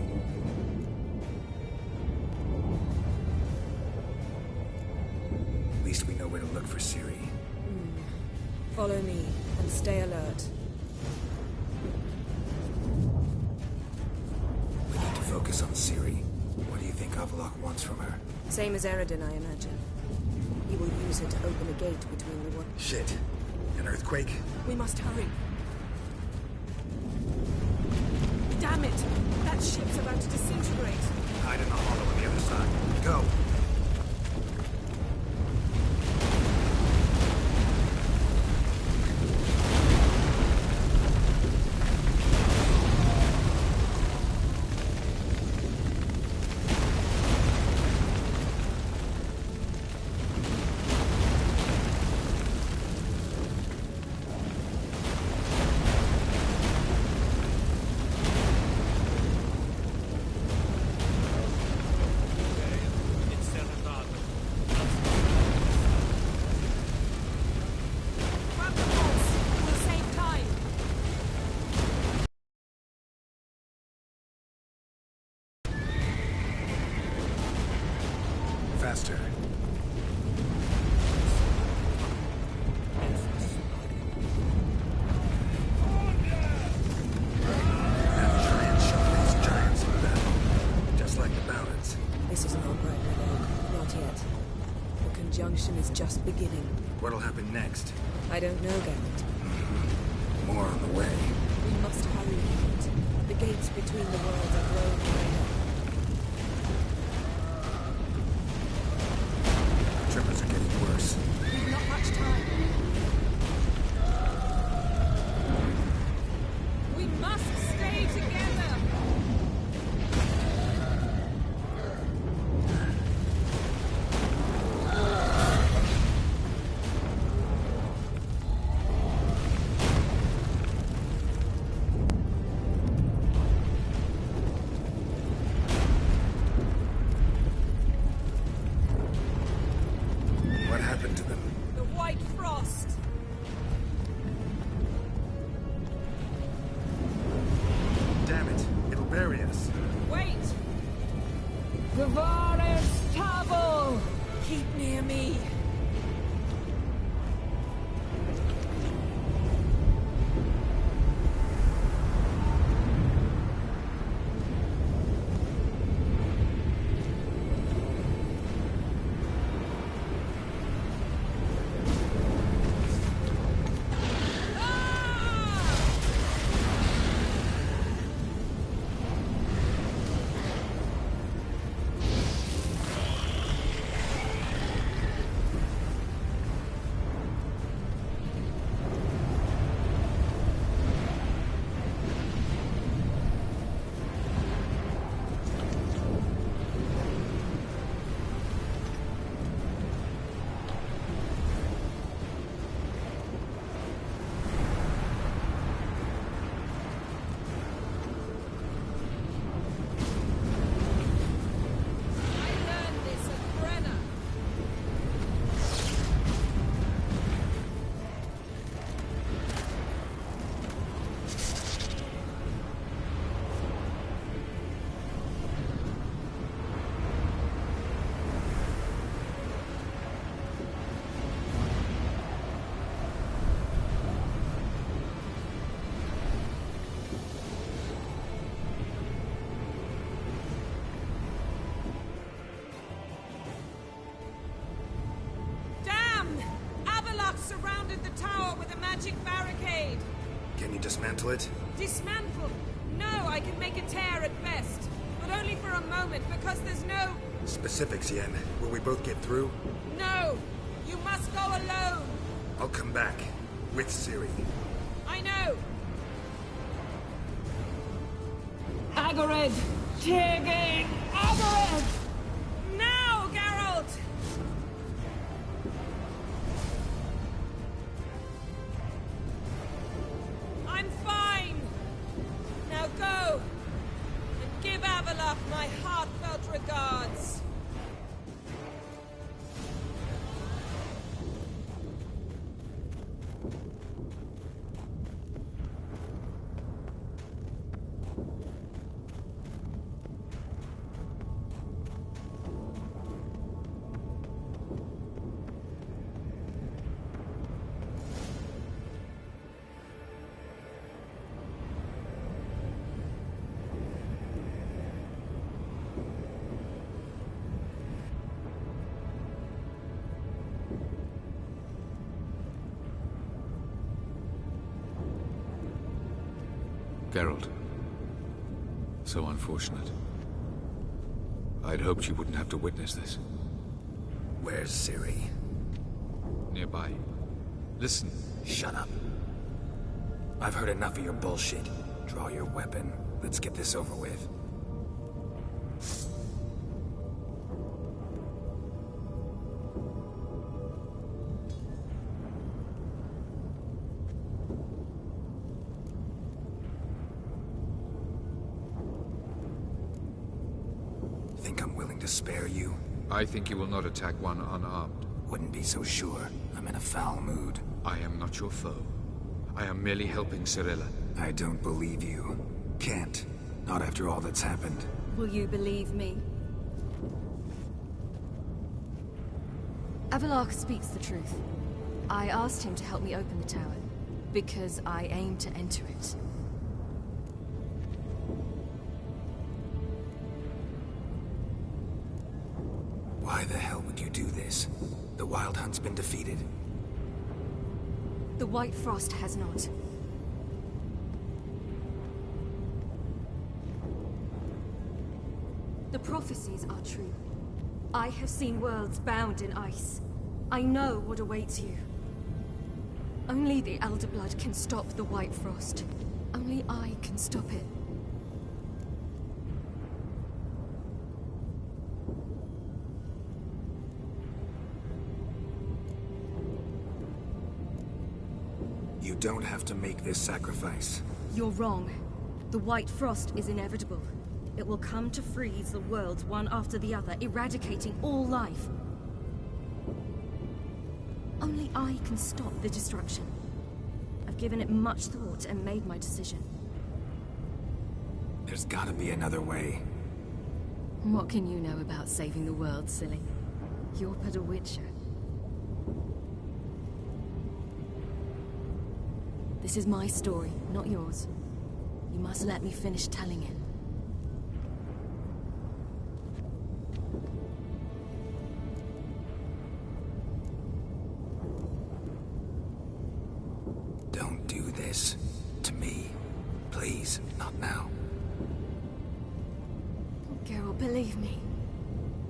At least we know where to look for Ciri. Follow me, and stay alert. We need to focus on Ciri. What do you think Avallac'h wants from her? Same as Eredin, I imagine. He will use it to open a gate between the worlds. Shit. An earthquake? We must hurry. Damn it! That ship's about to disintegrate. Hide in the hollow on the other side. Go! Faster. That giant shot these giants in battle. Just like the balance. This is not right, Revoke. Not yet. The conjunction is just beginning. What'll happen next? I don't know, Geralt. More on the way. We must hurry. The gates between the worlds are growing wider. Trippers are getting worse. We've not much time. We must stay together! What happened to them? The White Frost! Damn it. It'll bury us. Wait! Gavaris Tavo! Keep near me. dismantle it? Dismantle? No, I can make a tear at best. But only for a moment, because there's no... Specifics, Yen. Will we both get through? No! You must go alone! I'll come back. With Ciri. I know! Agared! Tirgain! Agared! Now, Geralt! I'm fine! Now go! And give Avallac'h my heartfelt regards! Geralt. So unfortunate. I'd hoped you wouldn't have to witness this. Where's Ciri? Nearby. Listen. Shut up. I've heard enough of your bullshit. Draw your weapon. Let's get this over with. Think I'm willing to spare you? I think you will not attack one unarmed. Wouldn't be so sure. I'm in a foul mood. I am not your foe. I am merely helping Cirilla. I don't believe you. Can't. Not after all that's happened. Will you believe me? Avallac'h speaks the truth. I asked him to help me open the tower, because I aim to enter it. Why the hell would you do this? The Wild Hunt's been defeated. The White Frost has not. The prophecies are true. I have seen worlds bound in ice. I know what awaits you. Only the Elder Blood can stop the White Frost. Only I can stop it. You don't have to make this sacrifice. You're wrong. The White Frost is inevitable. It will come to freeze the worlds one after the other, eradicating all life. Only I can stop the destruction. I've given it much thought and made my decision. There's gotta be another way. What can you know about saving the world, silly? You're but a witcher. This is my story, not yours. You must let me finish telling it. Don't do this. To me. Please, not now. Geralt, believe me.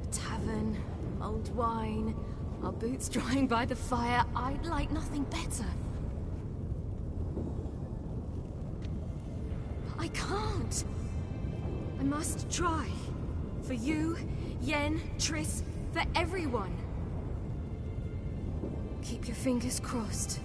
A tavern, old wine, our boots drying by the fire. I'd like nothing better. I can't. I must try. For you, Yen, Triss, for everyone. Keep your fingers crossed.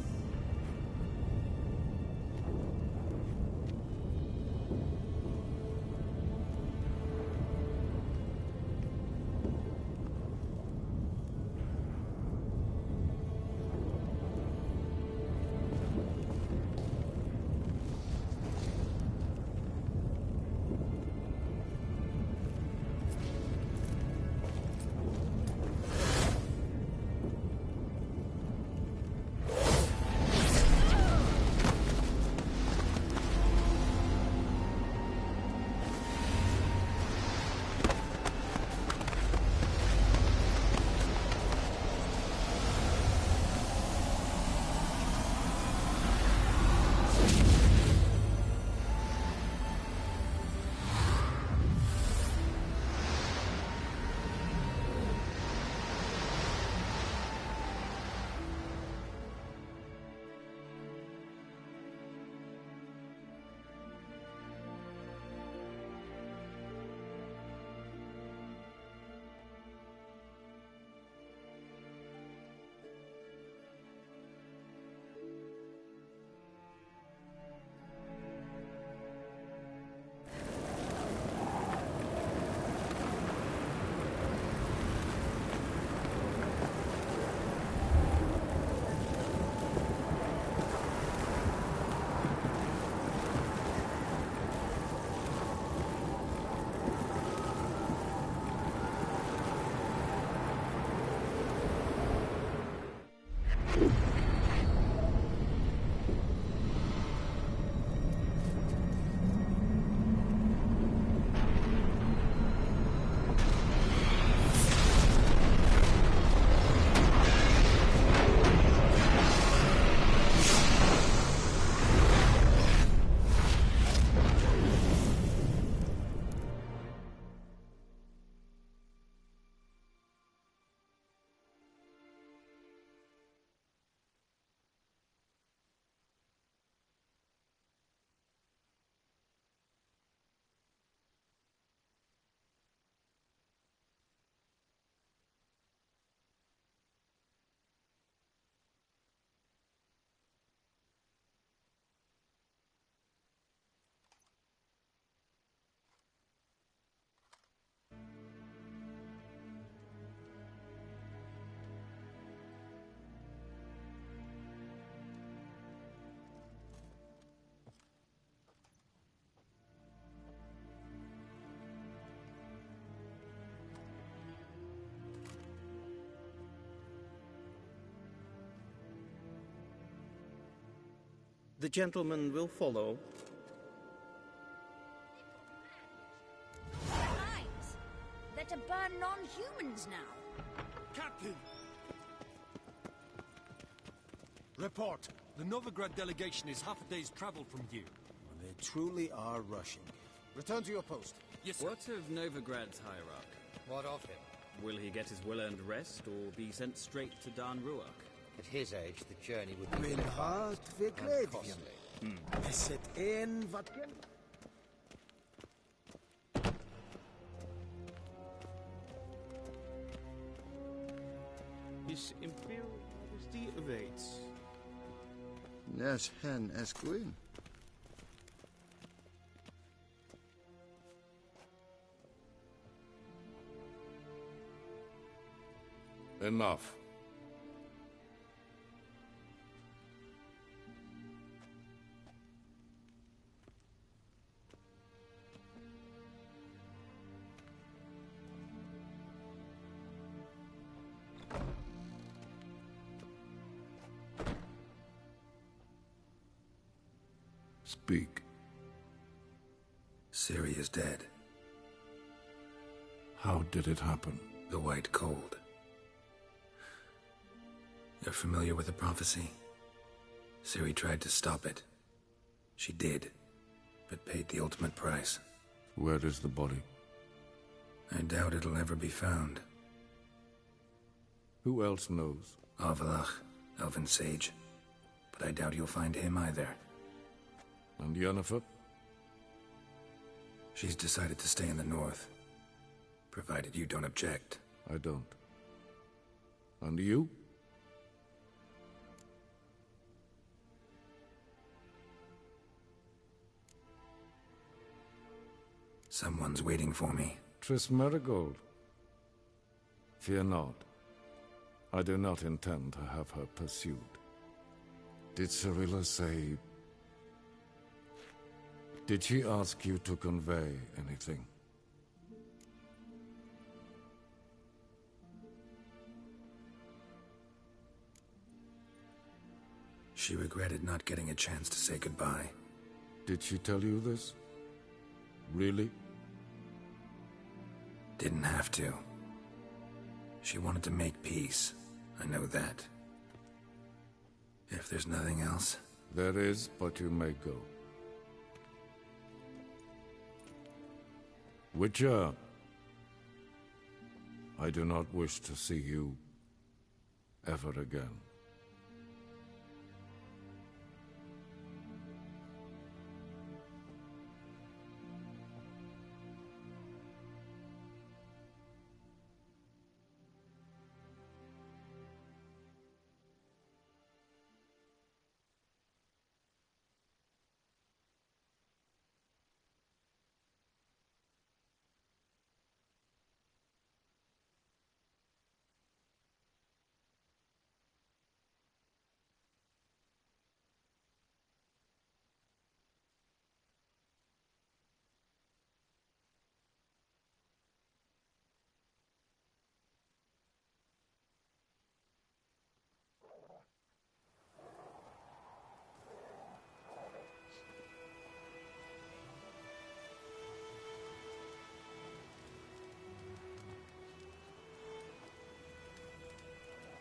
The gentleman will follow. Lines! They're to burn non-humans now. Captain! Report. The Novigrad delegation is half a day's travel from here. They truly are rushing. Return to your post. Yes, sir. What of Novigrad's hierarch? What of him? Will he get his well-earned rest, or be sent straight to Dan Ruach? At his age, the journey would be... Min hart verkleed. Is het één wat je... His Imperial Majesty awaits. Nes hen esquin. Enough. Speak. Ciri is dead. How did it happen? The White Cold. You're familiar with the prophecy? Ciri tried to stop it. She did, but paid the ultimate price. Where is the body? I doubt it'll ever be found. Who else knows? Avallac'h, Elven Sage. But I doubt you'll find him either. And Yennefer? She's decided to stay in the north. Provided you don't object. I don't. And you? Someone's waiting for me. Triss Merigold. Fear not. I do not intend to have her pursued. Did Cirilla say... Did she ask you to convey anything? She regretted not getting a chance to say goodbye. Did she tell you this? Really? Didn't have to. She wanted to make peace. I know that. If there's nothing else... There is, but you may go. Witcher, I do not wish to see you ever again.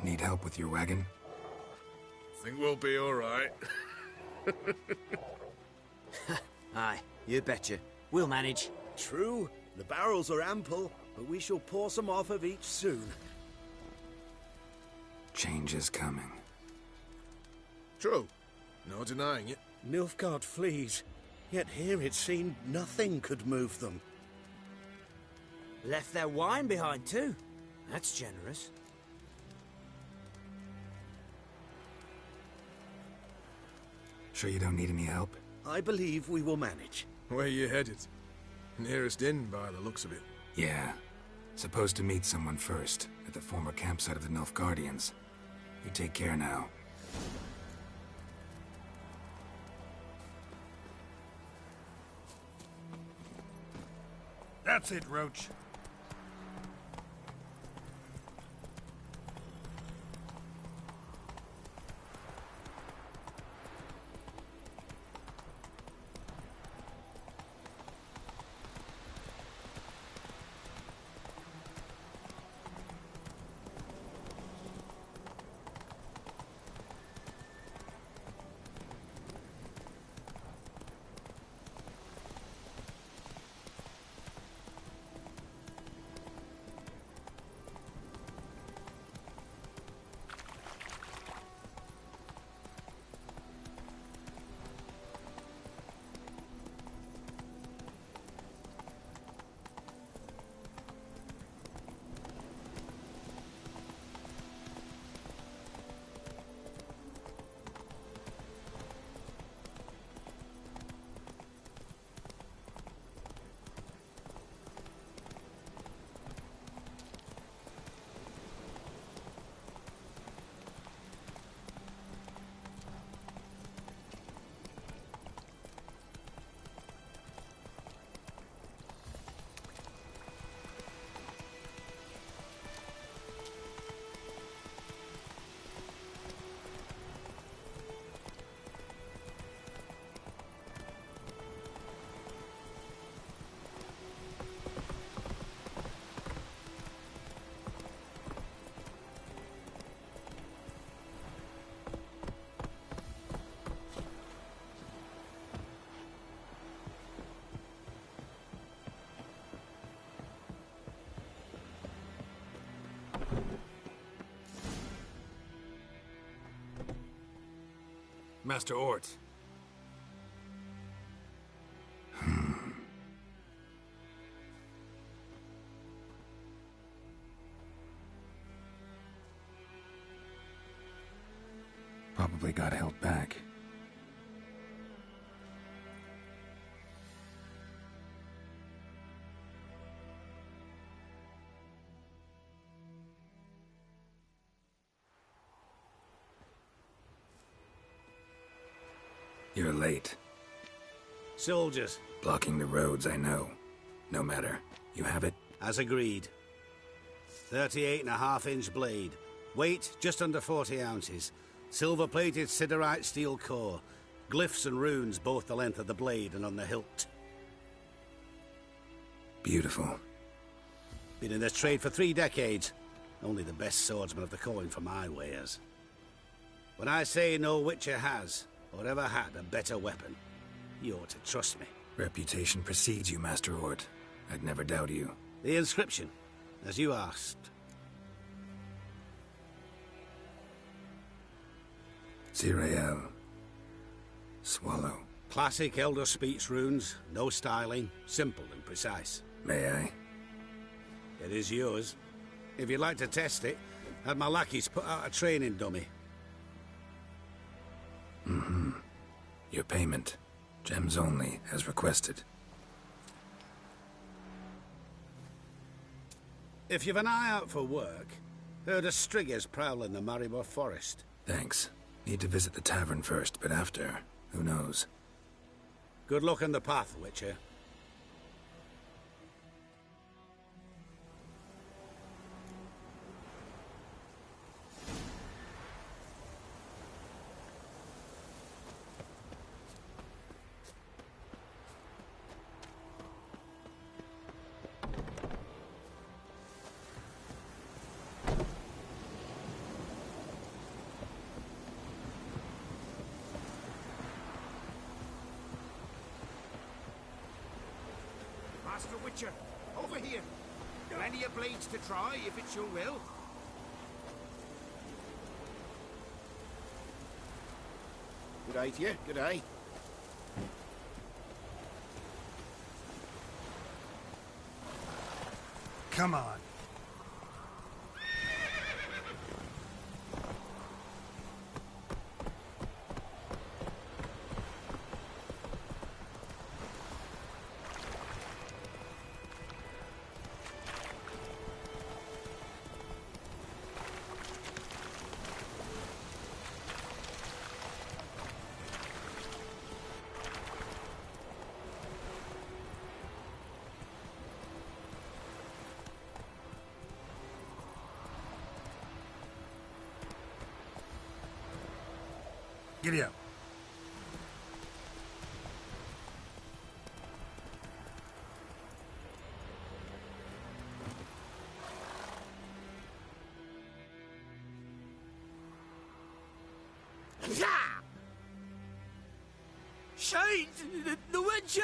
Need help with your wagon? Think we'll be all right. Aye, you betcha. We'll manage. True. The barrels are ample, but we shall pour some off of each soon. Change is coming. True. No denying it. Nilfgaard flees, yet here it seemed nothing could move them. Left their wine behind too. That's generous. Sure you don't need any help? I believe we will manage. Where you headed? Nearest inn by the looks of it. Yeah. Supposed to meet someone first, at the former campsite of the Nilfgaardians. You take care now. That's it, Roach. Master Ort. Probably got held back. You're late. Soldiers. Blocking the roads, I know. No matter. You have it? As agreed. 38.5-inch blade. Weight, just under 40 ounces. Silver-plated siderite steel core. Glyphs and runes both the length of the blade and on the hilt. Beautiful. Been in this trade for 3 decades. Only the best swordsman of the coin for my wares. When I say no Witcher has, or ever had, a better weapon, you ought to trust me. Reputation precedes you, Master Ort. I'd never doubt you. The inscription, as you asked. Zirael. Swallow. Classic Elder Speech runes, no styling, simple and precise. May I? It is yours. If you'd like to test it, have my lackeys put out a training dummy. Mm-hmm. Your payment. Gems only, as requested. If you've an eye out for work, heard of Striggers prowling the Maribor Forest. Thanks. Need to visit the tavern first, but after, who knows? Good luck on the path, Witcher. Master Witcher, over here. Plenty of blades to try, if it's your will. Good eye to you, good eye. Come on. Giddy up. Shade! The Witcher!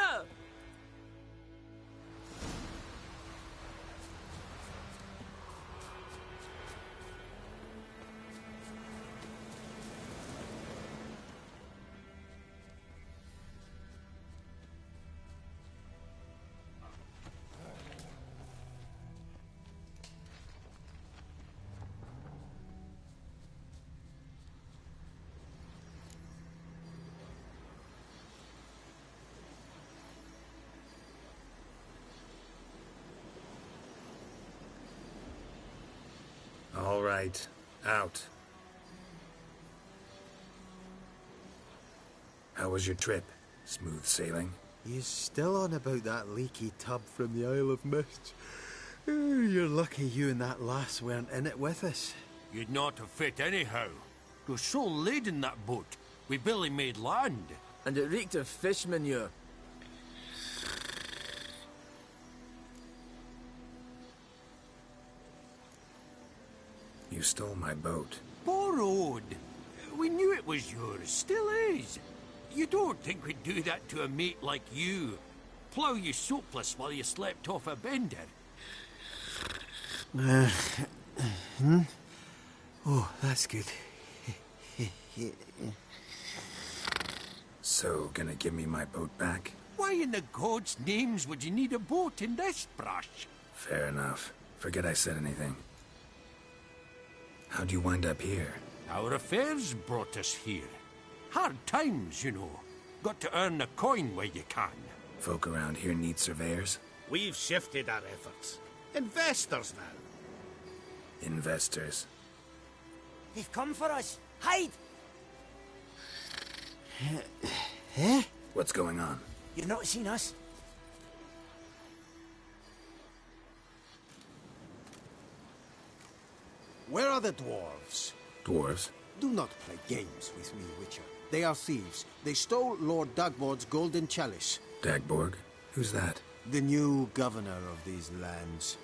All right. Out. How was your trip? Smooth sailing? You still on about that leaky tub from the Isle of Mist? You're lucky you and that lass weren't in it with us. You'd not have fit anyhow. It was so laden, that boat. We barely made land. And it reeked of fish manure. You stole my boat. Borrowed. We knew it was yours. Still is. You don't think we'd do that to a mate like you? Plough you soapless while you slept off a bender? Oh, that's good. So, gonna give me my boat back? Why in the God's names would you need a boat in this brush? Fair enough. Forget I said anything. How'd you wind up here? Our affairs brought us here. Hard times, you know. Got to earn the coin where you can. Folk around here need surveyors? We've shifted our efforts. Investors now. Investors. They've come for us. Hide! Eh? What's going on? You've not seen us? Where are the dwarves? Dwarves? Do not play games with me, Witcher. They are thieves. They stole Lord Dagborg's golden chalice. Dagborg? Who's that? The new governor of these lands.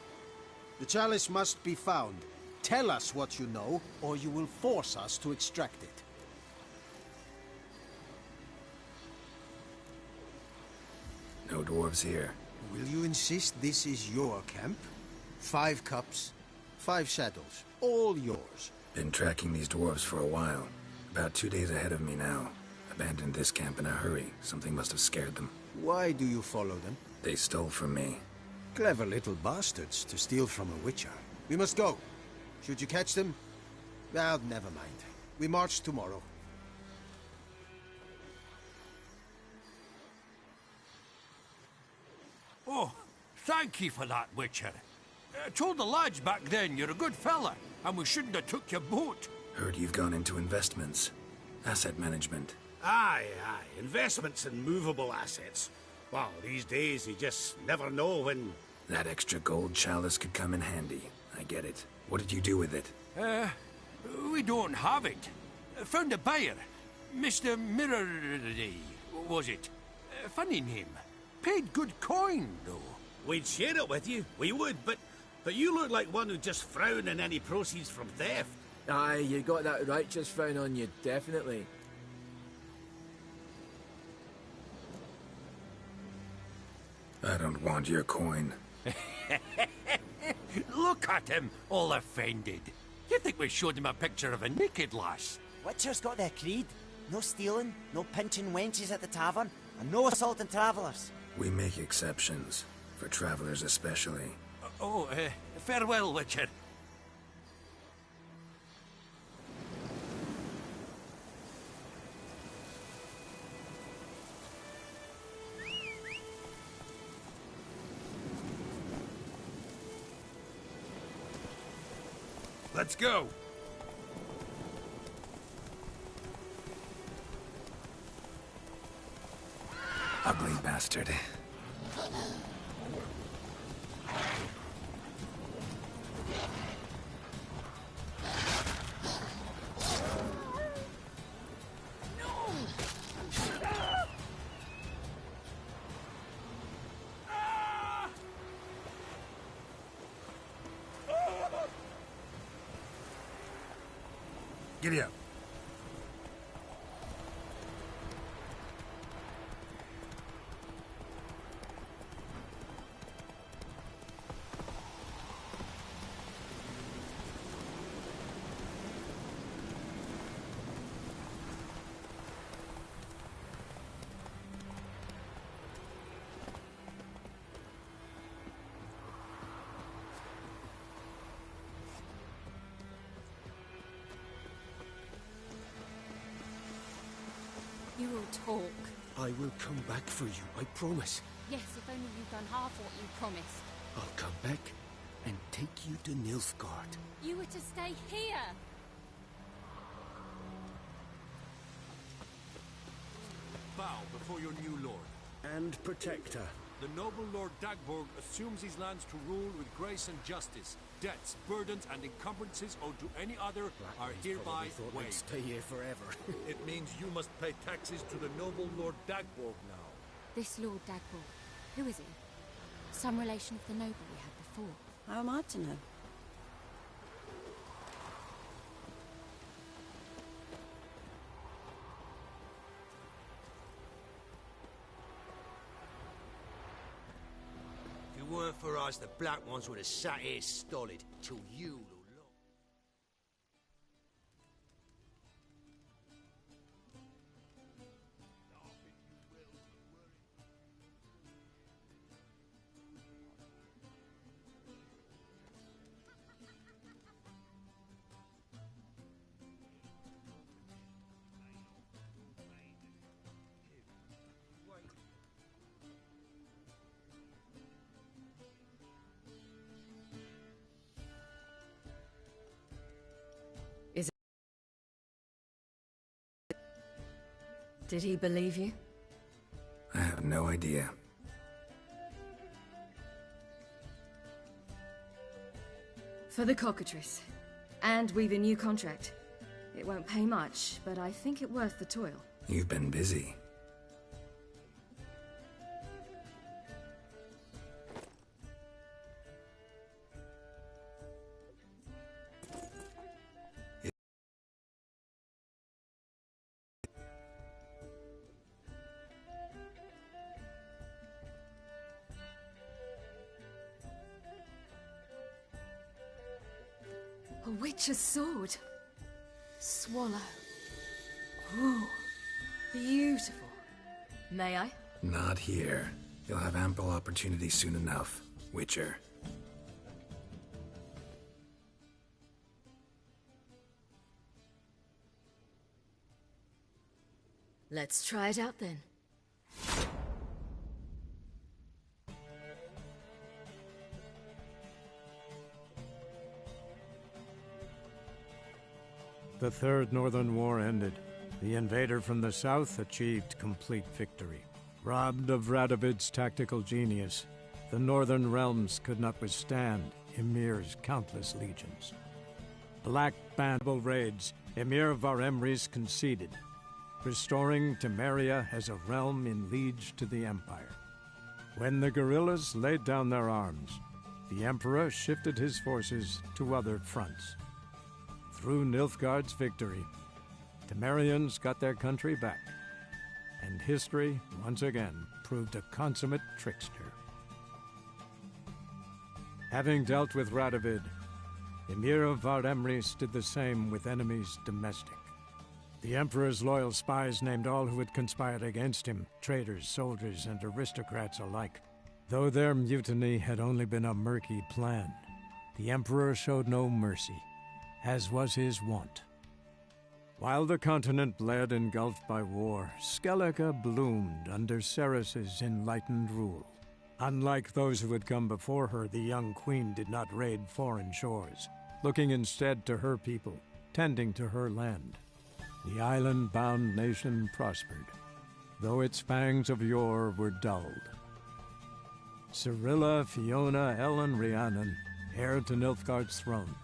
The chalice must be found. Tell us what you know, or you will force us to extract it. No dwarves here. Will you insist this is your camp? 5 cups, 5 saddles, all yours. Been tracking these dwarves for a while. About 2 days ahead of me now. Abandoned this camp in a hurry. Something must have scared them. Why do you follow them? They stole from me. Clever little bastards to steal from a witcher. We must go. Should you catch them? Well, never mind. We march tomorrow. Oh, thank you for that, Witcher. Told the lads back then you're a good fella, and we shouldn't have took your boat. Heard you've gone into investments. Asset management. Aye. Investments in movable assets. Well, these days you just never know when... That extra gold chalice could come in handy. I get it. What did you do with it? We don't have it. Found a buyer. Mr. Mirrordy, was it? Funny name. Paid good coin, though. We'd share it with you. We would, but you look like one who'd just frown on any proceeds from theft. Aye, you got that righteous frown on you, definitely. I don't want your coin. Look at him, all offended. You think we showed him a picture of a naked lass? Witcher's got their creed. No stealing, no pinching wenches at the tavern, and no assaulting travellers. We make exceptions. For travelers especially. Farewell, Witcher. Let's go. Ugly bastard. Giddy up. You will talk. I will come back for you, I promise. Yes, if only you'd done half what you promised. I'll come back and take you to Nilfgaard. You were to stay here. Bow before your new lord. And protector. The noble Lord Dagborg assumes these lands to rule with grace and justice. Debts, burdens, and encumbrances owed to any other are hereby waived. Stay here forever. It means you must pay taxes to the noble Lord Dagborg now. This Lord Dagborg, who is he? Some relation of the noble we had before. How am I to know? If it weren't for us, the Black Ones would have sat here stolid till you... Did he believe you? I have no idea. For the cockatrice. And we've a new contract. It won't pay much, but I think it worth the toil. You've been busy. A witch's sword. Swallow. Ooh, beautiful. May I? Not here. You'll have ample opportunity soon enough, Witcher. Let's try it out then. The Third Northern War ended. The invader from the south achieved complete victory. Robbed of Radovid's tactical genius, the Northern Realms could not withstand Ymir's countless legions. Black Bandable raids, Ymir Varemris conceded, restoring Temeria as a realm in liege to the Empire. When the guerrillas laid down their arms, the Emperor shifted his forces to other fronts. Through Nilfgaard's victory, Temerians got their country back, and history once again proved a consummate trickster. Having dealt with Radovid, Ymir of Varemris did the same with enemies domestic. The Emperor's loyal spies named all who had conspired against him, traitors, soldiers, and aristocrats alike. Though their mutiny had only been a murky plan, the Emperor showed no mercy, as was his wont. While the continent bled engulfed by war, Skellige bloomed under Ceres's enlightened rule. Unlike those who had come before her, the young queen did not raid foreign shores, looking instead to her people, tending to her land. The island-bound nation prospered, though its fangs of yore were dulled. Cirilla, Fiona, Ellen, Rhiannon, heir to Nilfgaard's throne,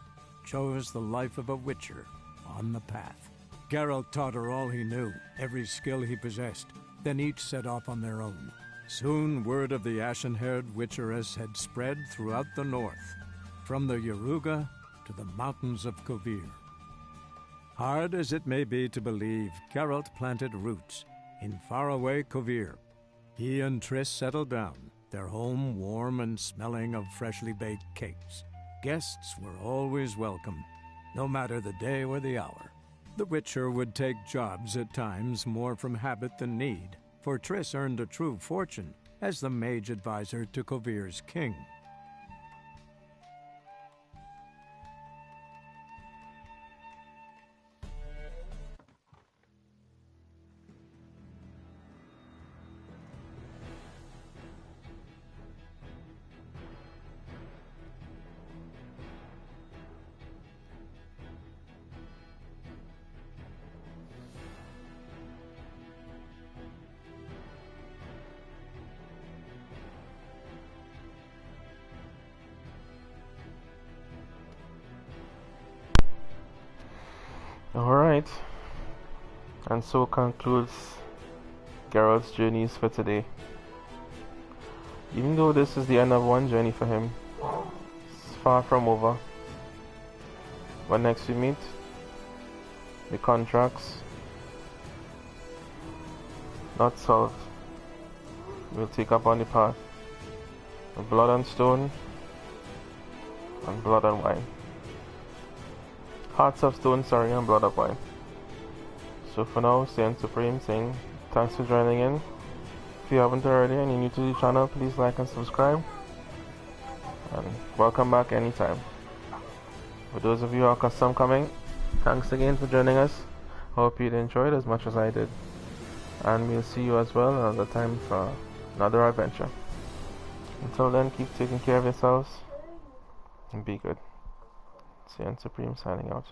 chose the life of a witcher on the path. Geralt taught her all he knew, every skill he possessed, then each set off on their own. Soon word of the ashen-haired witcheress had spread throughout the north, from the Yaruga to the mountains of Kovir. Hard as it may be to believe, Geralt planted roots in faraway Kovir. He and Triss settled down, their home warm and smelling of freshly baked cakes. Guests were always welcome, no matter the day or the hour. The Witcher would take jobs at times more from habit than need, for Triss earned a true fortune as the mage advisor to Kovir's king. Alright, and so concludes Geralt's journeys for today. Even though this is the end of one journey for him, it's far from over. When next we meet, the contracts not solved. We'll take up on the path of blood and stone and blood and wine. Hearts of Stone, sorry, and Blood of Wine. So for now, Saint Supreme saying thanks for joining in. If you haven't already and you're new to the channel, please like and subscribe. And welcome back anytime. For those of you who are custom coming, thanks again for joining us. Hope you enjoyed as much as I did. And we'll see you as well another time for another adventure. Until then, keep taking care of yourselves and be good. Saint Supreme signing out.